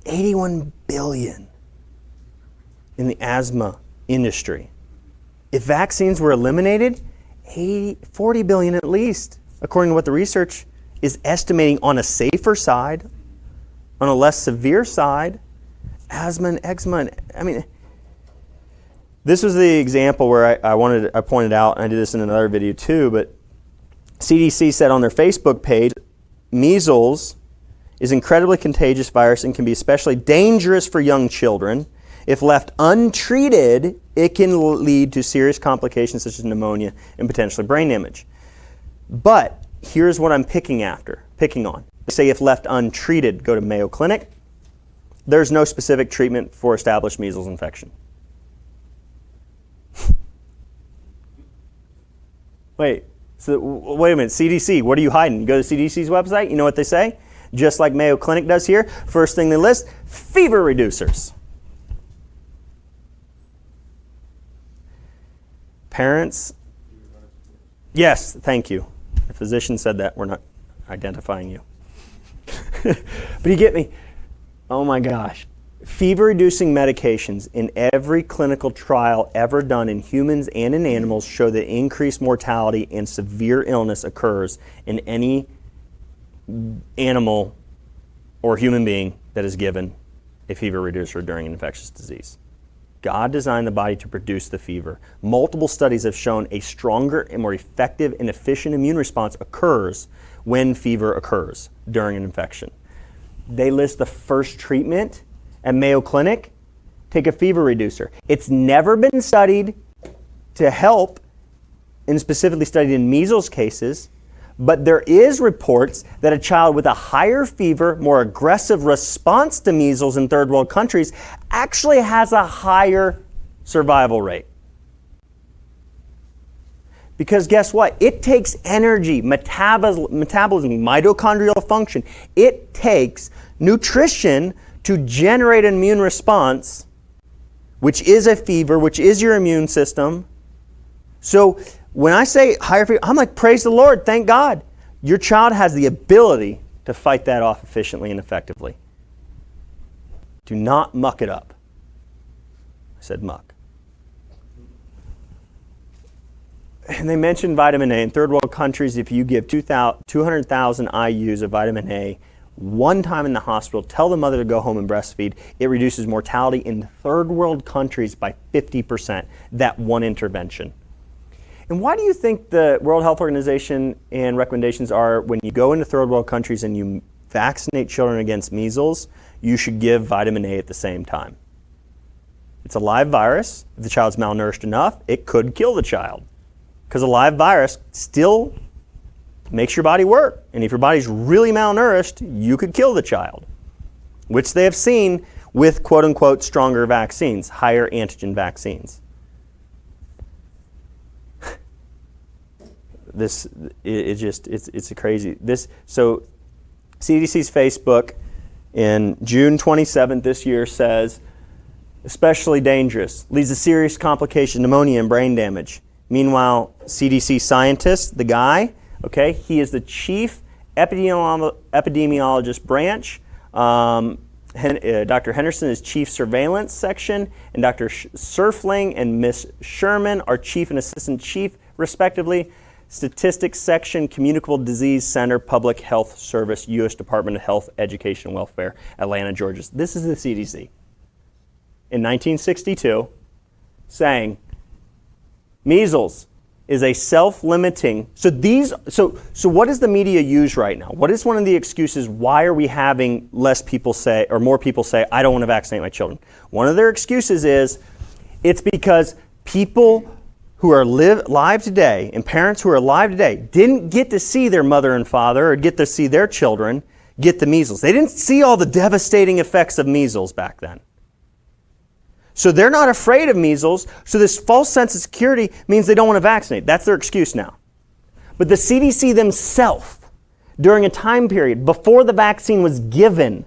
81 billion in the asthma industry. If vaccines were eliminated, 40 billion at least, according to what the research is estimating on a safer side, on a less severe side, asthma and eczema. I mean, this was the example where I pointed out, and I did this in another video too, but CDC said on their Facebook page, measles is an incredibly contagious virus and can be especially dangerous for young children. If left untreated, it can lead to serious complications such as pneumonia and potentially brain damage. But here's what I'm picking on. They say if left untreated, go to Mayo Clinic. There's no specific treatment for established measles infection. Wait a minute, CDC, what are you hiding? You go to CDC's website, you know what they say? Just like Mayo Clinic does here, first thing they list, fever reducers. Parents, yes, thank you. The physician said that, we're not identifying you. But you get me? Oh my gosh. Fever-reducing medications in every clinical trial ever done in humans and in animals show that increased mortality and severe illness occurs in any animal or human being that is given a fever reducer during an infectious disease. God designed the body to produce the fever. Multiple studies have shown a stronger and more effective and efficient immune response occurs when fever occurs during an infection. They list the first treatment at Mayo Clinic, take a fever reducer. It's never been studied to help, and specifically studied in measles cases, but there is reports that a child with a higher fever, more aggressive response to measles in third world countries actually has a higher survival rate. Because guess what? It takes energy, metabolism, mitochondrial function. It takes nutrition to generate an immune response, which is a fever, which is your immune system. So when I say higher fever, I'm like, praise the Lord, thank God. Your child has the ability to fight that off efficiently and effectively. Do not muck it up. I said muck. And they mentioned vitamin A. In third world countries, if you give 200,000 IUs of vitamin A one time in the hospital, tell the mother to go home and breastfeed, it reduces mortality in third world countries by 50%, that one intervention. And why do you think the World Health Organization and recommendations are when you go into third world countries and you vaccinate children against measles, you should give vitamin A at the same time? It's a live virus. If the child's malnourished enough, it could kill the child. Because a live virus still makes your body work. And if your body's really malnourished, you could kill the child, which they have seen with quote-unquote stronger vaccines, higher antigen vaccines. It's a crazy. So CDC's Facebook in June 27th this year says, especially dangerous, leads to serious complications, pneumonia and brain damage. Meanwhile, CDC scientist, the guy, okay, he is the chief epidemiologist branch. Dr. Henderson is chief surveillance section, and Dr. Surfling and Miss Sherman are chief and assistant chief, respectively. Statistics section, Communicable Disease Center, Public Health Service, U.S. Department of Health, Education, and Welfare, Atlanta, Georgia. This is the CDC. In 1962, saying measles is a self-limiting. So what does the media use right now? What is one of the excuses? Why are we having less people say, or more people say, I don't want to vaccinate my children? One of their excuses is it's because people who are live today and parents who are alive today didn't get to see their mother and father or get to see their children get the measles. They didn't see all the devastating effects of measles back then. So they're not afraid of measles, so this false sense of security means they don't want to vaccinate. That's their excuse now. But the CDC themselves, during a time period before the vaccine was given,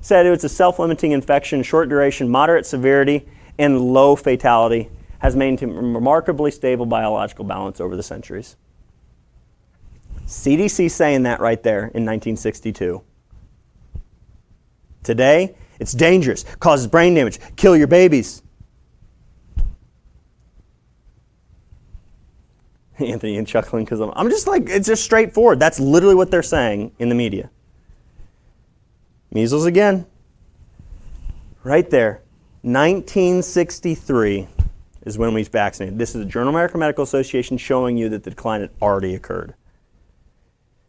said it was a self-limiting infection, short duration, moderate severity, and low fatality, has maintained remarkably stable biological balance over the centuries. CDC saying that right there in 1962. Today, it's dangerous, causes brain damage, kill your babies. Anthony and chuckling because I'm just like, it's just straightforward. That's literally what they're saying in the media. Measles again. Right there. 1963 is when we vaccinated. This is the Journal of American Medical Association showing you that the decline had already occurred.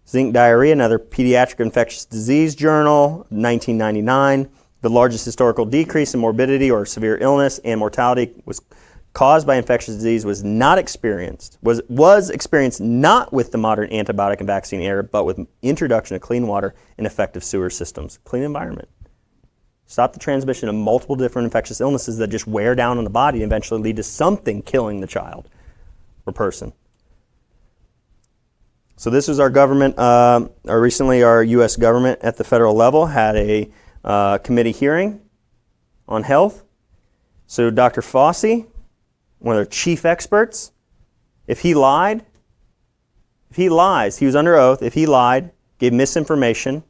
Zinc diarrhea, another pediatric infectious disease journal, 1999. The largest historical decrease in morbidity or severe illness and mortality was caused by infectious disease was experienced not with the modern antibiotic and vaccine era, but with introduction of clean water and effective sewer systems. Clean environment. Stop the transmission of multiple different infectious illnesses that just wear down on the body and eventually lead to something killing the child or person. So this was our government, recently our U.S. government at the federal level had a committee hearing on health. So Dr. Fauci, one of their chief experts, if he lies, he was under oath, if he lied, gave misinformation,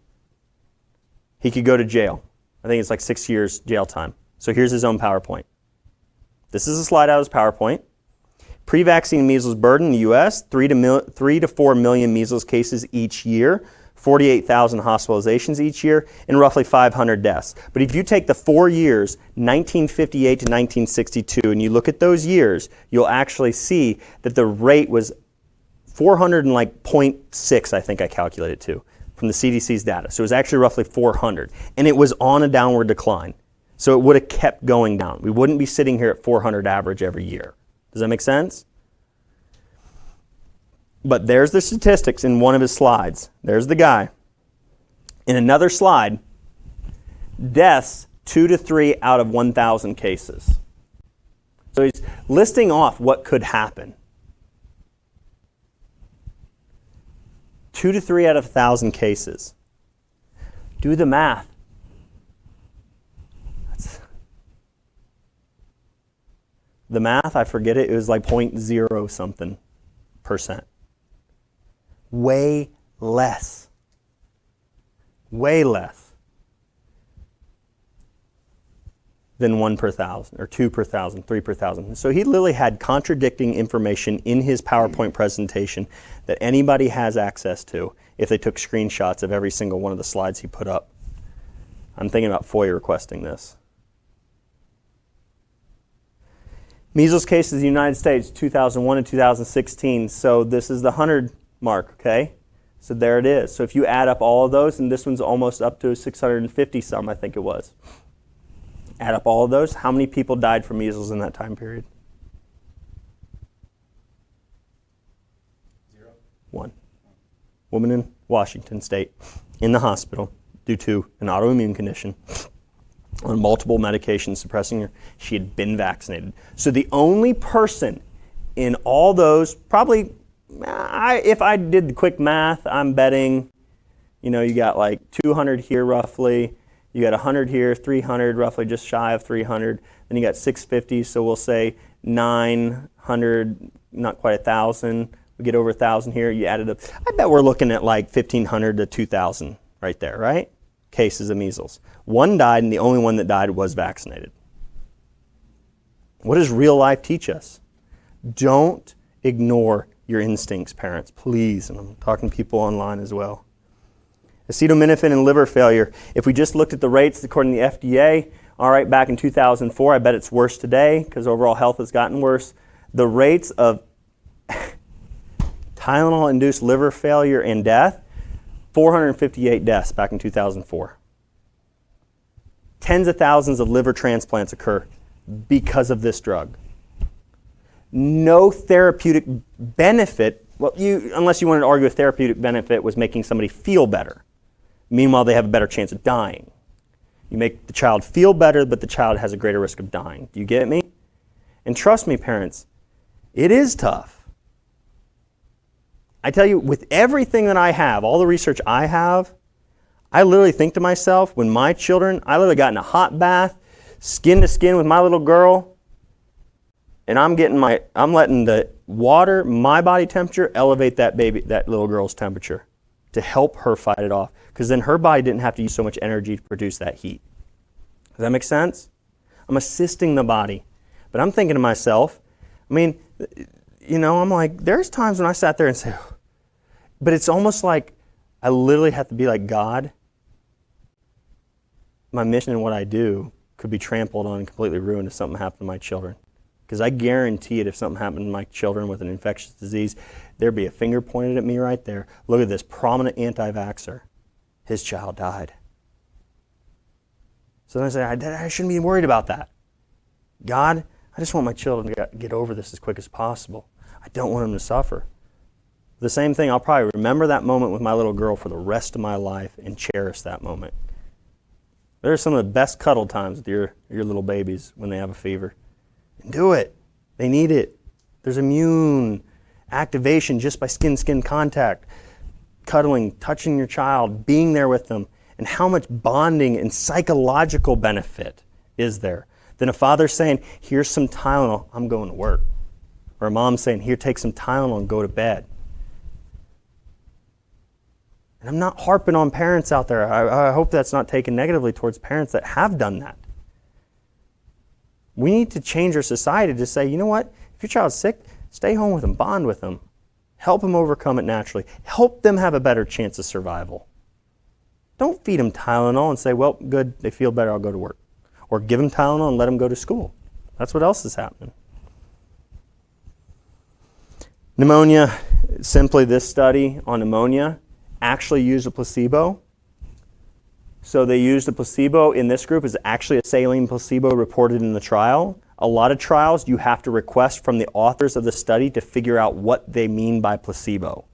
he could go to jail. I think it's like 6 years jail time. So here's his own PowerPoint. This is a slide out of his PowerPoint. Pre-vaccine measles burden in the U.S., 3 to 4 million measles cases each year, 48,000 hospitalizations each year, and roughly 500 deaths. But if you take the 4 years, 1958 to 1962, and you look at those years, you'll actually see that the rate was 400.6, I think I calculated to, from the CDC's data. So it was actually roughly 400. And it was on a downward decline. So it would have kept going down. We wouldn't be sitting here at 400 average every year. Does that make sense? But there's the statistics in one of his slides. There's the guy. In another slide, deaths 2 to 3 out of 1,000 cases. So he's listing off what could happen. 2 to 3 out of 1,000 cases. Do the math. The math, I forget it, it was like 0.0 something percent. Way less. Way less than 1 per 1,000, or 2 per 1,000, 3 per 1,000. So he literally had contradicting information in his PowerPoint presentation that anybody has access to if they took screenshots of every single one of the slides he put up. I'm thinking about FOIA requesting this. Measles cases in the United States, 2001 and 2016. So this is the 100 mark, okay? So there it is. So if you add up all of those, and this one's almost up to 650 some, I think it was. Add up all of those, how many people died from measles in that time period? 0. 1. Woman in Washington State in the hospital due to an autoimmune condition on multiple medications suppressing her. She had been vaccinated. So the only person in all those, probably, if I did the quick math, I'm betting You know, you got like 200 here roughly. You got 100 here, 300 roughly, just shy of 300. Then you got 650, so we'll say 900, not quite 1,000. We get over 1,000 here, you add it up. I bet we're looking at like 1,500 to 2,000 right there, right? Cases of measles. One died, and the only one that died was vaccinated. What does real life teach us? Don't ignore your instincts, parents, please. And I'm talking to people online as well. Acetaminophen and liver failure. If we just looked at the rates according to the FDA, all right, back in 2004, I bet it's worse today because overall health has gotten worse. The rates of Tylenol-induced liver failure and death, 458 deaths back in 2004. Tens of thousands of liver transplants occur because of this drug. No therapeutic benefit, unless you wanted to argue a therapeutic benefit was making somebody feel better. Meanwhile, they have a better chance of dying. You make the child feel better, but the child has a greater risk of dying. Do you get me? And trust me, parents, it is tough. I tell you, with everything that I have, all the research I have, I literally think to myself, when my children, I literally got in a hot bath, skin to skin with my little girl, and I'm letting the water, my body temperature, elevate that little girl's temperature to help her fight it off. Because then her body didn't have to use so much energy to produce that heat. Does that make sense? I'm assisting the body. But I'm thinking to myself, I'm like, there's times when I sat there and say, but it's almost like I literally have to be like, God, my mission and what I do could be trampled on and completely ruined if something happened to my children. Because I guarantee it, if something happened to my children with an infectious disease, there'd be a finger pointed at me right there. Look at this prominent anti-vaxxer. His child died. So then I say, I shouldn't be worried about that. God, I just want my children to get over this as quick as possible. I don't want them to suffer. The same thing, I'll probably remember that moment with my little girl for the rest of my life and cherish that moment. There are some of the best cuddle times with your little babies when they have a fever. And do it. They need it. There's immune activation just by skin-to-skin contact, cuddling, touching your child, being there with them, and how much bonding and psychological benefit is there than a father saying, here's some Tylenol, I'm going to work. Or a mom saying, here, take some Tylenol and go to bed. And I'm not harping on parents out there. I hope that's not taken negatively towards parents that have done that. We need to change our society to say, you know what? If your child's sick, stay home with them, bond with them. Help them overcome it naturally. Help them have a better chance of survival. Don't feed them Tylenol and say, well, good, they feel better, I'll go to work. Or give them Tylenol and let them go to school. That's what else is happening. Pneumonia, simply this study on pneumonia actually used a placebo. So they used a placebo in this group. Is actually a saline placebo reported in the trial. A lot of trials you have to request from the authors of the study to figure out what they mean by placebo.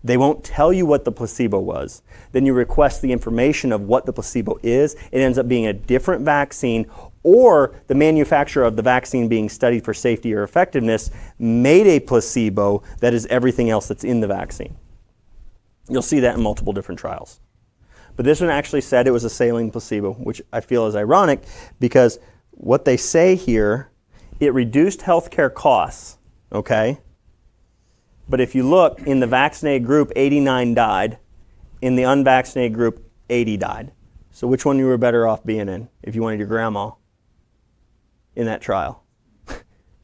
They won't tell you what the placebo was. Then you request the information of what the placebo is. It ends up being a different vaccine, or the manufacturer of the vaccine being studied for safety or effectiveness made a placebo that is everything else that's in the vaccine. You'll see that in multiple different trials. But this one actually said it was a saline placebo, which I feel is ironic because what they say here, it reduced healthcare costs, okay? But if you look, in the vaccinated group, 89 died. In the unvaccinated group, 80 died. So which one you were better off being in if you wanted your grandma in that trial?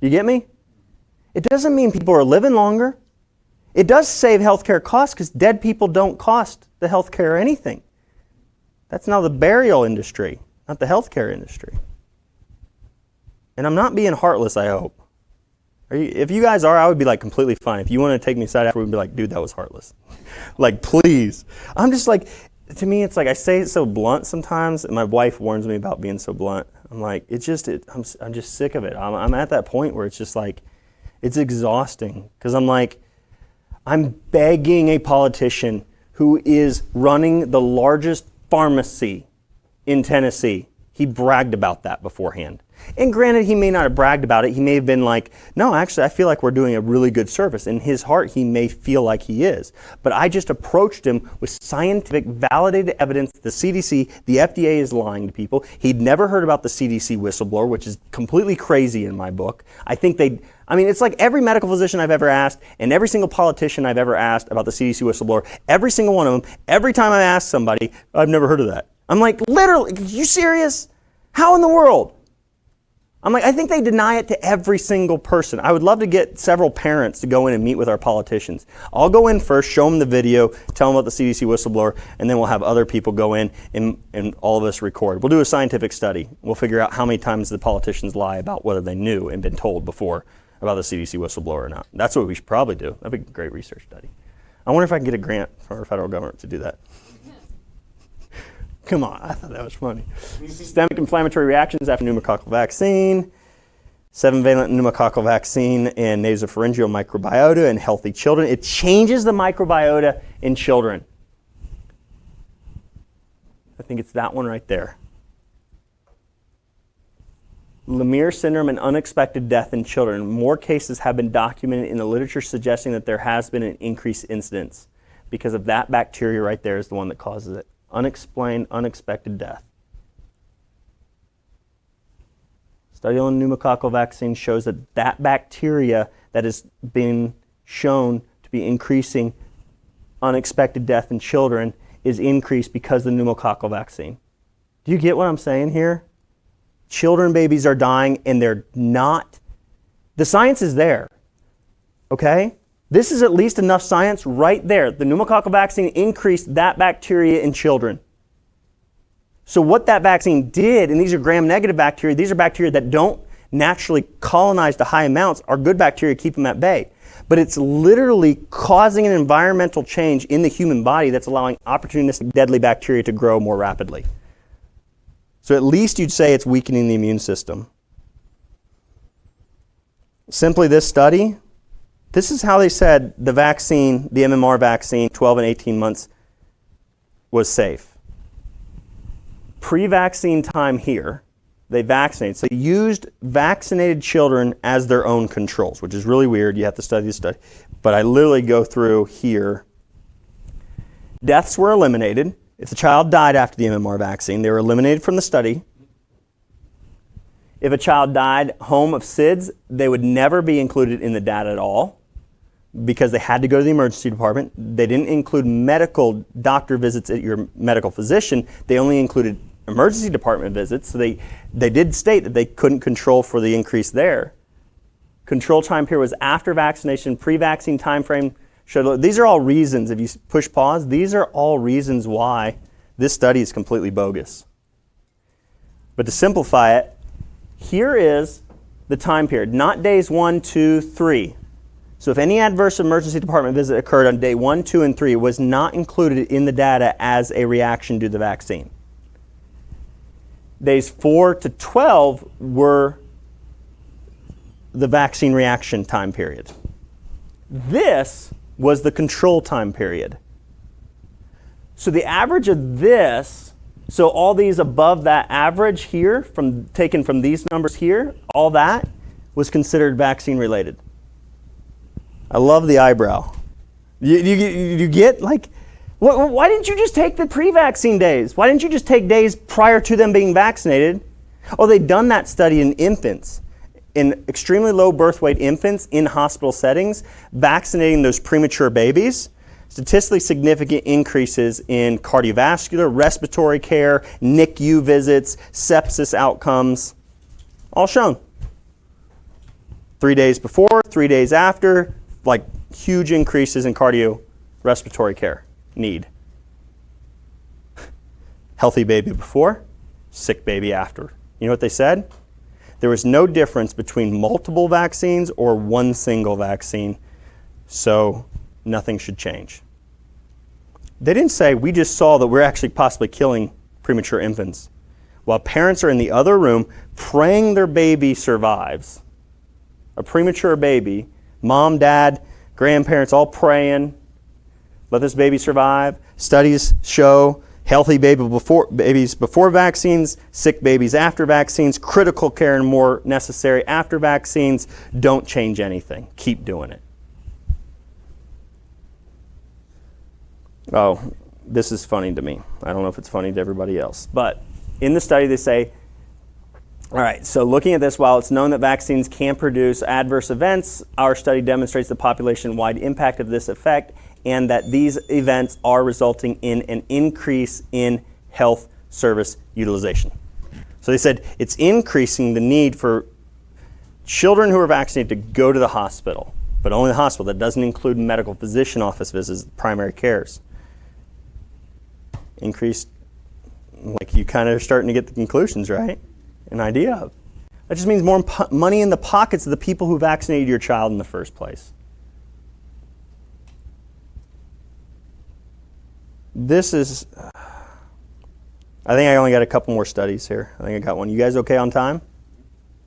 You get me? It doesn't mean people are living longer. It does save healthcare costs because dead people don't cost the healthcare anything. That's now the burial industry, not the healthcare industry. And I'm not being heartless, I hope. If you guys are, I would be like completely fine. If you want to take me aside after, we'd be like, dude, that was heartless. Like, please. I'm just like, to me, it's like I say it so blunt sometimes, and my wife warns me about being so blunt. I'm like, I'm just sick of it. I'm at that point where it's just like, it's exhausting. Because I'm like, I'm begging a politician who is running the largest pharmacy in Tennessee. He bragged about that beforehand. And granted, he may not have bragged about it. He may have been like, no, actually, I feel like we're doing a really good service. In his heart, he may feel like he is. But I just approached him with scientific, validated evidence. The CDC, the FDA is lying to people. He'd never heard about the CDC whistleblower, which is completely crazy in my book. It's like every medical physician I've ever asked and every single politician I've ever asked about the CDC whistleblower, every single one of them, every time I ask somebody, I've never heard of that. I'm like, literally, are you serious? How in the world? I'm like, I think they deny it to every single person. I would love to get several parents to go in and meet with our politicians. I'll go in first, show them the video, tell them about the CDC whistleblower, and then we'll have other people go in and all of us record. We'll do a scientific study. We'll figure out how many times the politicians lie about whether they knew and been told before about the CDC whistleblower or not. That's what we should probably do. That'd be a great research study. I wonder if I can get a grant from our federal government to do that. Come on, I thought that was funny. Systemic inflammatory reactions after pneumococcal vaccine, 7-valent pneumococcal vaccine and nasopharyngeal microbiota in healthy children. It changes the microbiota in children. I think it's that one right there. Lemire syndrome and unexpected death in children. More cases have been documented in the literature suggesting that there has been an increased incidence because of that bacteria right there is the one that causes it. Unexplained, unexpected death. Study on pneumococcal vaccine shows that that bacteria that is being shown to be increasing unexpected death in children is increased because of the pneumococcal vaccine. Do you get what I'm saying here? Children, babies are dying and they're not. The science is there, okay? This is at least enough science right there. The pneumococcal vaccine increased that bacteria in children. So what that vaccine did, and these are gram-negative bacteria, these are bacteria that don't naturally colonize to high amounts, are good bacteria, keep them at bay. But it's literally causing an environmental change in the human body that's allowing opportunistic deadly bacteria to grow more rapidly. So at least you'd say it's weakening the immune system. Simply this study, this is how they said the vaccine, the MMR vaccine, 12 and 18 months, was safe. Pre-vaccine time here, they vaccinated. So they used vaccinated children as their own controls, which is really weird. You have to study the study. But I literally go through here. Deaths were eliminated. If the child died after the MMR vaccine, they were eliminated from the study. If a child died home of SIDS, they would never be included in the data at all because they had to go to the emergency department. They didn't include medical doctor visits at your medical physician. They only included emergency department visits. So they did state that they couldn't control for the increase there. Control time period was after vaccination, pre-vaccine time frame. These are all reasons, if you push pause, these are all reasons why this study is completely bogus. But to simplify it, here is the time period, not days 1, 2, 3. So if any adverse emergency department visit occurred on day 1, 2, and 3, it was not included in the data as a reaction to the vaccine. Days 4 to 12 were the vaccine reaction time period. This was the control time period. So the average of this, so all these above that average here, taken from these numbers here, all that was considered vaccine related. I love the eyebrow. You get like, why didn't you just take the pre-vaccine days? Why didn't you just take days prior to them being vaccinated? Oh, they'd done that study in infants, in extremely low birth weight infants in hospital settings, vaccinating those premature babies. Statistically significant increases in cardiovascular, respiratory care, NICU visits, sepsis outcomes, all shown. 3 days before, 3 days after, like huge increases in cardiorespiratory care need. Healthy baby before, sick baby after. You know what they said? There was no difference between multiple vaccines or one single vaccine, so nothing should change. They didn't say, we just saw that we're actually possibly killing premature infants, while parents are in the other room praying their baby survives. A premature baby, mom, dad, grandparents all praying, let this baby survive. Studies show Healthy babies before vaccines, sick babies after vaccines, critical care and more necessary after vaccines. Don't change anything. Keep doing it. Oh, this is funny to me. I don't know if it's funny to everybody else. But in the study they say, all right, so looking at this, while it's known that vaccines can produce adverse events, our study demonstrates the population-wide impact of this effect and that these events are resulting in an increase in health service utilization. So they said it's increasing the need for children who are vaccinated to go to the hospital, but only the hospital. That doesn't include medical physician office visits, primary cares. Increased, like you kind of are starting to get the conclusions, right? An idea of. That just means more money in the pockets of the people who vaccinated your child in the first place. This is, I think I only got a couple more studies here. I think I got one. You guys okay on time?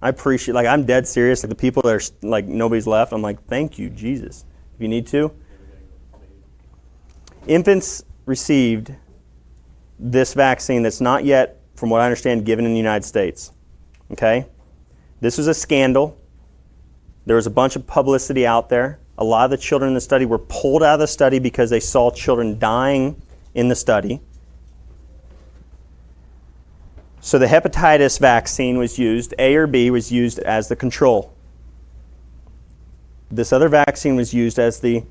I appreciate, like I'm dead serious. Like the people that are like nobody's left, I'm like, thank you, Jesus. If you need to. Infants received this vaccine that's not yet, from what I understand, given in the United States. Okay? This was a scandal. There was a bunch of publicity out there. A lot of the children in the study were pulled out of the study because they saw children dying in the study. So the hepatitis vaccine was used, A or B was used as the control. This other vaccine was used as the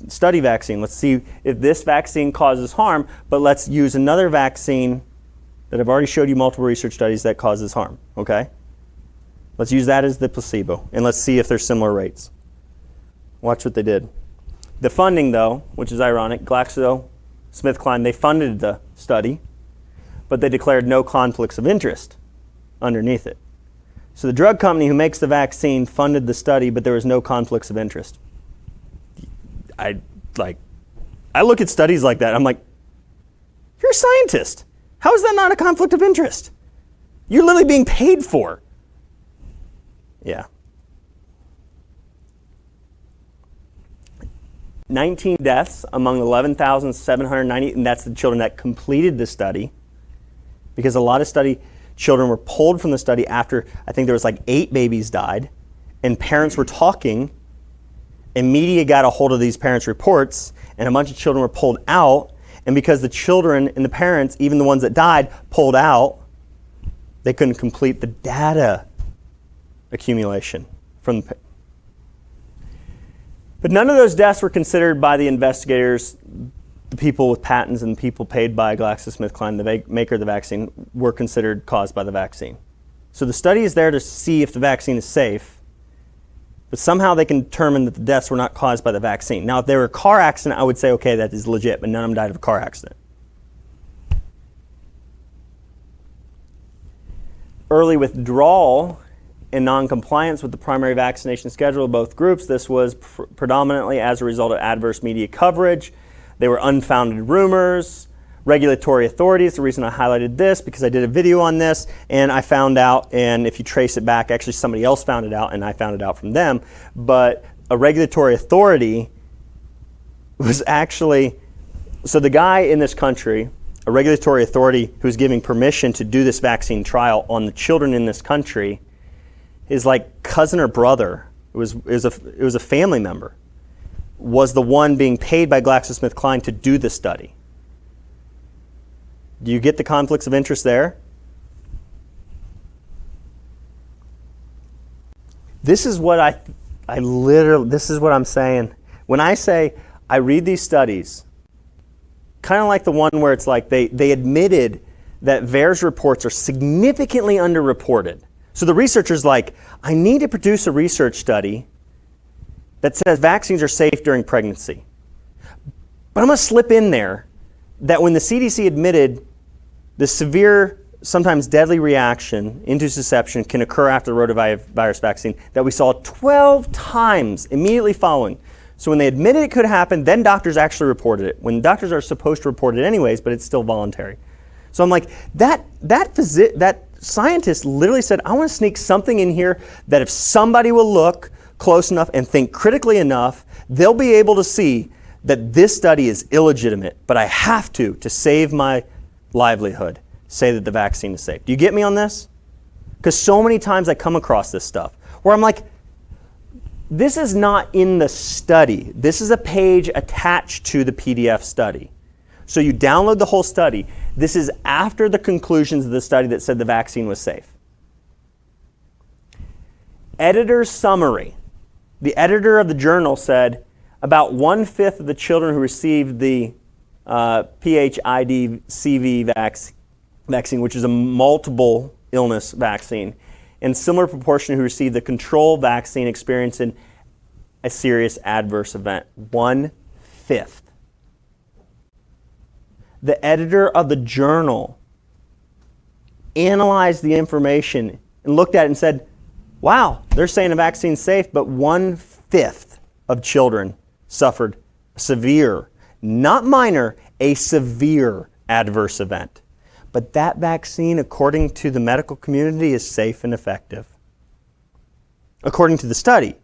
study vaccine. Let's see if this vaccine causes harm, but let's use another vaccine that I've already showed you multiple research studies that causes harm, okay? Let's use that as the placebo, and let's see if there's similar rates. Watch what they did. The funding, though, which is ironic, GlaxoSmithKline, they funded the study, but they declared no conflicts of interest underneath it. So the drug company who makes the vaccine funded the study, but there was no conflicts of interest. I look at studies like that, I'm like, you're a scientist. How is that not a conflict of interest? You're literally being paid for. Yeah. 19 deaths among 11,790, and that's the children that completed the study. Because a lot of children were pulled from the study after, I think there was like 8 babies died, and parents were talking, and media got a hold of these parents' reports, and a bunch of children were pulled out, and because the children and the parents, even the ones that died, pulled out, they couldn't complete the data accumulation from the. But none of those deaths were considered by the investigators, the people with patents and the people paid by GlaxoSmithKline, the maker of the vaccine, were considered caused by the vaccine. So the study is there to see if the vaccine is safe, but somehow they can determine that the deaths were not caused by the vaccine. Now, if they were a car accident, I would say, okay, that is legit, but none of them died of a car accident. Early withdrawal and noncompliance with the primary vaccination schedule of both groups. This was predominantly as a result of adverse media coverage. They were unfounded rumors. Regulatory authorities, the reason I highlighted this, because I did a video on this, and I found out, and if you trace it back, actually somebody else found it out, and I found it out from them, but a regulatory authority was actually, so the guy in this country, a regulatory authority who's giving permission to do this vaccine trial on the children in this country, his like cousin or brother, it was a family member, was the one being paid by GlaxoSmithKline to do the study. Do you get the conflicts of interest there? This is what this is what I'm saying. When I say I read these studies, kind of like the one where it's like they admitted that VAERS reports are significantly underreported. So the researcher's like, I need to produce a research study that says vaccines are safe during pregnancy. But I'm going to slip in there that when the CDC admitted the severe, sometimes deadly reaction into intussusception can occur after the rotavirus vaccine, that we saw 12 times immediately following. So when they admitted it could happen, then doctors actually reported it. When doctors are supposed to report it anyways, but it's still voluntary. So I'm like, that scientist literally said, I want to sneak something in here that if somebody will look close enough and think critically enough, they'll be able to see that this study is illegitimate, but I have to save my livelihood say that the vaccine is safe. Do you get me on this? Because so many times I come across this stuff where I'm like, this is not in the study. This is a page attached to the PDF study. So you download the whole study. This is after the conclusions of the study that said the vaccine was safe. Editor's summary. The editor of the journal said about 1/5 of the children who received the PHID-CV vaccine, which is a multiple illness vaccine, and similar proportion who received the control vaccine experiencing a serious adverse event. 1/5. The editor of the journal analyzed the information and looked at it and said, wow, they're saying the vaccine's safe, but 1/5 of children suffered severe, not minor, a severe adverse event. But that vaccine, according to the medical community, is safe and effective. According to the study.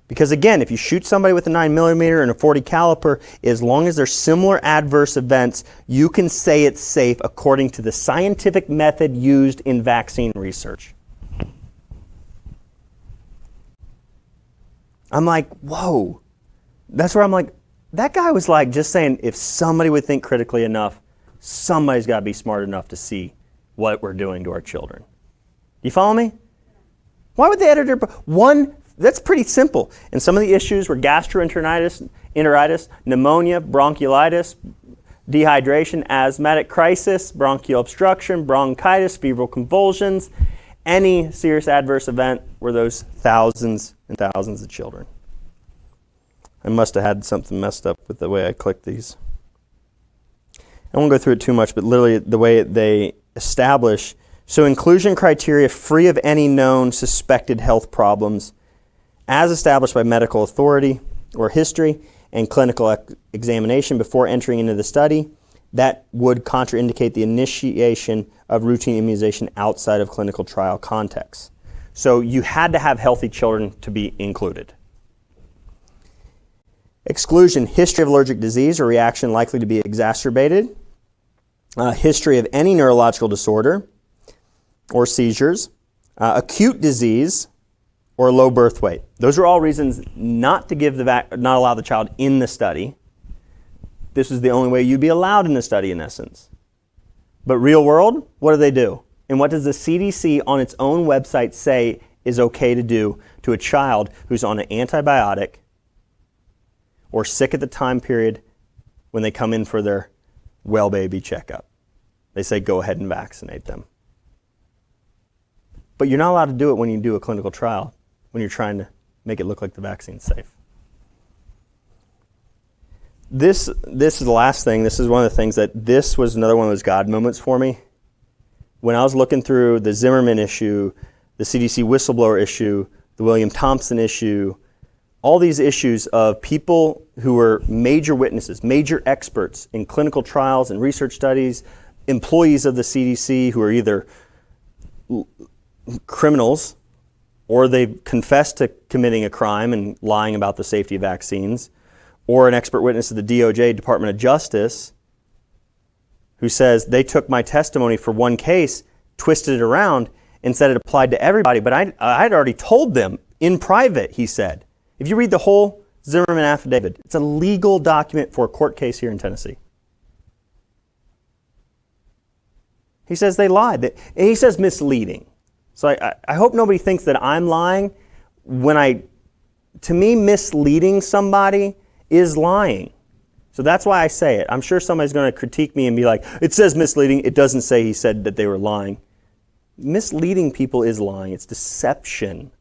Because again, if you shoot somebody with a 9mm and a .40 caliber, as long as there's similar adverse events, you can say it's safe according to the scientific method used in vaccine research. I'm like, whoa. That's where I'm like, that guy was like just saying if somebody would think critically enough, somebody's got to be smart enough to see what we're doing to our children. You follow me? Why would the editor... That's pretty simple. And some of the issues were gastroenteritis, pneumonia, bronchiolitis, dehydration, asthmatic crisis, bronchial obstruction, bronchitis, febrile convulsions. Any serious adverse event were those thousands and thousands of children. I must have had something messed up with the way I clicked these. I won't go through it too much, but literally the way they establish, so inclusion criteria free of any known suspected health problems as established by medical authority or history and clinical examination before entering into the study that would contraindicate the initiation of routine immunization outside of clinical trial context. So you had to have healthy children to be included. Exclusion, history of allergic disease or reaction likely to be exacerbated, history of any neurological disorder or seizures, acute disease, or low birth weight. Those are all reasons not to give not allow the child in the study. This is the only way you'd be allowed in the study in essence. But real world, what do they do? And what does the CDC on its own website say is okay to do to a child who's on an antibiotic or sick at the time period when they come in for their well baby checkup? They say go ahead and vaccinate them. But you're not allowed to do it when you do a clinical trial, when you're trying to make it look like the vaccine's safe. This is the last thing. This is one of the things that this was another one of those God moments for me. When I was looking through the Zimmerman issue, the CDC whistleblower issue, the William Thompson issue, all these issues of people who were major witnesses, major experts in clinical trials and research studies, employees of the CDC who are either criminals or they've confessed to committing a crime and lying about the safety of vaccines, or an expert witness of the DOJ, Department of Justice, who says they took my testimony for one case, twisted it around, and said it applied to everybody. But I had already told them in private, he said. If you read the whole Zimmerman affidavit, it's a legal document for a court case here in Tennessee. He says they lied. And he says misleading. So I hope nobody thinks that I'm lying. To me, misleading somebody is lying. So that's why I say it. I'm sure somebody's going to critique me and be like, it says misleading. It doesn't say he said that they were lying. Misleading people is lying. It's deception.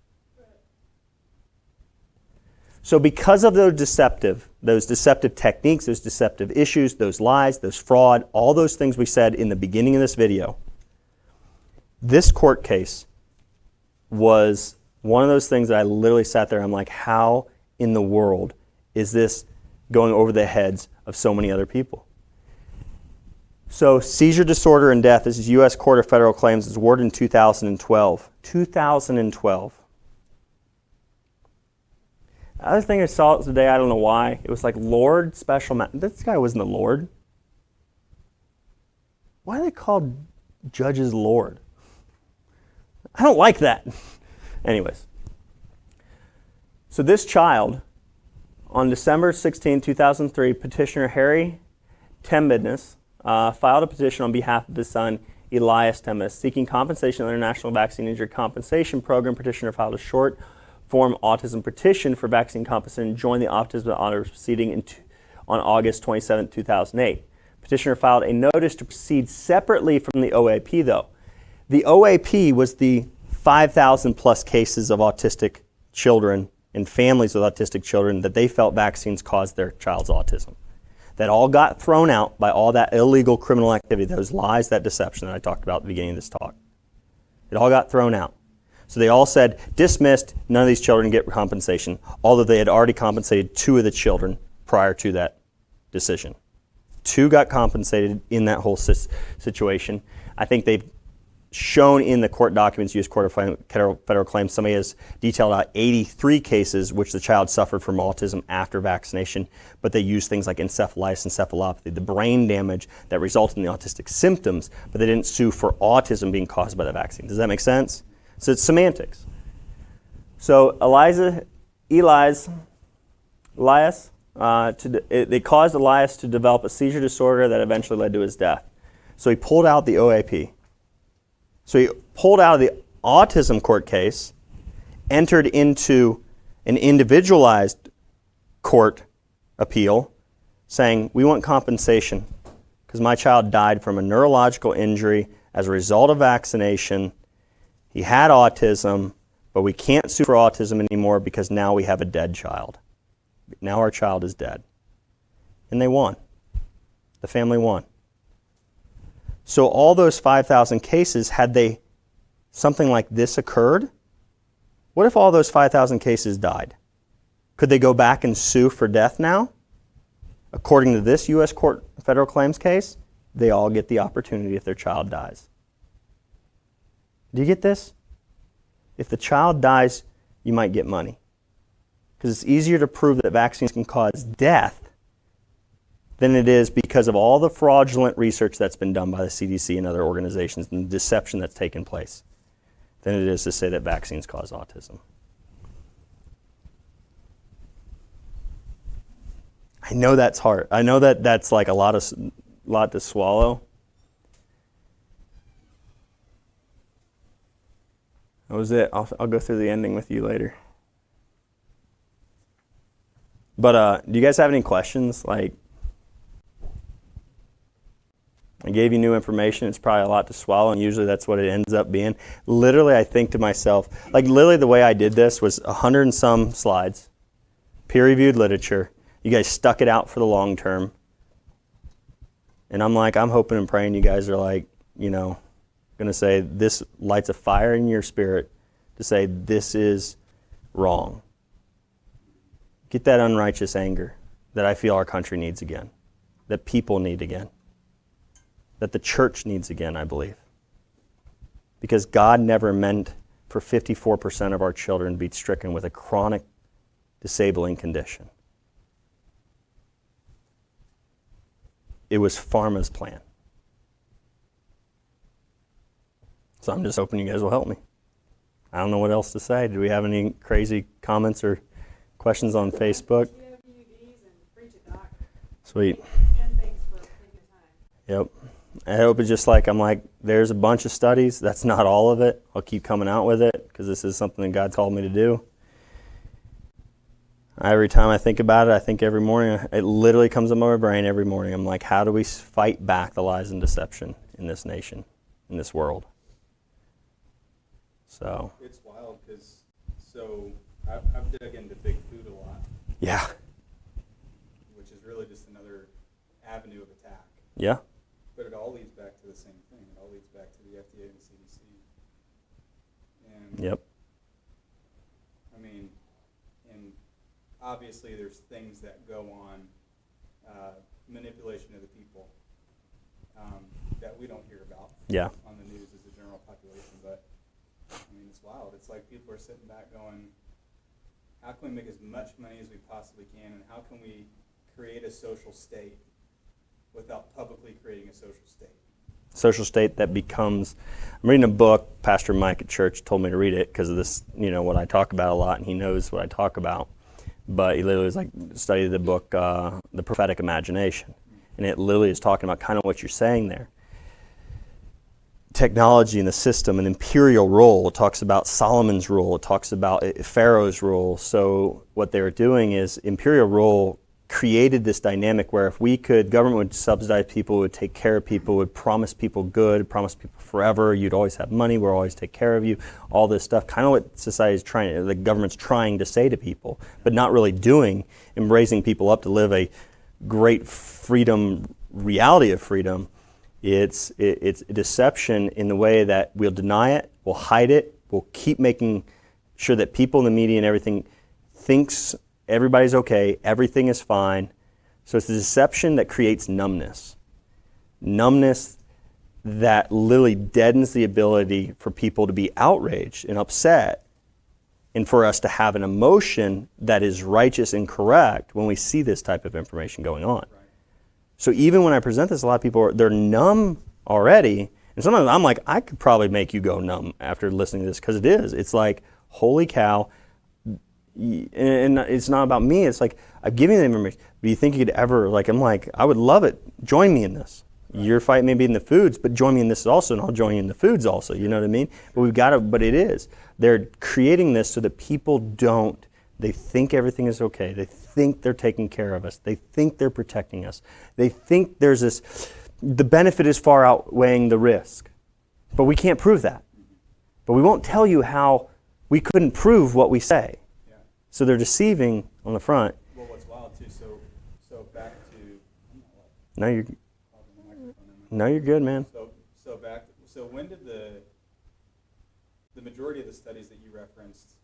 So because of those deceptive techniques, those deceptive issues, those lies, those fraud, all those things we said in the beginning of this video, this court case was one of those things that I literally sat there, I'm like, how in the world is this going over the heads of so many other people? So seizure disorder and death, this is U.S. Court of Federal Claims, is awarded in 2012. 2012. The other thing I saw today, I don't know why, it was like Lord Special This guy wasn't the Lord. Why are they called judges Lord? I don't like that. Anyways. So this child, on December 16, 2003, petitioner Harry Tembidness filed a petition on behalf of his son, Elias Tembidness, seeking compensation under the National Vaccine Injury Compensation Program. Petitioner filed a short form autism petition for vaccine compensation and joined the Autism Honors proceeding on August 27, 2008. Petitioner filed a notice to proceed separately from the OAP, though. The OAP was the 5,000 plus cases of autistic children and families with autistic children that they felt vaccines caused their child's autism. That all got thrown out by all that illegal criminal activity, those lies, that deception that I talked about at the beginning of this talk. It all got thrown out. So they all said, dismissed, none of these children get compensation, although they had already compensated 2 of the children prior to that decision. 2 got compensated in that whole situation. I think they've shown in the court documents, U.S. Court of Federal Claims, somebody has detailed out 83 cases which the child suffered from autism after vaccination, but they used things like encephalitis, encephalopathy, the brain damage that resulted in the autistic symptoms, but they didn't sue for autism being caused by the vaccine. Does that make sense? So it's semantics. So they caused Elias to develop a seizure disorder that eventually led to his death. So he pulled out the OAP. So he pulled out of the autism court case, entered into an individualized court appeal, saying, we want compensation because my child died from a neurological injury as a result of vaccination. He had autism, but we can't sue for autism anymore because now we have a dead child. Now our child is dead. And they won. The family won. So all those 5,000 cases, had they something like this occurred, what if all those 5,000 cases died? Could they go back and sue for death now? According to this U.S. Court Federal Claims case, they all get the opportunity if their child dies. Do you get this? If the child dies, you might get money. Because it's easier to prove that vaccines can cause death than it is because of all the fraudulent research that's been done by the CDC and other organizations and the deception that's taken place than it is to say that vaccines cause autism. I know that's hard. I know that that's like a lot to swallow. That was it. I'll go through the ending with you later. But do you guys have any questions? Like, I gave you new information. It's probably a lot to swallow, and usually that's what it ends up being. Literally, I think to myself, like literally the way I did this was 100 and some slides, peer-reviewed literature. You guys stuck it out for the long term. And I'm hoping and praying you guys are like, going to say this lights a fire in your spirit to say this is wrong. Get that unrighteous anger that I feel our country needs again, that people need again, that the church needs again, I believe. Because God never meant for 54% of our children to be stricken with a chronic disabling condition. It was Pharma's plan. So I'm just hoping you guys will help me. I don't know what else to say. Do we have any crazy comments or questions on Facebook? Sweet. And thanks for taking the time. Yep. I hope it's just like, there's a bunch of studies. That's not all of it. I'll keep coming out with it because this is something that God called me to do. Every time I think about it, I think every morning, it literally comes up in my brain every morning. I'm like, how do we fight back the lies and deception in this nation, in this world? So. It's wild because, I've dug into big food a lot. Yeah. Which is really just another avenue of attack. Yeah. But it all leads back to the same thing. It all leads back to the FDA and the CDC. And Yep. And obviously there's things that go on, manipulation of the people, that we don't hear about Yeah. on the news as a general population. But it's wild. It's like people are sitting back going, how can we make as much money as we possibly can, and how can we create a social state without publicly creating a social state? Social state that becomes, I'm reading a book, Pastor Mike at church told me to read it because of this, what I talk about a lot, and he knows what I talk about. But he literally was like, studied the book, The Prophetic Imagination. And it literally is talking about kind of what you're saying there. Technology in the system, an imperial rule. It talks about Solomon's rule. It talks about Pharaoh's rule. So what they were doing is imperial rule created this dynamic where if we could, government would subsidize people, would take care of people, would promise people good, promise people forever, you'd always have money, we'll always take care of you, all this stuff, kind of what society is trying, the government's trying to say to people, but not really doing, and raising people up to live a great freedom, reality of freedom. It's deception in the way that we'll deny it, we'll hide it, we'll keep making sure that people in the media and everything thinks everybody's okay, everything is fine. So it's the deception that creates numbness. Numbness that literally deadens the ability for people to be outraged and upset, and for us to have an emotion that is righteous and correct when we see this type of information going on. Right. So even when I present this, a lot of people they're numb already, and sometimes I'm like, I could probably make you go numb after listening to this, because it is. It's like, holy cow. And it's not about me. It's like, I've given you the information. Do you think you could ever, I'm like, I would love it. Join me in this. Right. Your fight may be in the foods, but join me in this also, and I'll join you in the foods also. You know what I mean? But it is. They're creating this so that people don't. They think everything is okay. They think they're taking care of us. They think they're protecting us. They think there's the benefit is far outweighing the risk. But we can't prove that. But we won't tell you how we couldn't prove what we say. So they're deceiving on the front. Well, what's wild too, so back to... No, you're good, man. So when did the majority of the studies that you referenced,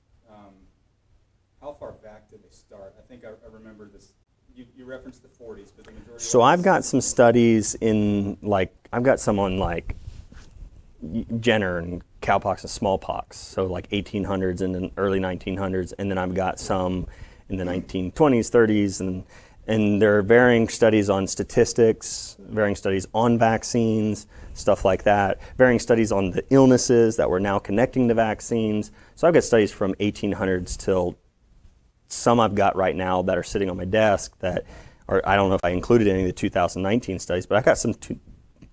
how far back did they start? I think I remember this, you referenced the 40s, but the majority... So I've got some studies in, I've got some on, Jenner and cowpox and smallpox, so 1800s and then early 1900s, and then I've got some in the 1920s, 30s, and there are varying studies on statistics, varying studies on vaccines, stuff like that, varying studies on the illnesses that we're now connecting to vaccines. So I've got studies from 1800s till some I've got right now that are sitting on my desk that are, I don't know if I included any of the 2019 studies, but I've got some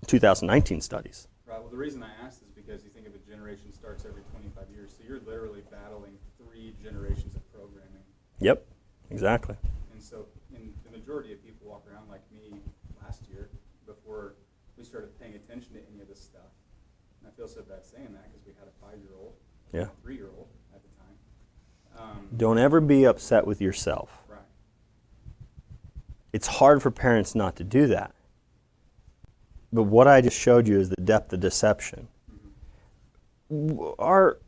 2019 studies. Right, well the reason I asked is because you think of a generation starts every 25 years, so you're literally battling 3 generations of programming. Yep, exactly. And so, the majority of people walk around like me last year before we started paying attention to any of this stuff. And I feel so bad saying that because we had a 5-year-old, yeah, a 3-year-old at the time. Don't ever be upset with yourself. Right. It's hard for parents not to do that. But what I just showed you is the depth of deception. Mm-hmm. Our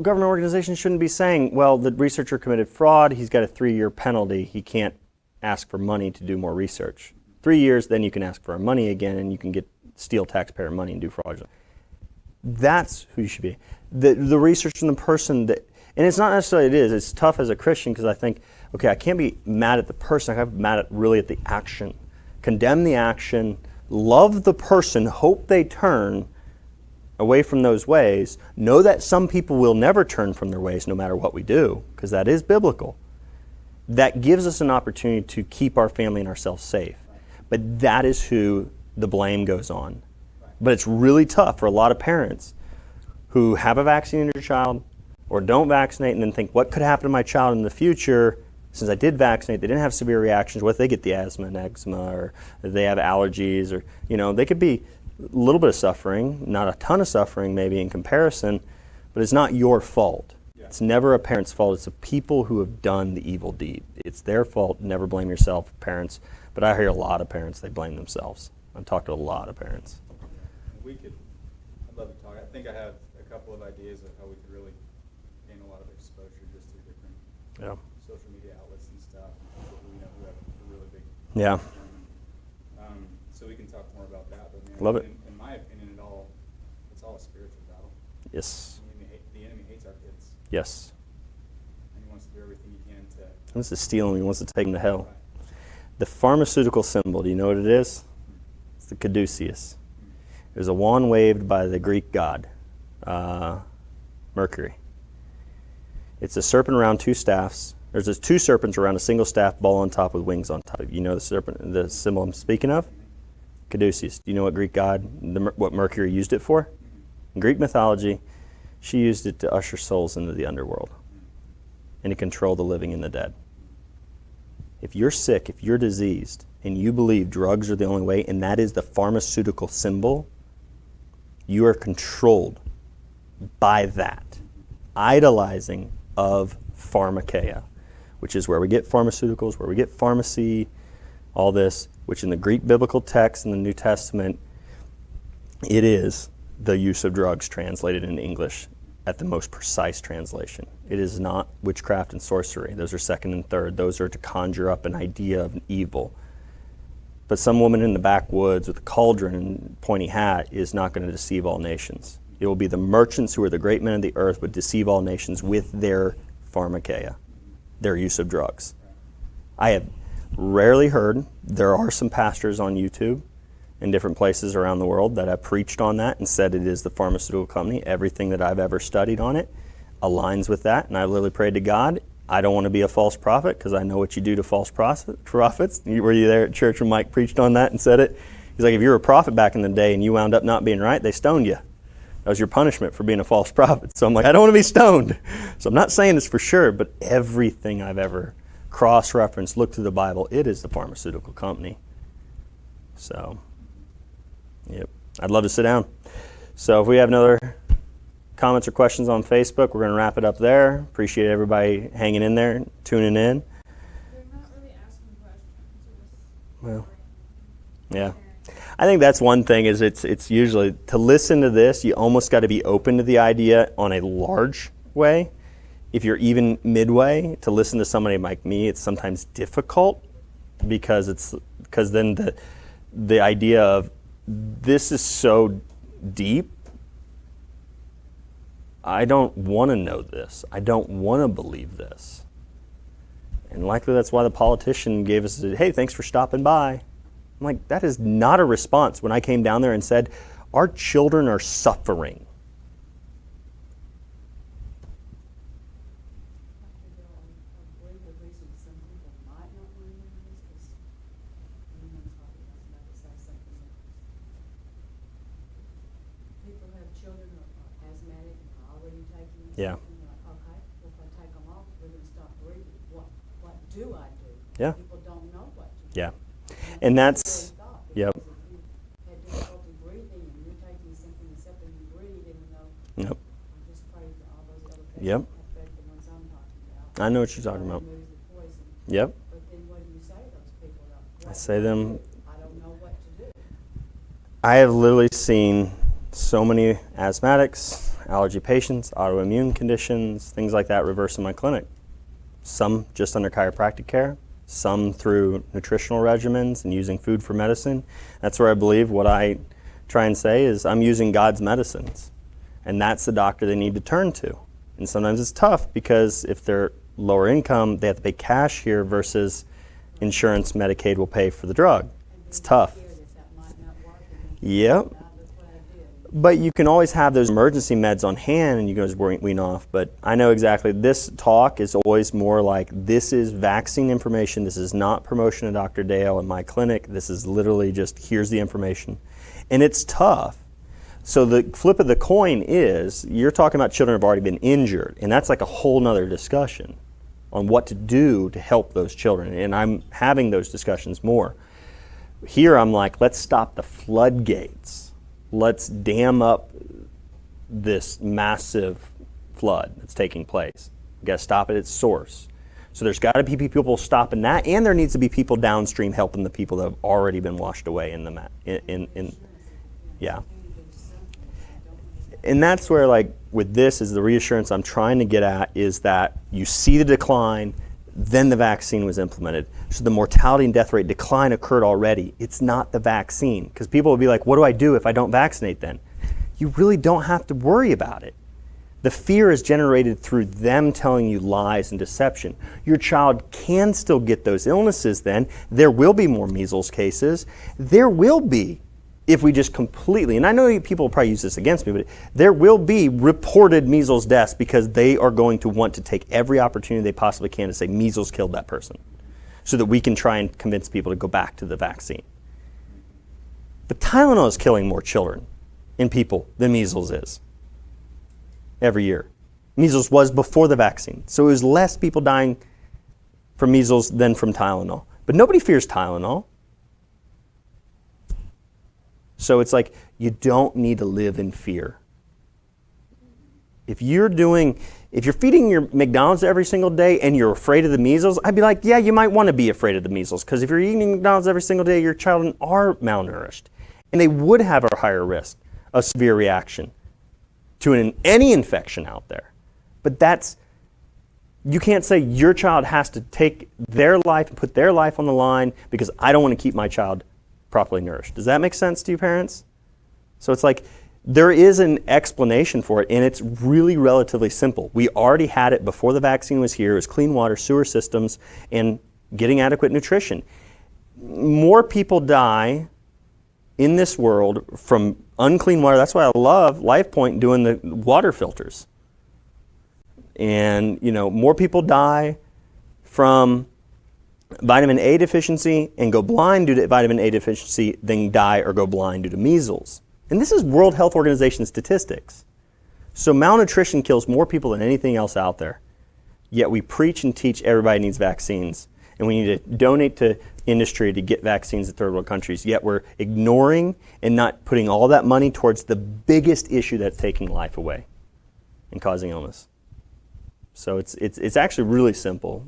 government organization shouldn't be saying, well, the researcher committed fraud, he's got a 3-year penalty, he can't ask for money to do more research. 3 years, then you can ask for our money again, and you can steal taxpayer money and do fraudulent. That's who you should be. The research and the person that, and it's not necessarily it is. It's tough as a Christian because I think, okay, I can't be mad at the person. I have to be mad at the action. Condemn the action. Love the person. Hope they turn away from those ways. Know that some people will never turn from their ways no matter what we do, because that is biblical. That gives us an opportunity to keep our family and ourselves safe. But that is who the blame goes on. But it's really tough for a lot of parents who have a vaccinated child or don't vaccinate and then think, what could happen to my child in the future? Since I did vaccinate, they didn't have severe reactions. What if they get the asthma and eczema, or if they have allergies, or they could be a little bit of suffering, not a ton of suffering maybe in comparison, but it's not your fault. Yeah. It's never a parent's fault. It's the people who have done the evil deed. It's their fault. Never blame yourself, parents. But I hear a lot of parents, they blame themselves. I've talked to a lot of parents. I'd love to talk. I think I have a couple of ideas of how we could really gain a lot of exposure just through different social media outlets and stuff, and people who who have a really big so we can talk more about that. But man, love it. In my opinion, it's all a spiritual battle. Yes. The enemy hates our kids. Yes. And he wants to do everything he can to... He wants to steal them. He wants to take them to hell. Right. The pharmaceutical symbol, do you know what it is? It's the caduceus. It was a wand waved by the Greek god, Mercury. It's a serpent around two staffs. There's just two serpents around a single staff, ball on top with wings on top. You know the serpent, the symbol I'm speaking of? Caduceus. Do you know what Greek god, what Mercury used it for? In Greek mythology, she used it to usher souls into the underworld and to control the living and the dead. If you're sick, if you're diseased, and you believe drugs are the only way, and that is the pharmaceutical symbol, you are controlled by that idolizing of pharmakeia, which is where we get pharmaceuticals, where we get pharmacy, all this, which in the Greek biblical text in the New Testament, it is the use of drugs translated into English at the most precise translation. It is not witchcraft and sorcery. Those are second and third. Those are to conjure up an idea of an evil. But some woman in the backwoods with a cauldron and pointy hat is not going to deceive all nations. It will be the merchants who are the great men of the earth would deceive all nations with their pharmakeia, their use of drugs. I have rarely heard, there are some pastors on YouTube in different places around the world that have preached on that and said it is the pharmaceutical company. Everything that I've ever studied on it aligns with that, and I literally prayed to God, I don't want to be a false prophet because I know what you do to false prophets. Were you there at church when Mike preached on that and said it? He's like, if you were a prophet back in the day and you wound up not being right, they stoned you. That was your punishment for being a false prophet. So I'm like, I don't want to be stoned. So I'm not saying this for sure, but everything I've ever cross-referenced, looked through the Bible, it is the pharmaceutical company. So, yep. I'd love to sit down. So if we have another comments or questions on Facebook, we're going to wrap it up there. Appreciate everybody hanging in there, tuning in. They're not really asking questions. Well, yeah. I think that's one thing is it's usually, to listen to this, you almost got to be open to the idea on a large way. If you're even midway, to listen to somebody like me, it's sometimes difficult because then the idea of this is so deep, I don't want to know this. I don't want to believe this. And likely that's why the politician gave us, hey, thanks for stopping by. I'm like, that is not a response when I came down there and said, our children are suffering. Yeah. Okay, if I take them off, we're going to stop breathing. What do I do? Yeah. People don't know what to do. Yeah. And that's, yep. If you had difficulty breathing and you're taking something that's helping you breathe, even though Yep. I just pray for all those other patients Yep. affect the ones I'm talking about. I know what you're talking about. Remove the poison. Yep. But then what do you say to those people? I say them, I don't know what to do. I have literally seen so many asthmatics, allergy patients, autoimmune conditions, things like that reverse in my clinic. Some just under chiropractic care, some through nutritional regimens and using food for medicine. That's where I believe what I try and say is I'm using God's medicines. And that's the doctor they need to turn to. And sometimes it's tough because if they're lower income, they have to pay cash here versus insurance, Medicaid will pay for the drug. It's tough. Yep. But you can always have those emergency meds on hand and you can just wean off. But I know exactly, this talk is always more like, this is vaccine information. This is not promotion of Dr. Dale in my clinic. This is literally just, here's the information. And it's tough. So the flip of the coin is, you're talking about children who have already been injured. And that's like a whole nother discussion on what to do to help those children. And I'm having those discussions more. Here I'm like, let's stop the floodgates. Let's dam up this massive flood that's taking place. We've got to stop it at its source. So there's got to be people stopping that, and there needs to be people downstream helping the people that have already been washed away in the yeah. And that's where, like, with this is the reassurance I'm trying to get at is that you see the decline, then the vaccine was implemented. So the mortality and death rate decline occurred already. It's not the vaccine. Because people will be like, what do I do if I don't vaccinate then? You really don't have to worry about it. The fear is generated through them telling you lies and deception. Your child can still get those illnesses then. There will be more measles cases. There will be if we just completely, and I know people will probably use this against me, but there will be reported measles deaths because they are going to want to take every opportunity they possibly can to say measles killed that person so that we can try and convince people to go back to the vaccine. But Tylenol is killing more children in people than measles is every year. Measles was before the vaccine, so it was less people dying from measles than from Tylenol. But nobody fears Tylenol. So it's like, you don't need to live in fear. If you're feeding your McDonald's every single day and you're afraid of the measles, I'd be like, yeah, you might want to be afraid of the measles, because if you're eating McDonald's every single day, your children are malnourished. And they would have a higher risk of severe reaction to any infection out there. But you can't say your child has to take their life and put their life on the line because I don't want to keep my child properly nourished. Does that make sense to you, parents? So it's like, there is an explanation for it, and it's really relatively simple. We already had it before the vaccine was here. It was clean water, sewer systems, and getting adequate nutrition. More people die in this world from unclean water. That's why I love LifePoint doing the water filters. And, more people die from vitamin A deficiency and go blind due to vitamin A deficiency than die or go blind due to measles. And this is World Health Organization statistics. So malnutrition kills more people than anything else out there. Yet we preach and teach everybody needs vaccines. And we need to donate to industry to get vaccines in third world countries. Yet we're ignoring and not putting all that money towards the biggest issue that's taking life away and causing illness. So it's actually really simple.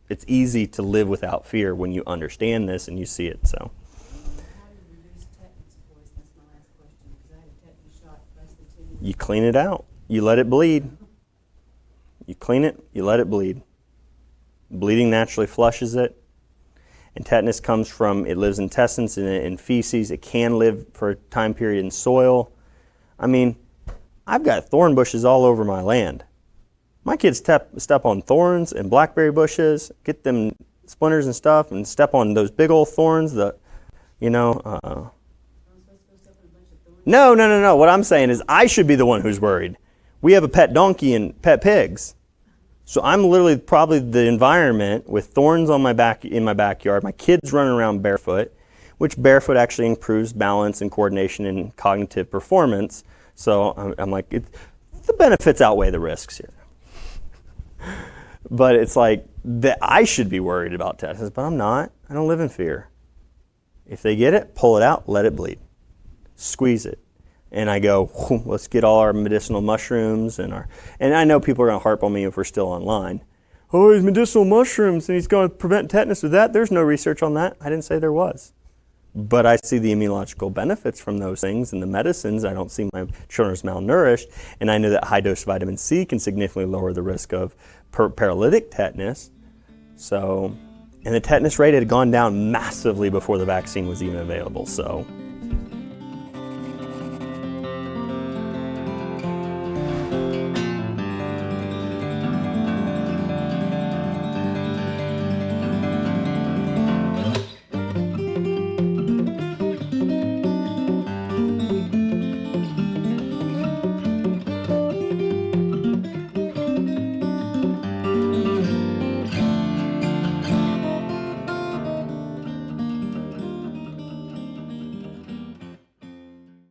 It's easy to live without fear when you understand this and you see it. So. How do you reduce tetanus poison? That's my last question, because I had a tetanus shot less than 10 years. You clean it out. You let it bleed. You clean it, you let it bleed. Bleeding naturally flushes it. And tetanus comes from, it lives in intestines and in feces. It can live for a time period in soil. I mean, I've got thorn bushes all over my land. My kids step on thorns and blackberry bushes, get them splinters and stuff, and step on those big old thorns. No. What I'm saying is I should be the one who's worried. We have a pet donkey and pet pigs. So I'm literally probably the environment with thorns on in my backyard. My kids running around barefoot, which barefoot actually improves balance and coordination and cognitive performance. So I'm like, the benefits outweigh the risks here. But it's like that I should be worried about tetanus, but I'm not. I don't live in fear. If they get it, pull it out, let it bleed. Squeeze it. And I go, let's get all our medicinal mushrooms and I know people are going to harp on me if we're still online. Oh, he's medicinal mushrooms and he's going to prevent tetanus with that. There's no research on that. I didn't say there was. But I see the immunological benefits from those things and the medicines. I don't see my children as malnourished. And I know that high dose vitamin C can significantly lower the risk of paralytic tetanus. So, and the tetanus rate had gone down massively before the vaccine was even available. So